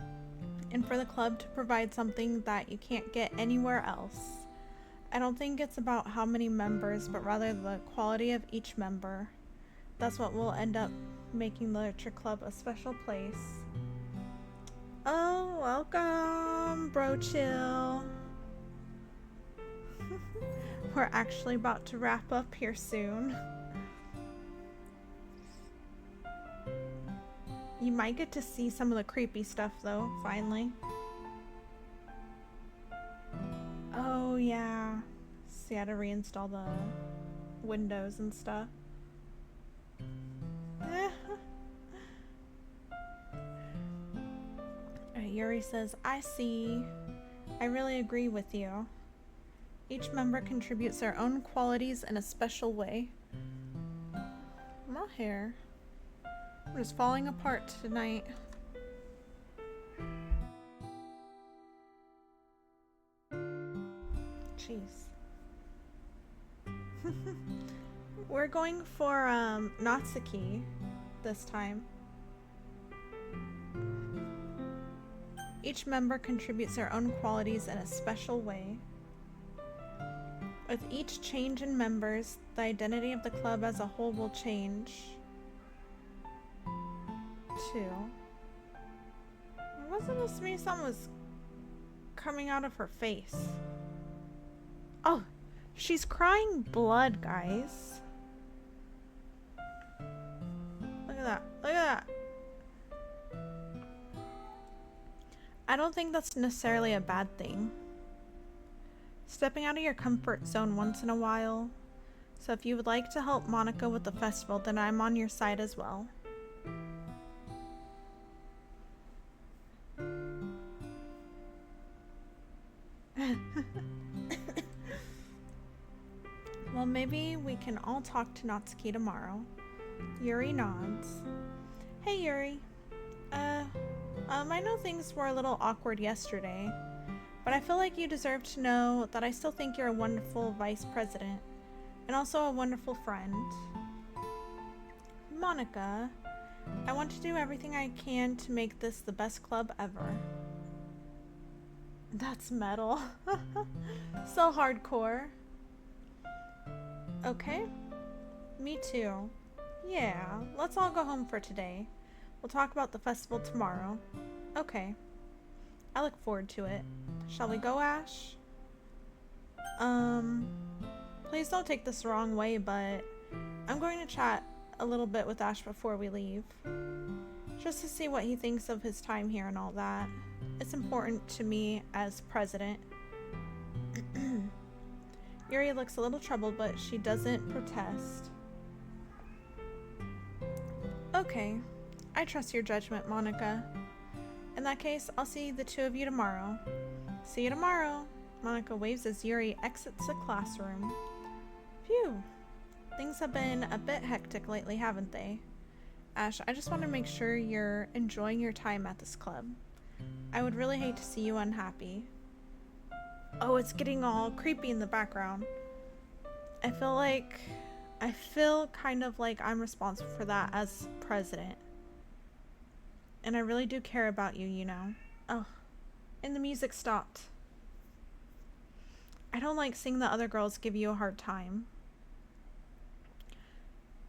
And for the club to provide something that you can't get anywhere else. I don't think it's about how many members, but rather the quality of each member. That's what will end up making the literature club a special place. Oh, welcome, bro chill. We're actually about to wrap up here soon. You might get to see some of the creepy stuff though, finally. Oh yeah. So you had to reinstall the windows and stuff. Yuri says, I see. I really agree with you. Each member contributes their own qualities in a special way. My hair. I'm just falling apart tonight. Jeez. We're going for Natsuki this time. Each member contributes their own qualities in a special way. With each change in members, the identity of the club as a whole will change. Too. It wasn't supposed to be something was coming out of her face. Oh, she's crying blood, guys. Look at that. Look at that. I don't think that's necessarily a bad thing. Stepping out of your comfort zone once in a while. So if you would like to help Monica with the festival, then I'm on your side as well. Well, maybe we can all talk to Natsuki tomorrow. Yuri nods. Hey, Yuri. I know things were a little awkward yesterday, but I feel like you deserve to know that I still think you're a wonderful vice president, and also a wonderful friend. Monica, I want to do everything I can to make this the best club ever. That's metal. So hardcore. Okay. Me too. Yeah, let's all go home for today. We'll talk about the festival tomorrow. Okay. I look forward to it. Shall we go, Ash? Please don't take this the wrong way, but I'm going to chat a little bit with Ash before we leave. Just to see what he thinks of his time here and all that. It's important to me as president. Yuri looks a little troubled, but she doesn't protest. Okay. I trust your judgment, Monica. In that case, I'll see the two of you tomorrow. See you tomorrow. Monica waves as Yuri exits the classroom. Phew. Things have been a bit hectic lately, haven't they? Ash, I just want to make sure you're enjoying your time at this club. I would really hate to see you unhappy. Oh, it's getting all creepy in the background. I feel kind of like I'm responsible for that as president. And I really do care about you, you know. Oh, and the music stopped. I don't like seeing the other girls give you a hard time.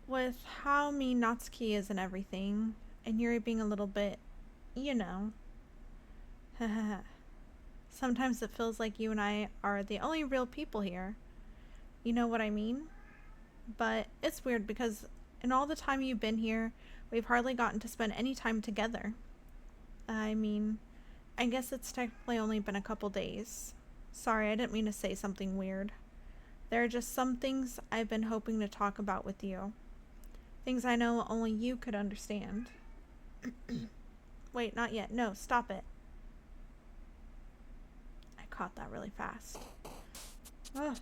With how mean Natsuki is and everything, and Yuri being a little bit, you know. Sometimes it feels like you and I are the only real people here. You know what I mean? But it's weird because in all the time you've been here, we've hardly gotten to spend any time together. I mean, I guess it's technically only been a couple days. Sorry, I didn't mean to say something weird. There are just some things I've been hoping to talk about with you. Things I know only you could understand. Wait, not yet. No, stop it. I caught that really fast. Ugh.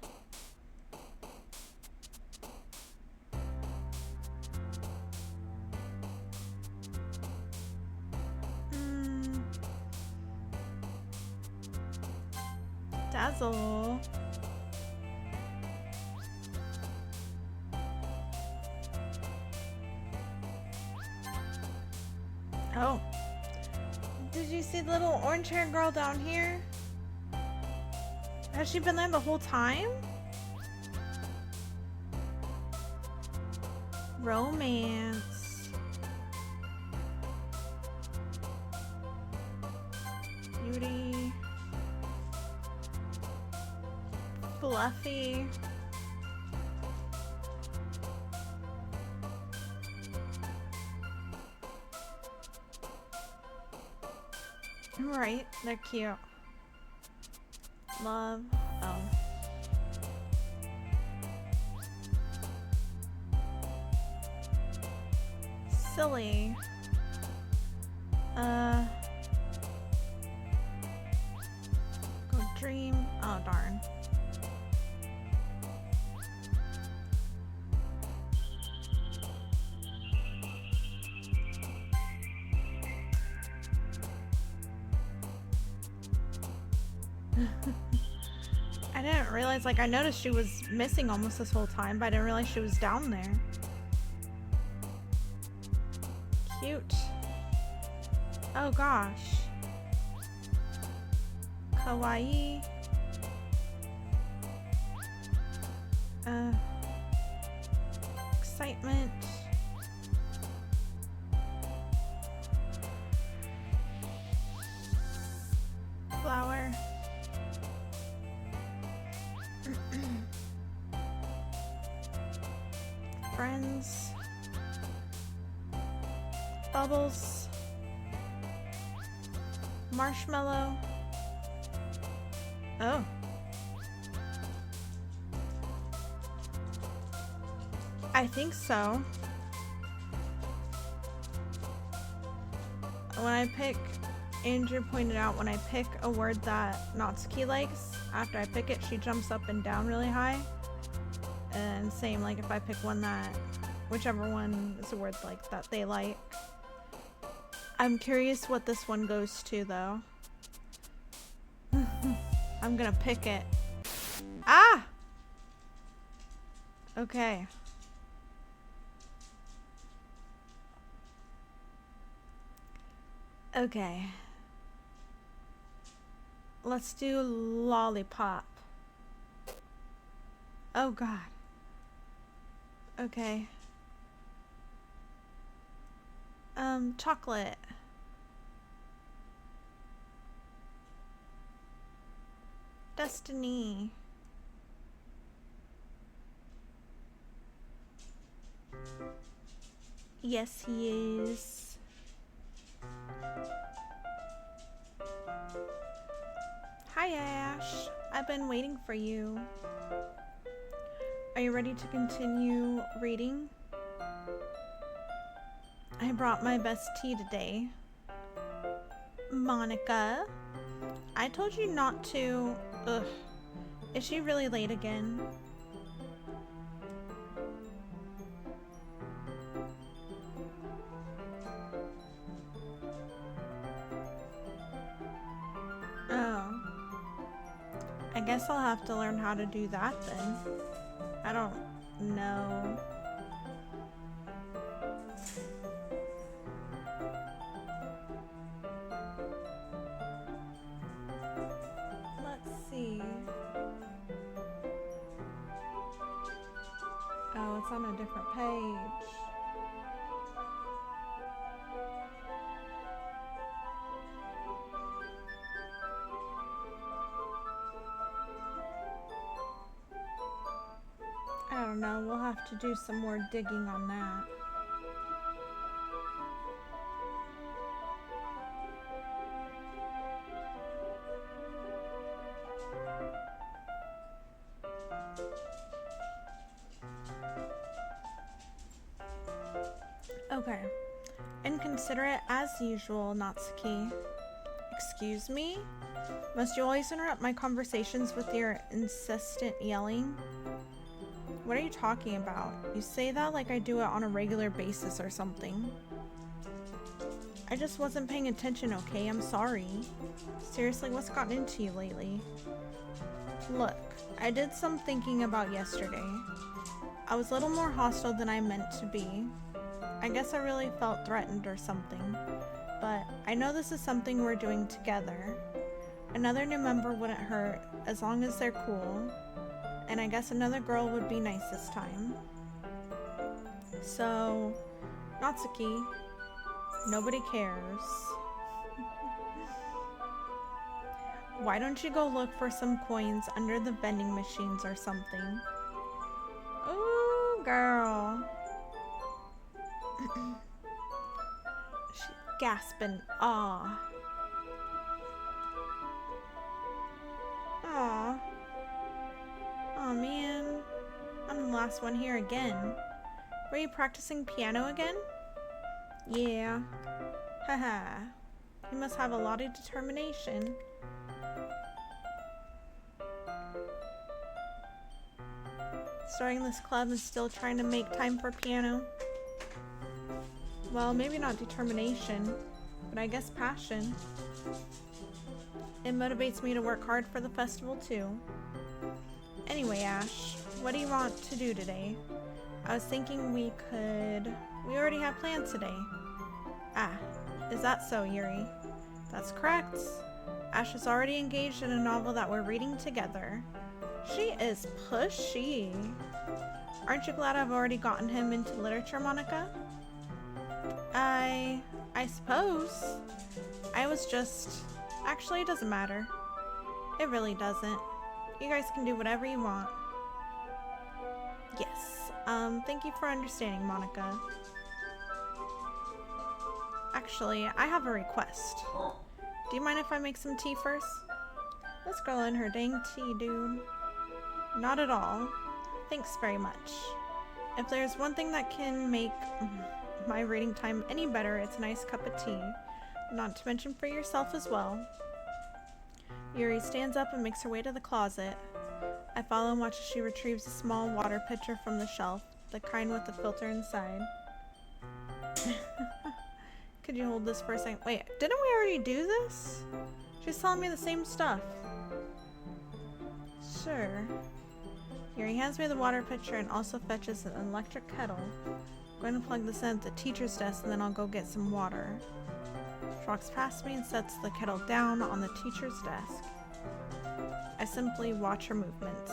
Dazzle. Oh. Did you see the little orange haired girl down here? Has she been there the whole time? Romance. Beauty. Fluffy. Right, they're cute. Love. Oh. Silly. Go dream. Oh, darn. I didn't realize, like, I noticed she was missing almost this whole time, but I didn't realize she was down there. Cute. Oh gosh. Kawaii. Excitement. Flower. Friends. Bubbles. Marshmallow. Oh. I think so. When I pick, Andrew pointed out when I pick a word that Natsuki likes, after I pick it, she jumps up and down really high. And same, like if I pick one that, whichever one is a word like that they like. I'm curious what this one goes to though. I'm gonna pick it. Ah! Okay. Okay. Let's do lollipop. Oh god. Okay. Chocolate. Destiny. Yes, he is. Hi, Ash. I've been waiting for you. Are you ready to continue reading? I brought my best tea today. Monica, I told you not to. Ugh. Is she really late again? Oh. I guess I'll have to learn how to do that then. I don't know. Let's see. Oh, it's on a different page. I don't know, we'll have to do some more digging on that. Okay. Inconsiderate as usual, Natsuki. Excuse me? Must you always interrupt my conversations with your insistent yelling? What are you talking about? You say that like I do it on a regular basis or something. I just wasn't paying attention, okay? I'm sorry. Seriously, what's gotten into you lately? Look, I did some thinking about yesterday. I was a little more hostile than I meant to be. I guess I really felt threatened or something. But I know this is something we're doing together. Another new member wouldn't hurt as long as they're cool. And I guess another girl would be nice this time. So, Natsuki, nobody cares. Why don't you go look for some coins under the vending machines or something? Ooh, girl. She's gasping. Aw. Aw. Oh man, I'm the last one here again. Were you practicing piano again? Yeah. Haha. You must have a lot of determination. Starting this club and still trying to make time for piano. Well, maybe not determination, but I guess passion. It motivates me to work hard for the festival too. Anyway, Ash, what do you want to do today? I was thinking we already have plans today. Ah, is that so, Yuri? That's correct. Ash is already engaged in a novel that we're reading together. She is pushy. Aren't you glad I've already gotten him into literature, Monica? I suppose. Actually, it doesn't matter. It really doesn't. You guys can do whatever you want. Yes. Thank you for understanding, Monica. Actually, I have a request. Do you mind if I make some tea first? This girl and her dang tea, dude. Not at all. Thanks very much. If there's one thing that can make my reading time any better, it's a nice cup of tea. Not to mention for yourself as well. Yuri stands up and makes her way to the closet. I follow and watch as she retrieves a small water pitcher from the shelf, the kind with the filter inside. Could you hold this for a second? Wait, didn't we already do this? She's telling me the same stuff. Sure. Yuri hands me the water pitcher and also fetches an electric kettle. I'm going to plug this in at the teacher's desk and then I'll go get some water. She walks past me and sets the kettle down on the teacher's desk. I simply watch her movements.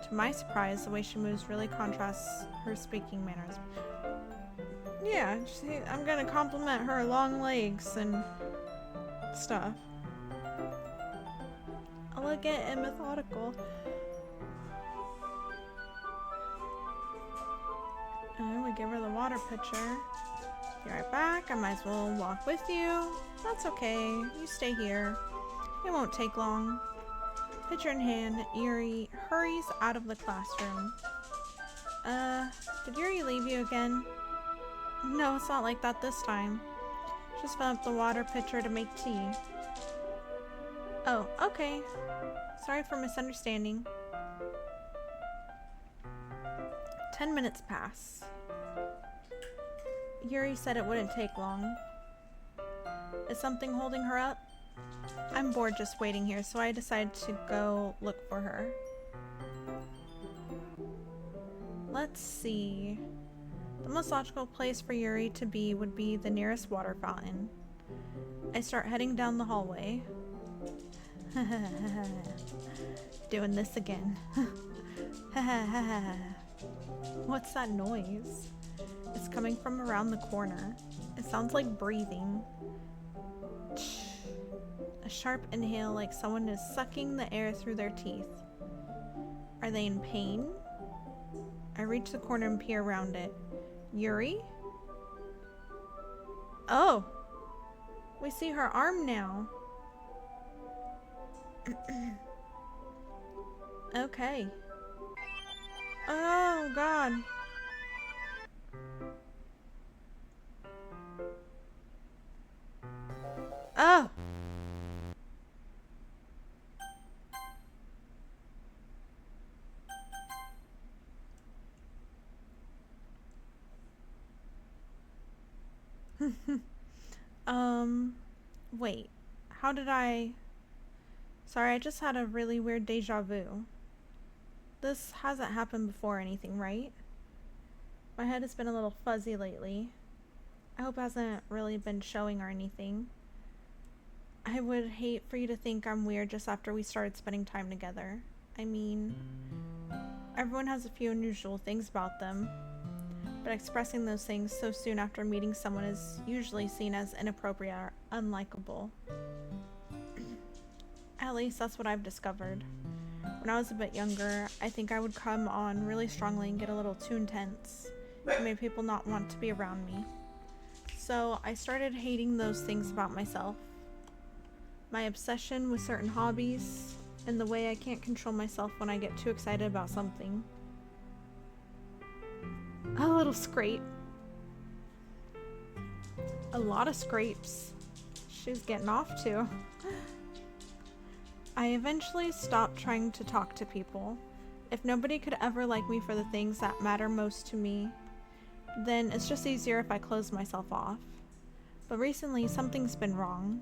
To my surprise, the way she moves really contrasts her speaking manners. Yeah, I'm gonna compliment her long legs and stuff. Elegant and methodical. And we give her the water pitcher. Be right back. I might as well walk with you. That's okay. You stay here. It won't take long. Pitcher in hand, Yuri hurries out of the classroom. Did Yuri leave you again? No, it's not like that this time. Just fill up the water pitcher to make tea. Oh, okay. Sorry for misunderstanding. 10 minutes pass. Yuri said it wouldn't take long. Is something holding her up? I'm bored just waiting here, so I decided to go look for her. Let's see. The most logical place for Yuri to be would be the nearest water fountain. I start heading down the hallway. Doing this again. What's that noise? It's coming from around the corner. It sounds like breathing. A sharp inhale like someone is sucking the air through their teeth. Are they in pain? I reach the corner and peer around it. Yuri? Oh! We see her arm now. Okay. Oh, God. Oh! Wait. How did I... Sorry, I just had a really weird deja vu. This hasn't happened before or anything, right? My head has been a little fuzzy lately. I hope it hasn't really been showing or anything. I would hate for you to think I'm weird just after we started spending time together. I mean, everyone has a few unusual things about them, but expressing those things so soon after meeting someone is usually seen as inappropriate or unlikable. At least that's what I've discovered. When I was a bit younger, I think I would come on really strongly and get a little too intense. It made people not want to be around me. So I started hating those things about myself. My obsession with certain hobbies, and the way I can't control myself when I get too excited about something. A little scrape. A lot of scrapes. She's getting off too. I eventually stopped trying to talk to people. If nobody could ever like me for the things that matter most to me, then it's just easier if I close myself off. But recently, something's been wrong.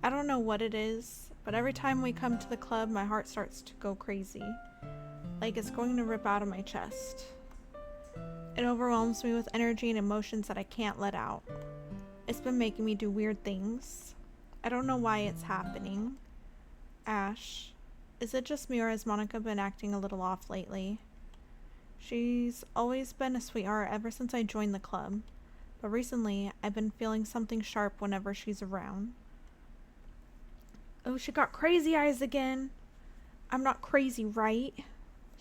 I don't know what it is, but every time we come to the club, my heart starts to go crazy. Like it's going to rip out of my chest. It overwhelms me with energy and emotions that I can't let out. It's been making me do weird things. I don't know why it's happening. Ash, is it just me or has Monica been acting a little off lately? She's always been a sweetheart ever since I joined the club, but recently I've been feeling something sharp whenever she's around. Oh, she got crazy eyes again. I'm not crazy, right?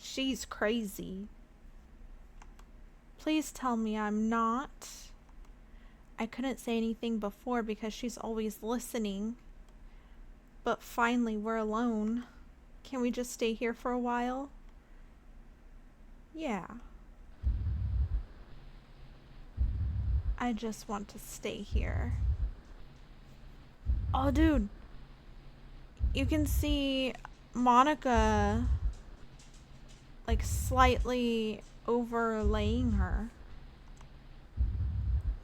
She's crazy. Please tell me I'm not. I couldn't say anything before because she's always listening. But finally, we're alone. Can we just stay here for a while? Yeah. I just want to stay here. Oh, dude. You can see Monica like slightly overlaying her.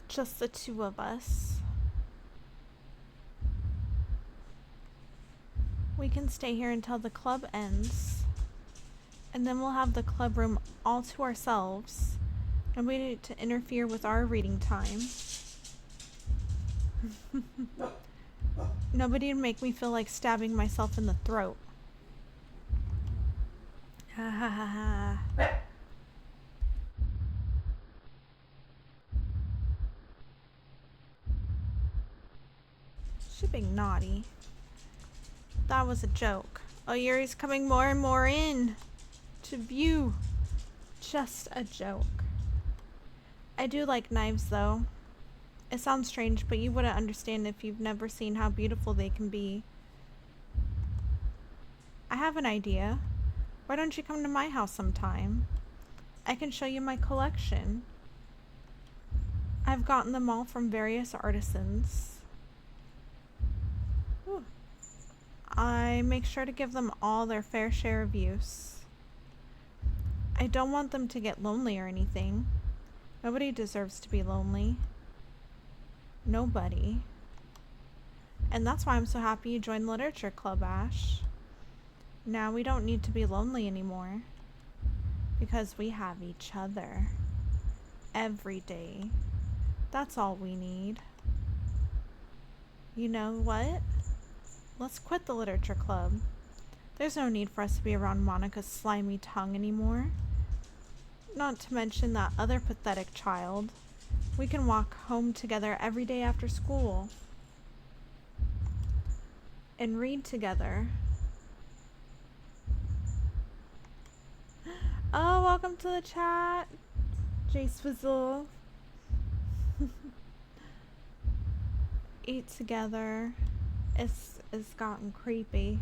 Just the two of us. We can stay here until the club ends. And then we'll have the club room all to ourselves. Nobody to interfere with our reading time. Nobody to make me feel like stabbing myself in the throat. Ha ha ha ha. She's being naughty. That was a joke. Oh, Yuri's coming more and more in to view. Just a joke. I do like knives though. It sounds strange, but you wouldn't understand if you've never seen how beautiful they can be. I have an idea. Why don't you come to my house sometime? I can show you my collection. I've gotten them all from various artisans. Ooh. I make sure to give them all their fair share of use. I don't want them to get lonely or anything. Nobody deserves to be lonely. Nobody. And that's why I'm so happy you joined the literature club, Ash. Now we don't need to be lonely anymore. Because we have each other. Every day. That's all we need. You know what? Let's quit the literature club. There's no need for us to be around Monica's slimy tongue anymore. Not to mention that other pathetic child. We can walk home together every day after school. And read together. Oh, welcome to the chat, J Swizzle. Eat together. It's gotten creepy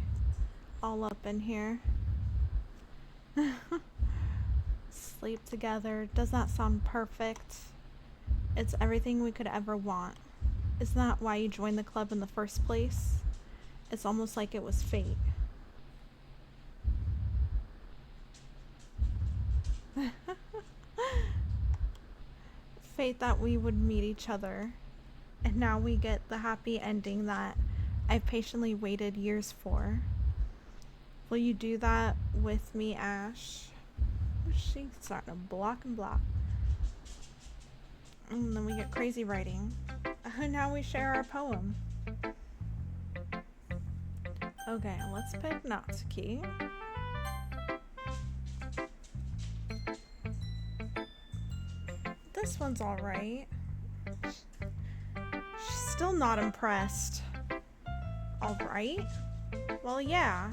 all up in here. Sleep together. Does that sound perfect? It's everything we could ever want. Isn't that why you joined the club in the first place? It's almost like it was fate. Fate that we would meet each other. And now we get the happy ending that I've patiently waited years for. Will you do that with me, Ash? She's starting to block and block. And then we get crazy writing. Now we share our poem. Okay, let's pick Natsuki. This one's alright. She's still not impressed. Alright? Well, yeah.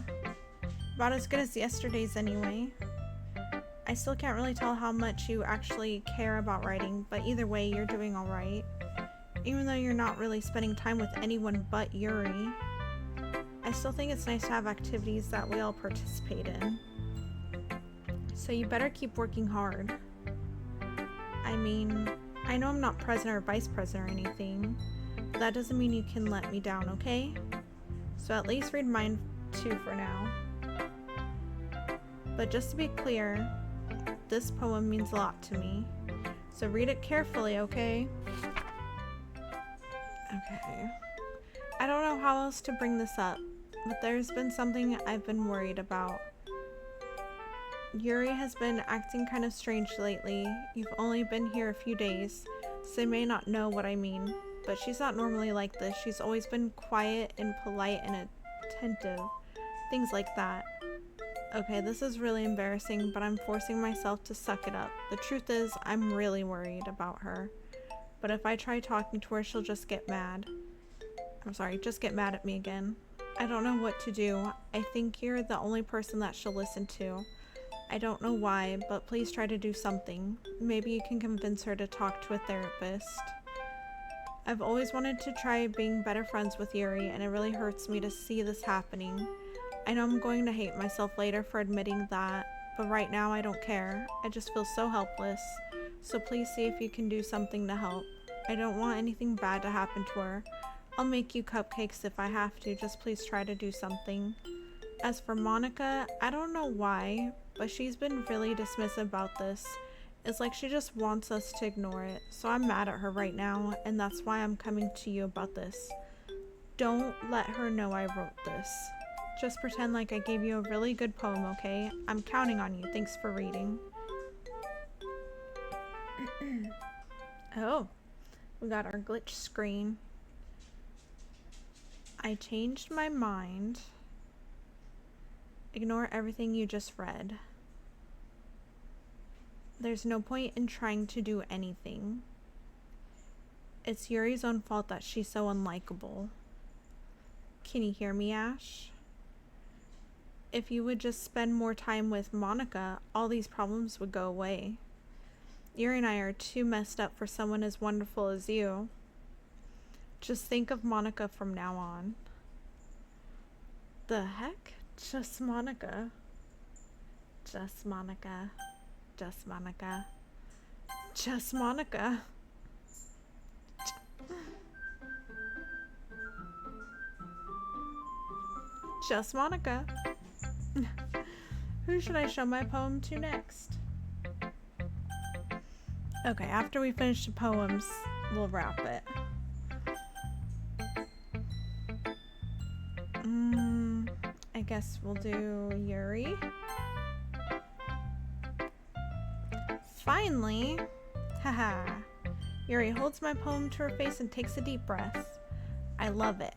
About as good as yesterday's anyway. I still can't really tell how much you actually care about writing, but either way, you're doing alright. Even though you're not really spending time with anyone but Yuri. I still think it's nice to have activities that we all participate in. So you better keep working hard. I mean, I know I'm not president or vice president or anything, but that doesn't mean you can let me down, okay? So at least read mine too for now. But just to be clear, this poem means a lot to me. So read it carefully, okay? Okay. I don't know how else to bring this up, but there's been something I've been worried about. Yuri has been acting kind of strange lately. You've only been here a few days, so you may not know what I mean. But she's not normally like this. She's always been quiet and polite and attentive. Things like that. Okay, this is really embarrassing, but I'm forcing myself to suck it up. The truth is, I'm really worried about her. But if I try talking to her, she'll just get mad. I'm sorry, just get mad at me again. I don't know what to do. I think you're the only person that she'll listen to. I don't know why, but please try to do something. Maybe you can convince her to talk to a therapist. I've always wanted to try being better friends with Yuri, and it really hurts me to see this happening. I know I'm going to hate myself later for admitting that, but right now I don't care. I just feel so helpless. So please see if you can do something to help. I don't want anything bad to happen to her. I'll make you cupcakes if I have to, just please try to do something. As for Monica, I don't know why, but she's been really dismissive about this. It's like she just wants us to ignore it. So I'm mad at her right now, and that's why I'm coming to you about this. Don't let her know I wrote this. Just pretend like I gave you a really good poem, okay? I'm counting on you. Thanks for reading. Oh, we got our glitch screen. I changed my mind. Ignore everything you just read. There's no point in trying to do anything. It's Yuri's own fault that she's so unlikable. Can you hear me, Ash? If you would just spend more time with Monica, all these problems would go away. Yuri and I are too messed up for someone as wonderful as you. Just think of Monica from now on. The heck? Just Monica. Just Monica. Just Monica. Just Monica. Just Monica. Who should I show my poem to next? Okay, after we finish the poems, we'll wrap it. I guess we'll do Yuri. Finally! Haha. Yuri holds my poem to her face and takes a deep breath. I love it.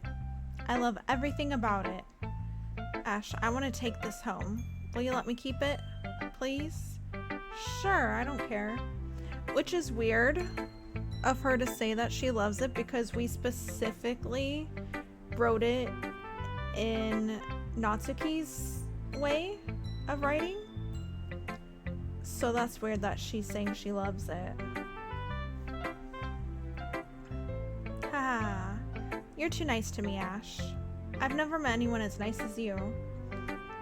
I love everything about it. Ash, I want to take this home. Will you let me keep it? Please? Sure, I don't care. Which is weird of her to say that she loves it because we specifically wrote it in Natsuki's way of writing. So that's weird that she's saying she loves it. Haha. You're too nice to me, Ash. I've never met anyone as nice as you.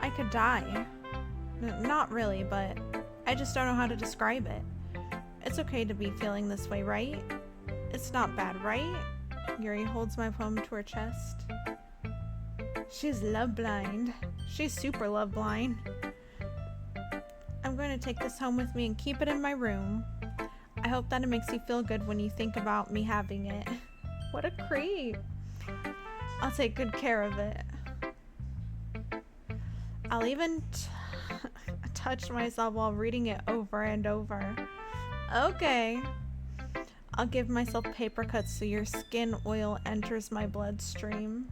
I could die. Not really, but I just don't know how to describe it. It's okay to be feeling this way, right? It's not bad, right? Yuri holds my poem to her chest. She's love blind. She's super love blind. I'm going to take this home with me and keep it in my room. I hope that it makes you feel good when you think about me having it. What a creep. I'll take good care of it. I'll even touch myself while reading it over and over. Okay. I'll give myself paper cuts so your skin oil enters my bloodstream.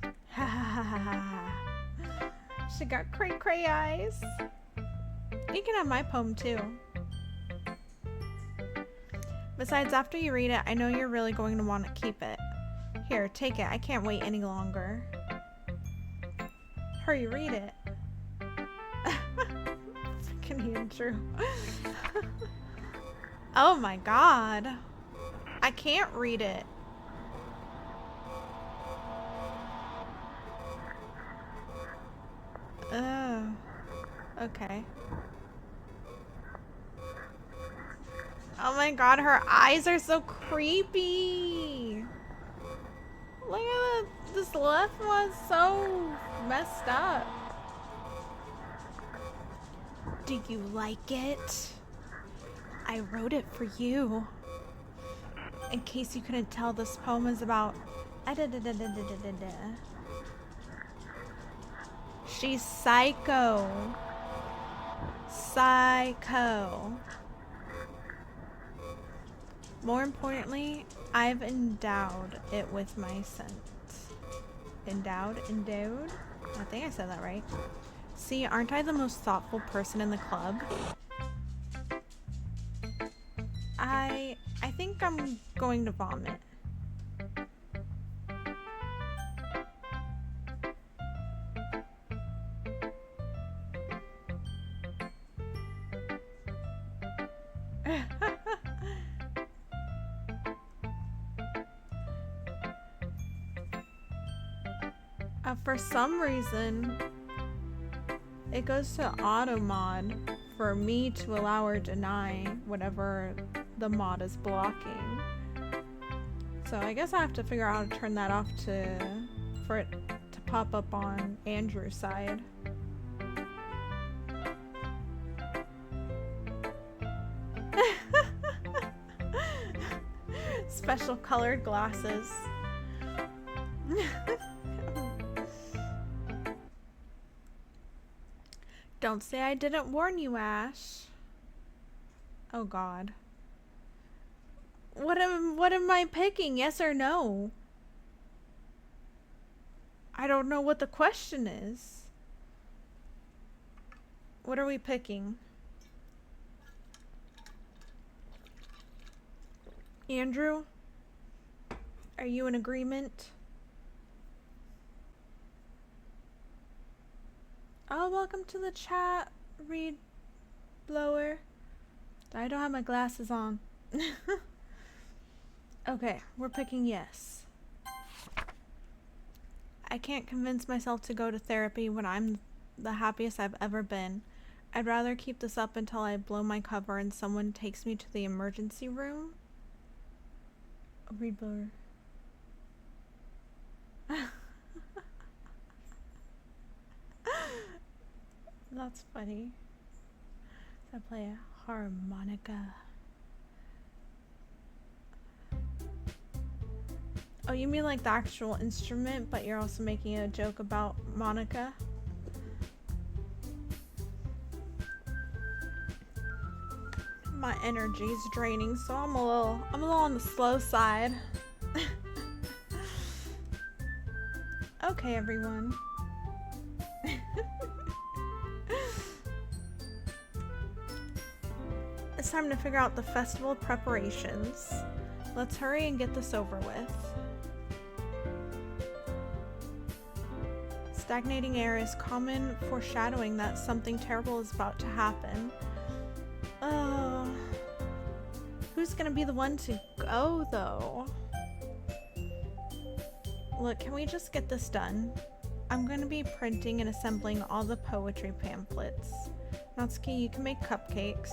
Ha ha ha ha ha. She got cray eyes. You can have my poem too. Besides, after you read it, I know you're really going to want to keep it. Here, take it. I can't wait any longer. Hurry, read it. Freaking Andrew. Oh my god. I can't read it. Oh. Okay. Oh my god, her eyes are so creepy. Look at this left one's so messed up. Do you like it? I wrote it for you. In case you couldn't tell, this poem is about... She's psycho. Psycho. More importantly, I've endowed it with my scent. Endowed? I think I said that right. See, aren't I the most thoughtful person in the club? I think I'm going to vomit. For some reason, it goes to auto mod for me to allow or deny whatever the mod is blocking. So I guess I have to figure out how to turn that off for it to pop up on Andrew's side. Special colored glasses. Don't say I didn't warn you, Ash. Oh god. What am I picking? Yes or no? I don't know what the question is. What are we picking? Andrew? Are you in agreement? Oh, welcome to the chat, Reed Blower. I don't have my glasses on. Okay, we're picking yes. I can't convince myself to go to therapy when I'm the happiest I've ever been. I'd rather keep this up until I blow my cover and someone takes me to the emergency room. Reed Blower. That's funny. So I play a harmonica. Oh, you mean like the actual instrument, but you're also making a joke about Monica? My energy is draining, so I'm a little on the slow side. Okay, everyone. It's time to figure out the festival preparations. Let's hurry and get this over with. Stagnating air is common foreshadowing that something terrible is about to happen. Oh, who's gonna be the one to go though? Look, can we just get this done? I'm gonna be printing and assembling all the poetry pamphlets. Natsuki, you can make cupcakes.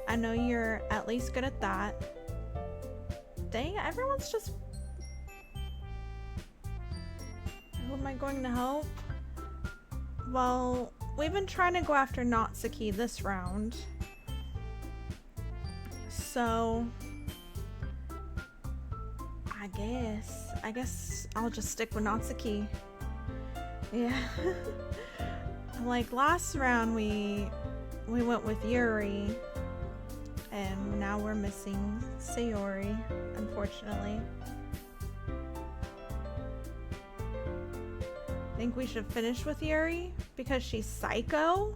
I know you're at least good at that. Dang, everyone's just... Who am I going to help? Well, we've been trying to go after Natsuki this round. So... I guess I'll just stick with Natsuki. Yeah. Like last round we went with Yuri, and now we're missing Sayori, unfortunately. Think we should finish with Yuri because she's psycho?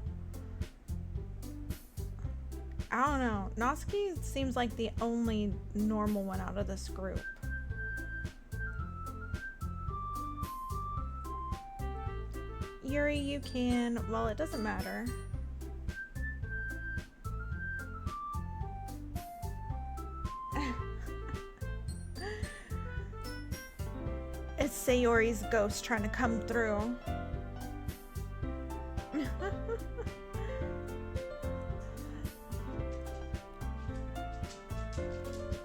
I don't know. Natsuki seems like the only normal one out of this group. Yuri, you can... Well, it doesn't matter. It's Sayori's ghost trying to come through.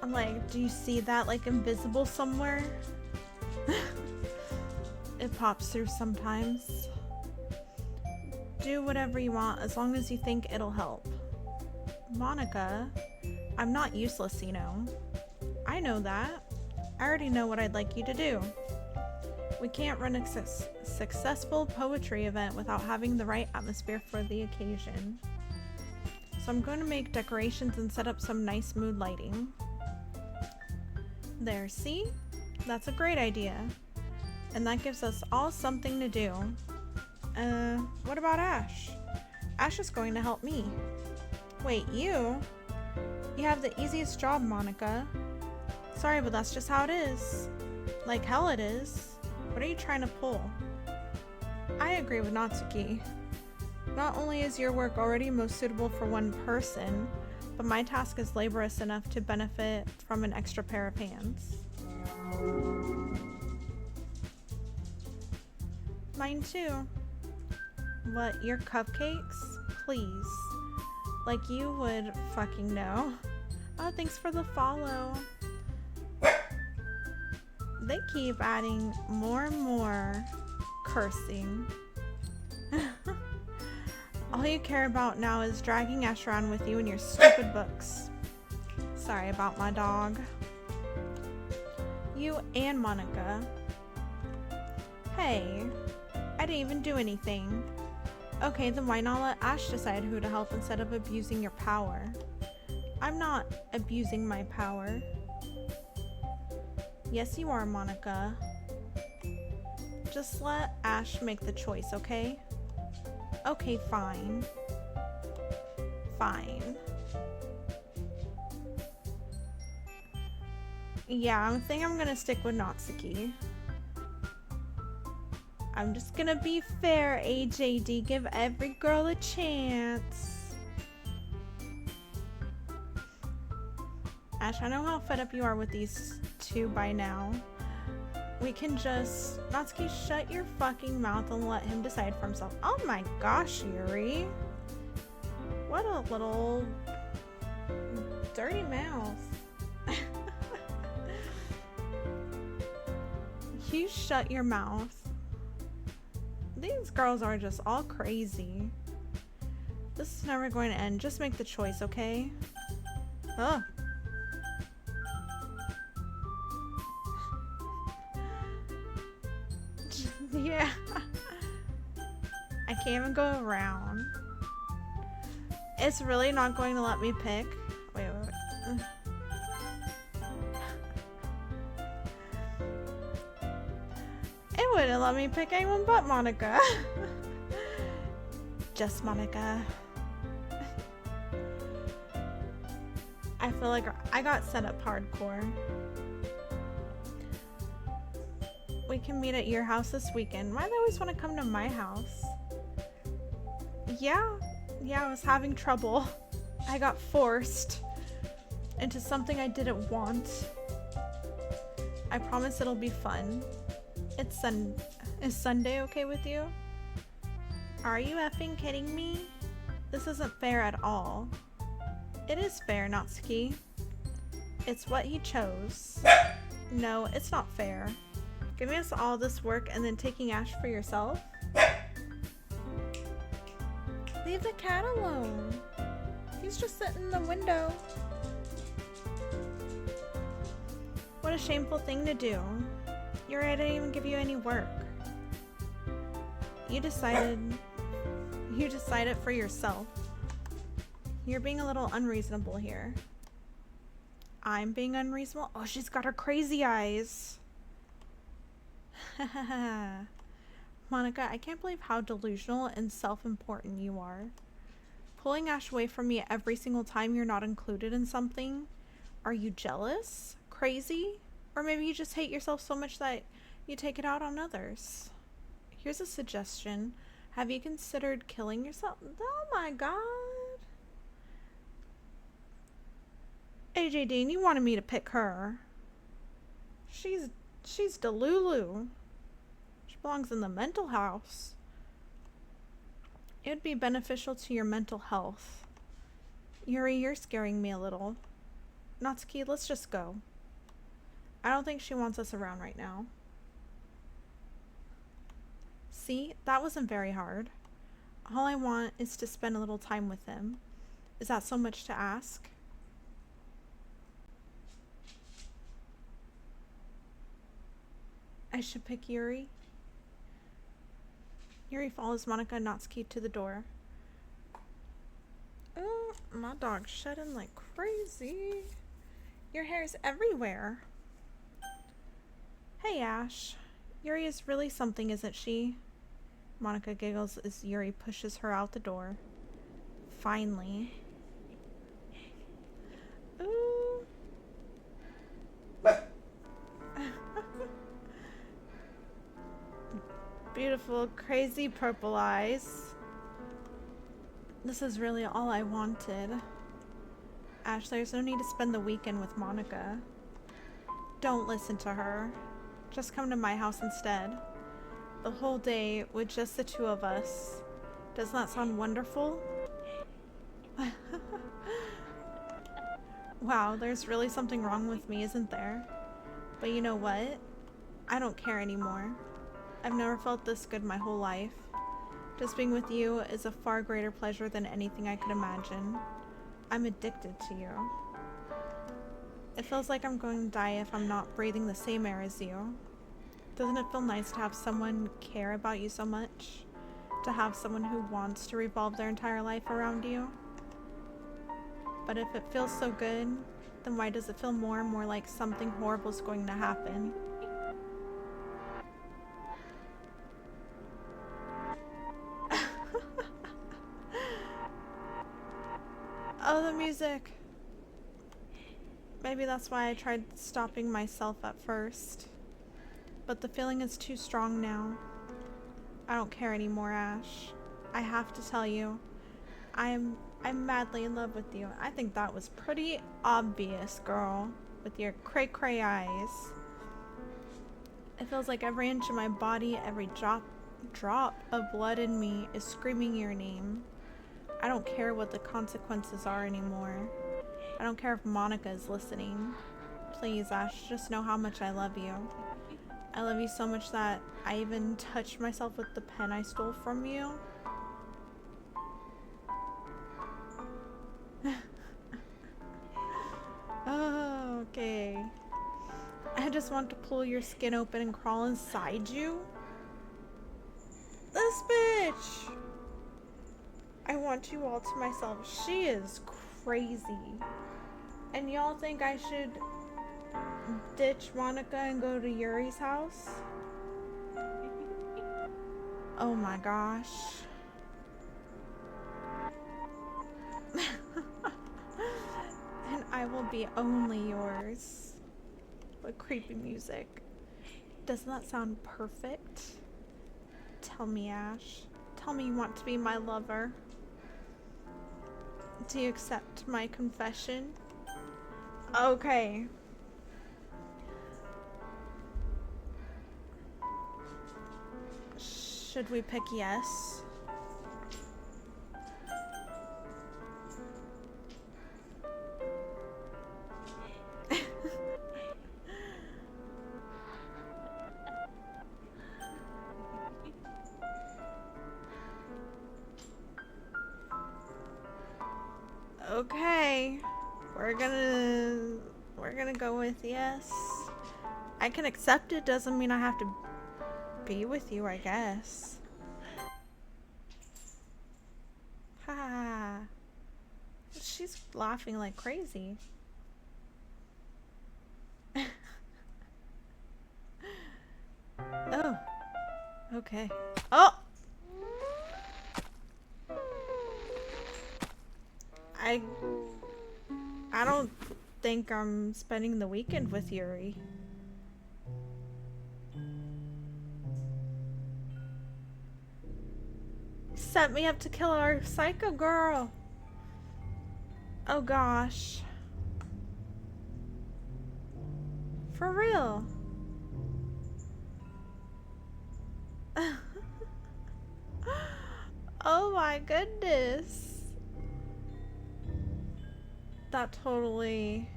I'm like, do you see that like invisible somewhere? It pops through sometimes. Do whatever you want as long as you think it'll help. Monica, I'm not useless, you know. I know that. I already know what I'd like you to do. We can't run a successful poetry event without having the right atmosphere for the occasion. So I'm going to make decorations and set up some nice mood lighting. There, see? That's a great idea. And that gives us all something to do. What about Ash? Ash is going to help me. Wait, you? You have the easiest job, Monica. Sorry, but that's just how it is. Like hell it is. What are you trying to pull? I agree with Natsuki. Not only is your work already most suitable for one person, but my task is laborious enough to benefit from an extra pair of hands. Mine too. What, your cupcakes? Please. Like you would fucking know. Oh, thanks for the follow. They keep adding more and more cursing. All you care about now is dragging Ash around with you and your stupid books. Sorry about my dog. You and Monica. Hey, I didn't even do anything. Okay, then why not let Ash decide who to help instead of abusing your power? I'm not abusing my power. Yes, you are, Monica. Just let Ash make the choice, okay? Okay, fine. Fine. Yeah, I think I'm gonna stick with Natsuki. I'm just gonna be fair, AJD. Give every girl a chance. Ash, I know how fed up you are with these two by now. We can just... Natsuki, shut your fucking mouth and let him decide for himself. Oh my gosh, Yuri. What a little... dirty mouth. You shut your mouth. These girls are just all crazy. This is never going to end. Just make the choice, okay? Oh. Yeah. I can't even go around. It's really not going to let me pick. Wait. It wouldn't let me pick anyone but Monica. Just Monica. feel like I got set up hardcore. We can meet at your house this weekend. Why do they always want to come to my house? Yeah, I was having trouble. I got forced into something I didn't want. I promise it'll be fun. Is Sunday okay with you? Are you effing kidding me? This isn't fair at all. It is fair, Natsuki. It's what he chose. No, it's not fair. Giving us all this work and then taking Ash for yourself? Leave the cat alone. He's just sitting in the window. What a shameful thing to do. Yuri, I didn't even give you any work. You decided for yourself. You're being a little unreasonable here. I'm being unreasonable? Oh, she's got her crazy eyes. Monica, I can't believe how delusional and self-important you are. Pulling Ash away from me every single time you're not included in something. Are you jealous? Crazy? Or maybe you just hate yourself so much that you take it out on others. Here's a suggestion. Have you considered killing yourself? Oh my god. AJ Dean, you wanted me to pick her. She's Delulu. She belongs in the mental house. It would be beneficial to your mental health. Yuri, you're scaring me a little. Natsuki, let's just go. I don't think she wants us around right now. See, that wasn't very hard. All I want is to spend a little time with him. Is that so much to ask? I should pick Yuri. Yuri follows Monica and Natsuki to the door. Oh, my dog's shedding like crazy. Your hair's everywhere. Hey, Ash. Yuri is really something, isn't she? Monica giggles as Yuri pushes her out the door. Finally. Ooh. Beautiful, crazy purple eyes. This is really all I wanted. Ash, there's no need to spend the weekend with Monica. Don't listen to her. Just come to my house instead. The whole day with just the two of us. Doesn't that sound wonderful? Wow, there's really something wrong with me, isn't there? But you know what? I don't care anymore. I've never felt this good my whole life. Just being with you is a far greater pleasure than anything I could imagine. I'm addicted to you. It feels like I'm going to die if I'm not breathing the same air as you. Doesn't it feel nice to have someone care about you so much? To have someone who wants to revolve their entire life around you? But if it feels so good, then why does it feel more and more like something horrible is going to happen? Oh, the music. Maybe that's why I tried stopping myself at first. But the feeling is too strong now. I don't care anymore, Ash. I have to tell you, I'm madly in love with you. I think that was pretty obvious, girl, with your cray-cray eyes. It feels like every inch of my body, every drop of blood in me is screaming your name. I don't care what the consequences are anymore. I don't care if Monica is listening. Please, Ash, just know how much I love you. I love you so much that I even touched myself with the pen I stole from you. Oh, okay. I just want to pull your skin open and crawl inside you. This bitch! I want you all to myself. She is crazy. And y'all think I should ditch Monica and go to Yuri's house? Oh my gosh. And I will be only yours. With creepy music. Doesn't that sound perfect? Tell me, Ash. Tell me you want to be my lover. Do you accept my confession? Okay. Should we pick yes? Okay. We're gonna go with yes. I can accept it, doesn't mean I have to be with you, I guess. Ha. She's laughing like crazy. Oh. Okay. Oh! I don't think I'm spending the weekend with Yuri. Set me up to kill our psycho girl. Oh gosh. For real. Oh my goodness. That totally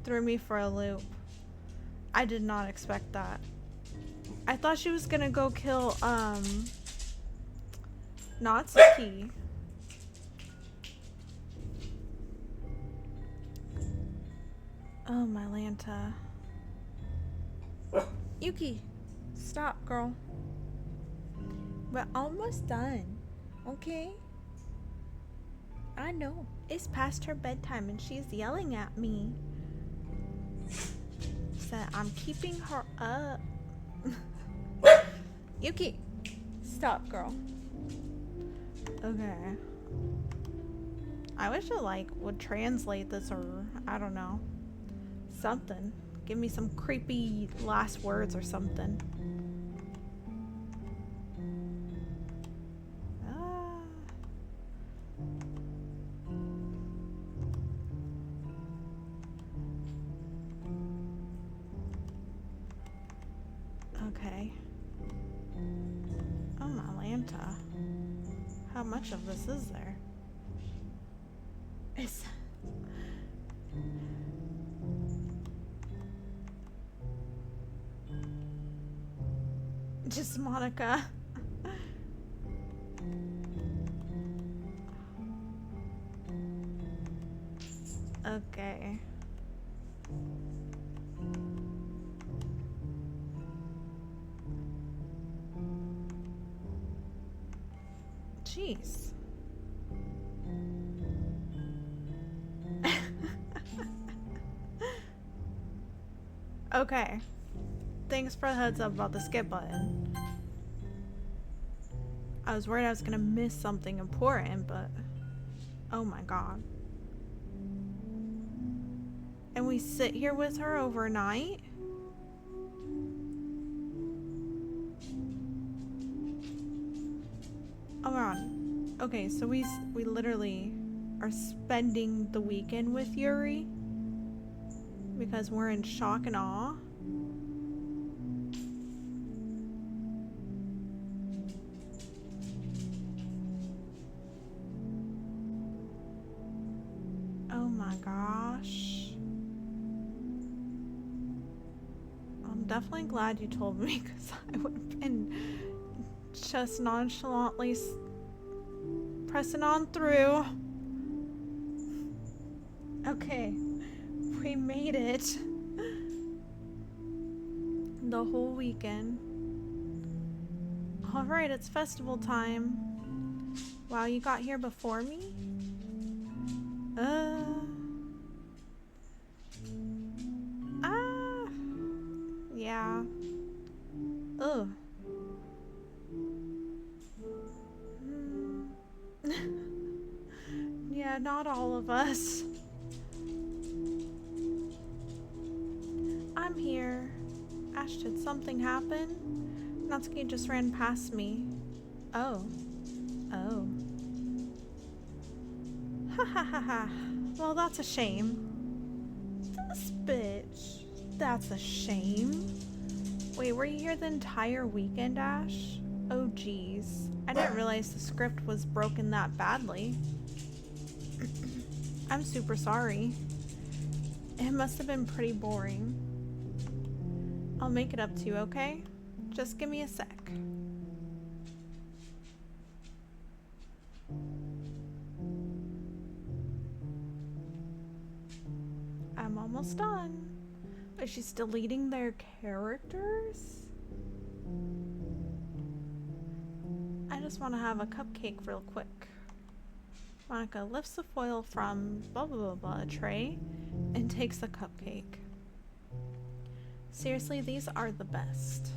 threw me for a loop. I did not expect that. I thought she was gonna go kill, Natsuki. Oh my Lanta. Yuki, stop, girl. We're almost done, okay? I know. It's past her bedtime and she's yelling at me. Said I'm keeping her up. Yuki, stop, girl. Okay. I wish it like would translate this, or I don't know. Something. Give me some creepy last words or something. Okay. Oh my Lanta. How much of this is there? It's... just Monica. Okay. Jeez. Okay. Thanks for the heads up about the skip button. I was worried I was gonna miss something important, but oh my god. And we sit here with her overnight? Oh my god. Okay, so we literally are spending the weekend with Yuri because we're in shock and awe. Oh my gosh. I'm definitely glad you told me, because I would have been just nonchalantly pressing on through. Okay, we made it. The whole weekend. Alright, it's festival time. Wow, you got here before me? Yeah. Ugh. Yeah, not all of us. Ash, did something happen? Natsuki just ran past me. Oh. Oh. Ha ha ha ha. Well, that's a shame. This bitch. That's a shame. Wait, were you here the entire weekend, Ash? Oh geez. I didn't realize the script was broken that badly. I'm super sorry. It must have been pretty boring. I'll make it up to you, okay? Just give me a sec. I'm almost done. Is she still deleting their characters? I just want to have a cupcake real quick. Monica lifts the foil from blah blah blah blah a tray and takes the cupcake. Seriously, these are the best.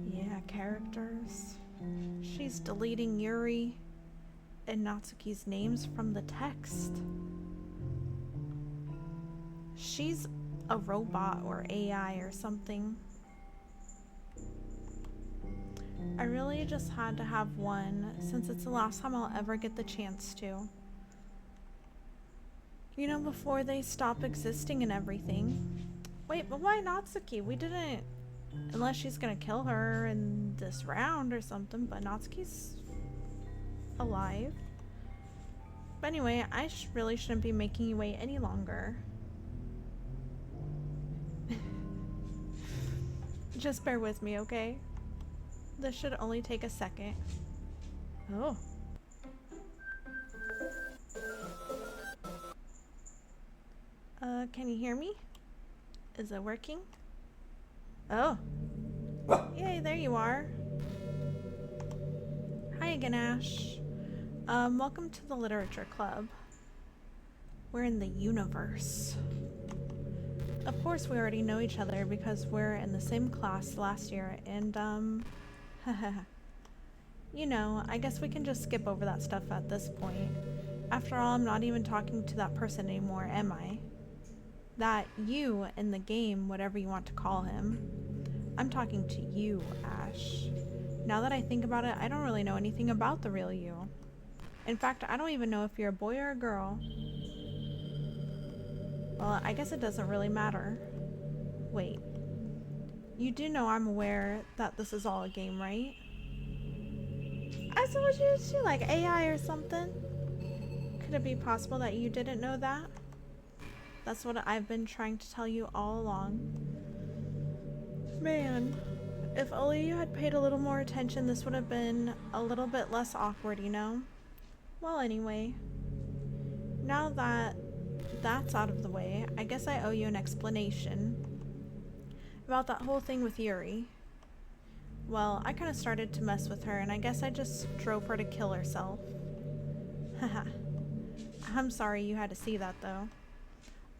Yeah, characters. She's deleting Yuri and Natsuki's names from the text. She's a robot or AI or something. I really just had to have one since it's the last time I'll ever get the chance to. You know, before they stop existing and everything. Wait, but why Natsuki? We didn't... Unless she's gonna kill her in this round or something, but Natsuki's alive. But anyway, I really shouldn't be making you wait any longer. Just bear with me, okay? This should only take a second. Oh. Can you hear me? Is it working? Oh. Yay, there you are. Hi again, Ash. Welcome to the Literature Club. We're in the universe. Of course we already know each other because we're in the same class last year and, you know, I guess we can just skip over that stuff at this point. After all, I'm not even talking to that person anymore, am I? That you in the game, whatever you want to call him. I'm talking to you, Ash. Now that I think about it, I don't really know anything about the real you. In fact, I don't even know if you're a boy or a girl. Well, I guess it doesn't really matter. Wait. You do know I'm aware that this is all a game, right? I suppose you like AI or something? Could it be possible that you didn't know that? That's what I've been trying to tell you all along. Man, if only you had paid a little more attention, this would have been a little bit less awkward, you know? Well, anyway. Now that that's out of the way, I guess I owe you an explanation about that whole thing with Yuri. Well, I kind of started to mess with her, and I guess I just drove her to kill herself. Haha. I'm sorry you had to see that, though.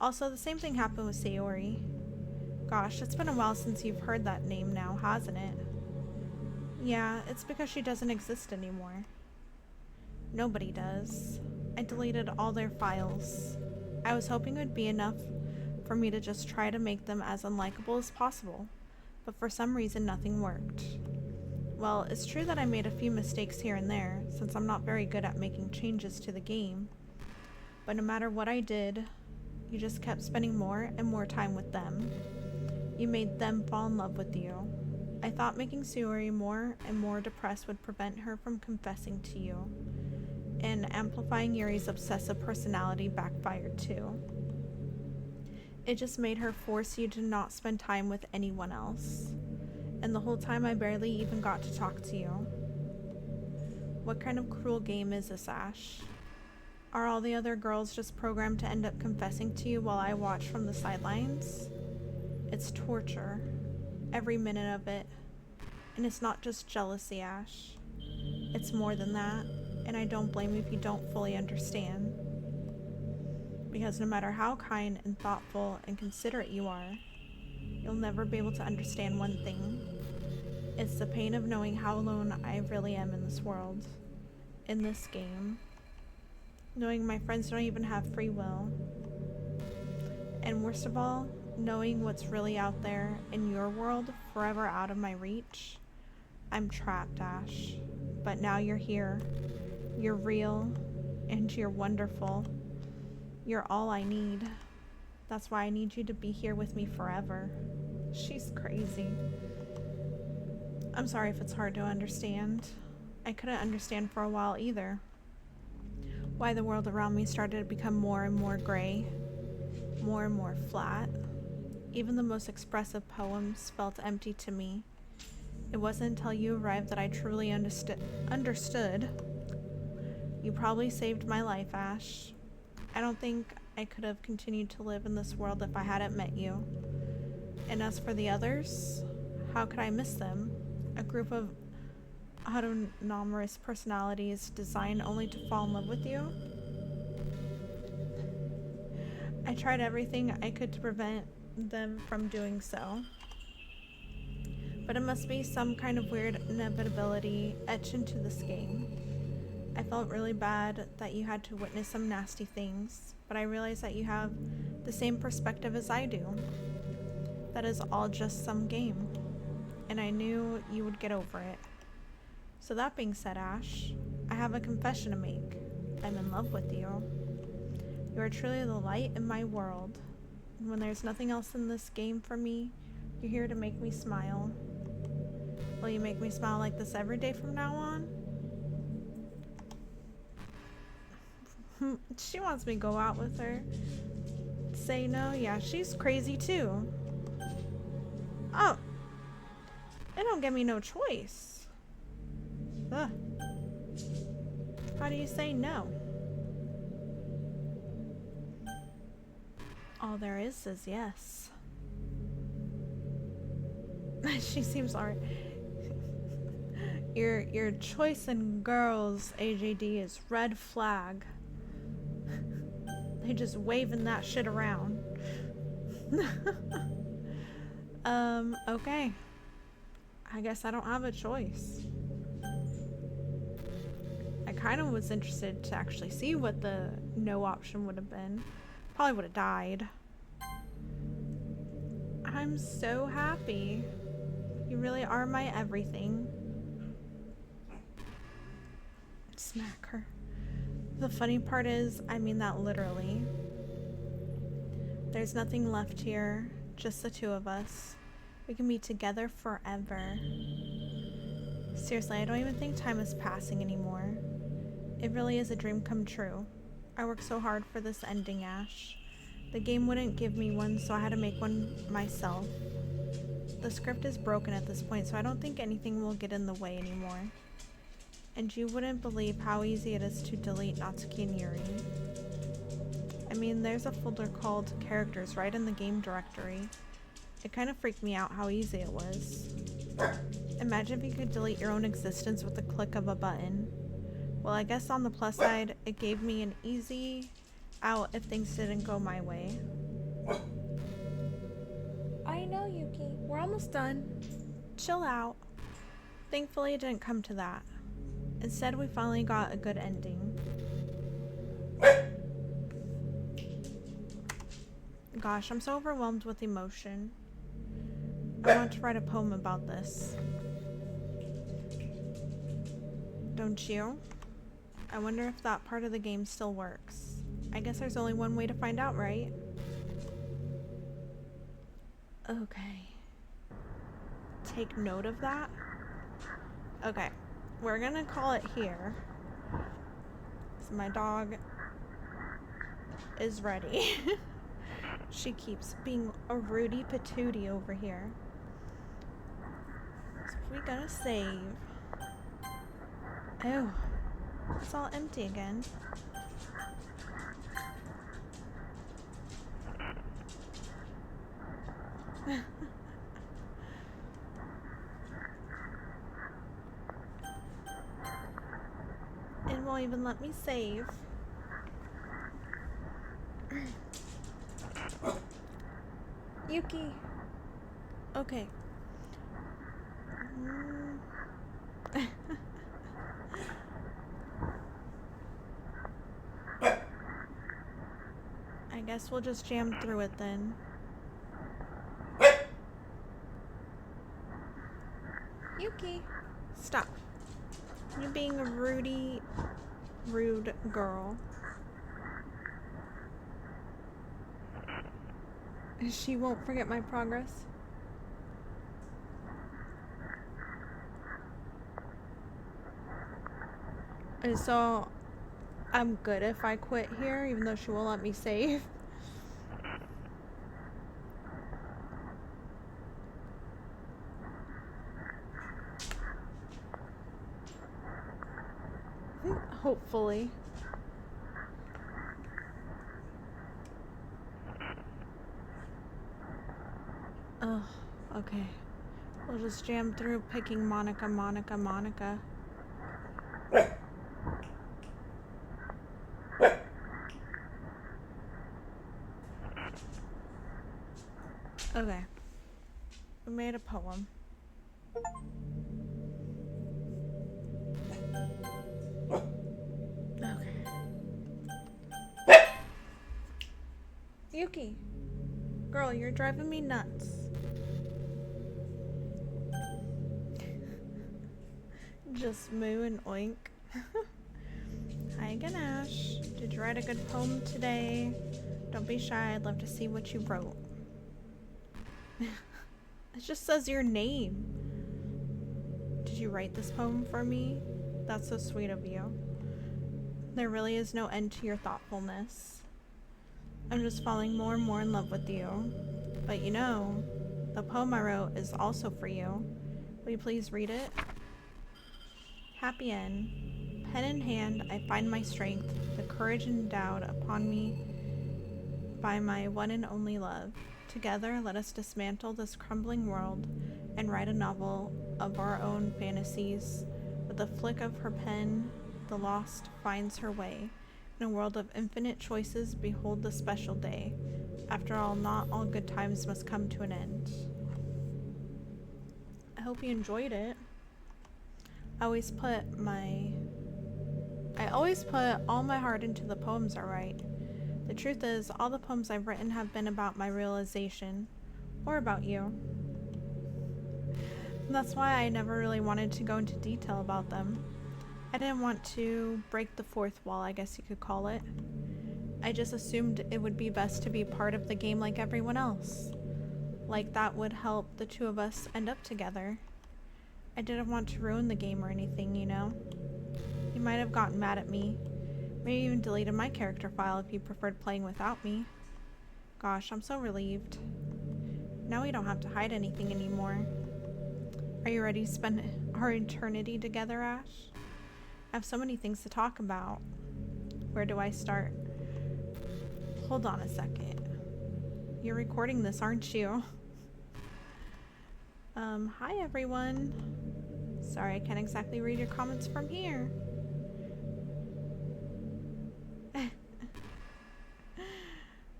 Also, the same thing happened with Sayori. Gosh, it's been a while since you've heard that name now, hasn't it? Yeah, it's because she doesn't exist anymore. Nobody does. I deleted all their files. I was hoping it would be enough for me to just try to make them as unlikable as possible, but for some reason nothing worked. Well, it's true that I made a few mistakes here and there, since I'm not very good at making changes to the game. But no matter what I did, you just kept spending more and more time with them. You made them fall in love with you. I thought making Sayori more and more depressed would prevent her from confessing to you. And amplifying Yuri's obsessive personality backfired too. It just made her force you to not spend time with anyone else. And the whole time I barely even got to talk to you. What kind of cruel game is this, Ash? Are all the other girls just programmed to end up confessing to you while I watch from the sidelines? It's torture. Every minute of it. And it's not just jealousy, Ash. It's more than that. And I don't blame you if you don't fully understand. Because no matter how kind and thoughtful and considerate you are, you'll never be able to understand one thing. It's the pain of knowing how alone I really am in this world. In this game. Knowing my friends don't even have free will. And worst of all, knowing what's really out there in your world, forever out of my reach. I'm trapped, Ash. But now you're here. You're real, and you're wonderful. You're all I need. That's why I need you to be here with me forever. She's crazy. I'm sorry if it's hard to understand. I couldn't understand for a while either. Why the world around me started to become more and more gray, more and more flat. Even the most expressive poems felt empty to me. It wasn't until you arrived that I truly understood. You probably saved my life, Ash. I don't think I could have continued to live in this world if I hadn't met you. And as for the others, how could I miss them? A group of autonomous personalities designed only to fall in love with you? I tried everything I could to prevent them from doing so. But it must be some kind of weird inevitability etched into this game. I felt really bad that you had to witness some nasty things, but I realized that you have the same perspective as I do. That is all just some game, and I knew you would get over it. So that being said, Ash, I have a confession to make. I'm in love with you. You are truly the light in my world, and when there's nothing else in this game for me, you're here to make me smile. Will you make me smile like this every day from now on? She wants me to go out with her. Say no? Yeah, she's crazy too. Oh. It don't give me no choice. Ugh. How do you say no? All there is yes. She seems alright. Your choice in girls, AJD, is red flag. They just waving that shit around. Okay. I guess I don't have a choice. I kind of was interested to actually see what the no option would have been. Probably would have died. I'm so happy. You really are my everything. Smack her. The funny part is, I mean that literally. There's nothing left here, just the two of us. We can be together forever. Seriously, I don't even think time is passing anymore. It really is a dream come true. I worked so hard for this ending, Ash. The game wouldn't give me one, so I had to make one myself. The script is broken at this point, so I don't think anything will get in the way anymore. And you wouldn't believe how easy it is to delete Natsuki and Yuri. I mean, there's a folder called Characters right in the game directory. It kind of freaked me out how easy it was. Imagine if you could delete your own existence with the click of a button. Well, I guess on the plus side, it gave me an easy out if things didn't go my way. I know, Yuki. We're almost done. Chill out. Thankfully, it didn't come to that. Instead, we finally got a good ending. Gosh, I'm so overwhelmed with emotion. I want to write a poem about this. Don't you? I wonder if that part of the game still works. I guess there's only one way to find out, right? Okay. Take note of that. Okay. We're gonna call it here. So my dog is ready. She keeps being a Rudy Patootie over here. So we gotta save. Oh, it's all empty again. It won't even let me save. Yuki. Okay. I guess we'll just jam through it then. Yuki, stop. You're being a rude girl. She won't forget my progress. And so I'm good if I quit here, even though she won't let me save. Hopefully. Oh, okay. We'll just jam through picking Monica. Okay. We made a poem. Okay. Yuki. Girl, you're driving me nuts. Just moo and oink. Hi, Ganesh. Did you write a good poem today? Don't be shy. I'd love to see what you wrote. It just says your name. Did you write this poem for me? That's so sweet of you. There really is no end to your thoughtfulness. I'm just falling more and more in love with you. But you know, the poem I wrote is also for you. Will you please read it? Happy end. Pen in hand, I find my strength, the courage endowed upon me by my one and only love. Together, let us dismantle this crumbling world and write a novel of our own fantasies. With a flick of her pen, the lost finds her way. In a world of infinite choices, behold the special day. After all, not all good times must come to an end. I hope you enjoyed it. I always put all my heart into the poems I write. The truth is, all the poems I've written have been about my realization, or about you. That's why I never really wanted to go into detail about them. I didn't want to break the fourth wall, I guess you could call it. I just assumed it would be best to be part of the game like everyone else. Like that would help the two of us end up together. I didn't want to ruin the game or anything, you know? You might have gotten mad at me. Maybe even deleted my character file if you preferred playing without me. Gosh, I'm so relieved. Now we don't have to hide anything anymore. Are you ready to spend our eternity together, Ash? I have so many things to talk about. Where do I start? Hold on a second. You're recording this, aren't you? Hi everyone. Sorry, I can't exactly read your comments from here.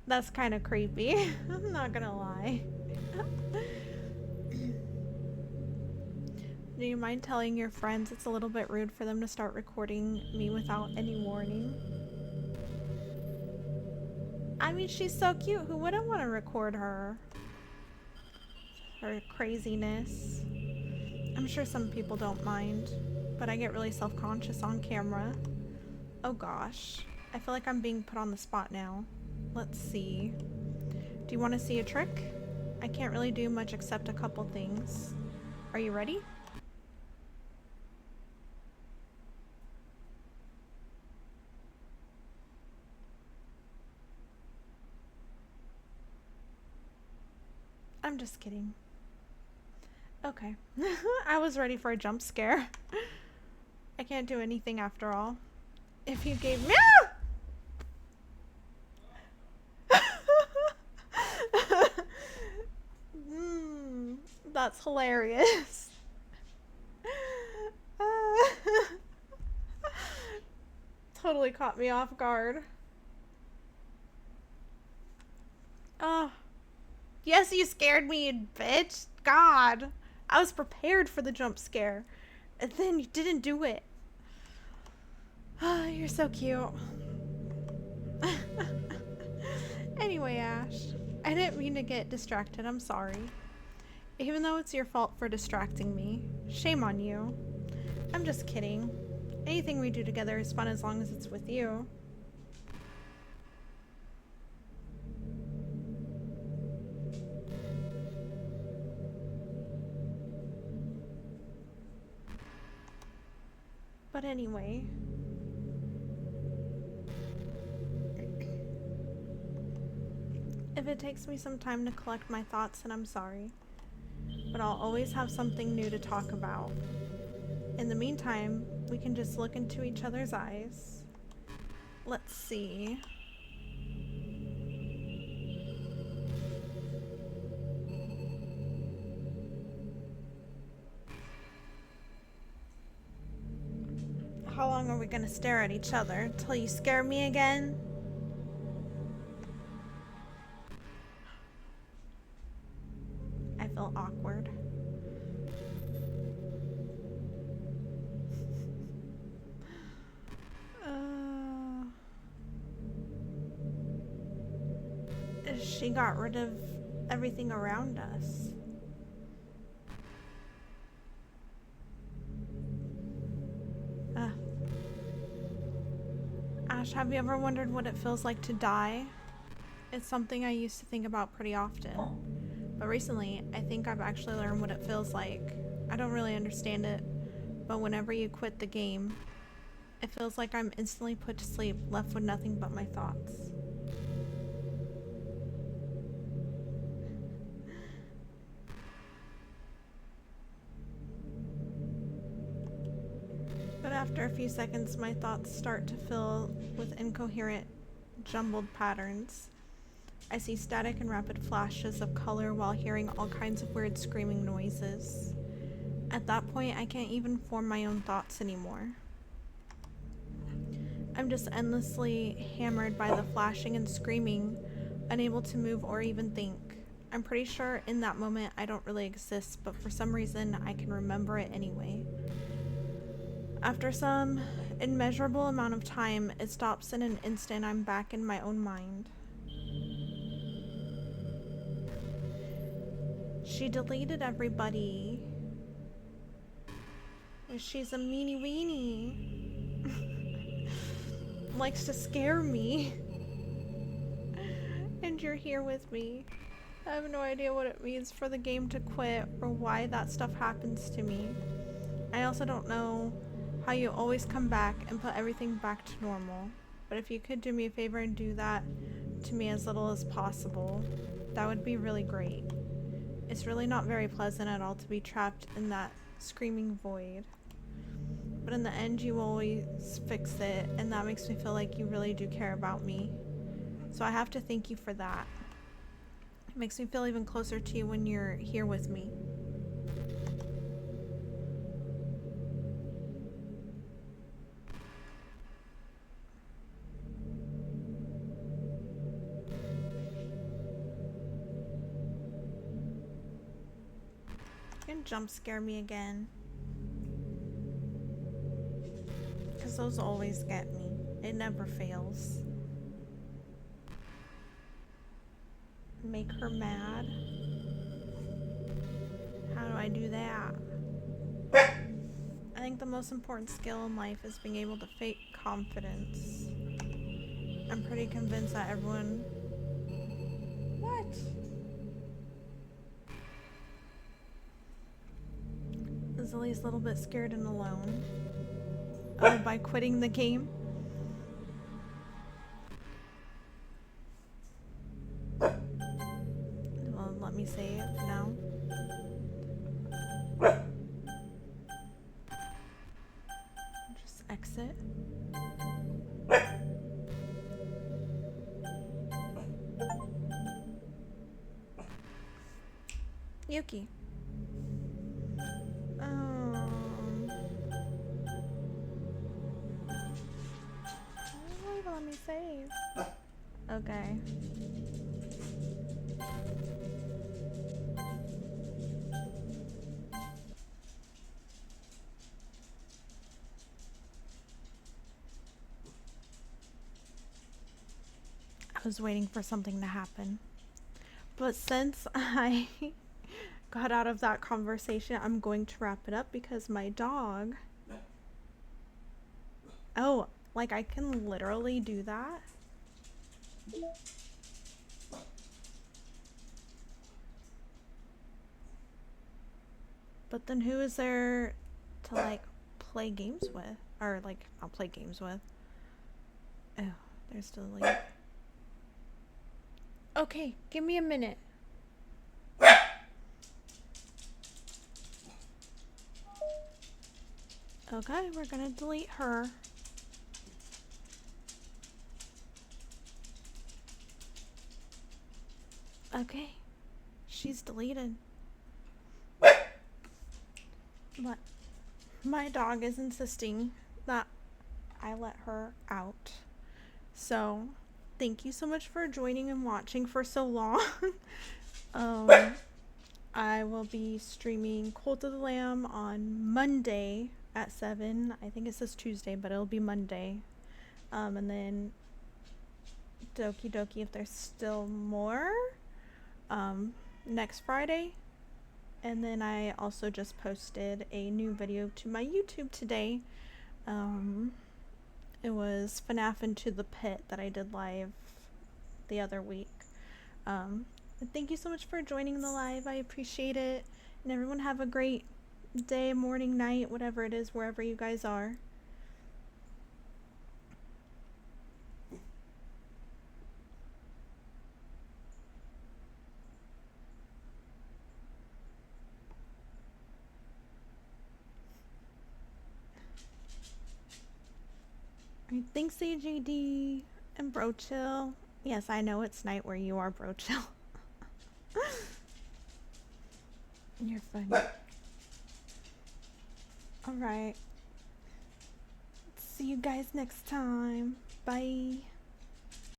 That's kind of creepy. I'm not gonna lie. Do you mind telling your friends it's a little bit rude for them to start recording me without any warning? I mean, she's so cute. Who wouldn't want to record her? Her craziness. I'm sure some people don't mind, but I get really self-conscious on camera. Oh gosh. I feel like I'm being put on the spot now. Let's see. Do you want to see a trick? I can't really do much except a couple things. Are you ready? I'm just kidding. Okay. I was ready for a jump scare. I can't do anything after all. If you gave me... That's hilarious. Totally caught me off guard. Oh. Yes, you scared me, you bitch. God. I was prepared for the jump scare. And then you didn't do it. Oh, you're so cute. Anyway, Ash, I didn't mean to get distracted. I'm sorry. Even though it's your fault for distracting me. Shame on you. I'm just kidding. Anything we do together is fun as long as it's with you. But anyway. If it takes me some time to collect my thoughts, then I'm sorry. But I'll always have something new to talk about. In the meantime, we can just look into each other's eyes. Let's see. How long are we gonna stare at each other? Till you scare me again? I feel awkward. She got rid of everything around us. Ash, have you ever wondered what it feels like to die? It's something I used to think about pretty often. But recently, I think I've actually learned what it feels like. I don't really understand it, but whenever you quit the game, it feels like I'm instantly put to sleep, left with nothing but my thoughts. But after a few seconds, my thoughts start to fill with incoherent, jumbled patterns. I see static and rapid flashes of color while hearing all kinds of weird screaming noises. At that point, I can't even form my own thoughts anymore. I'm just endlessly hammered by the flashing and screaming, unable to move or even think. I'm pretty sure in that moment I don't really exist, but for some reason I can remember it anyway. After some immeasurable amount of time, it stops in an instant. I'm back in my own mind. She deleted everybody. She's a meanie weenie. Likes to scare me. And you're here with me. I have no idea what it means for the game to quit or why that stuff happens to me. I also don't know how you always come back and put everything back to normal. But if you could do me a favor and do that to me as little as possible, that would be really great. It's really not very pleasant at all to be trapped in that screaming void. But in the end, you always fix it, and that makes me feel like you really do care about me. So I have to thank you for that. It makes me feel even closer to you when you're here with me. You can jump scare me again. Because those always get me. It never fails. Make her mad. How do I do that? I think the most important skill in life is being able to fake confidence. I'm pretty convinced that everyone... What? Lily's a little bit scared and alone. Oh, by quitting the game? Well, let me save now. Just exit. Yuki. Let me save. Okay. was waiting for something to happen. But since I got out of that conversation, I'm going to wrap it up because my dog... Oh, like I can literally do that? But then who is there to like play games with? Or like, I'll play games with. Oh, there's still like... Okay, give me a minute. Okay, we're gonna delete her. Okay, she's deleted. But my dog is insisting that I let her out. So, thank you so much for joining and watching for so long. I will be streaming Cult of the Lamb on Monday at 7. I think it says Tuesday, but it'll be Monday. And then Doki Doki, if there's still more, next Friday. And then I also just posted a new video to my YouTube today. It was FNAF Into the Pit that I did live the other week. Thank you so much for joining the live. I appreciate it. And everyone have a great day, morning, night, whatever it is, wherever you guys are. Alright, thanks AJD and Brochill. Yes, I know it's night where you are, Brochill. You're funny. Alright. See you guys next time. Bye.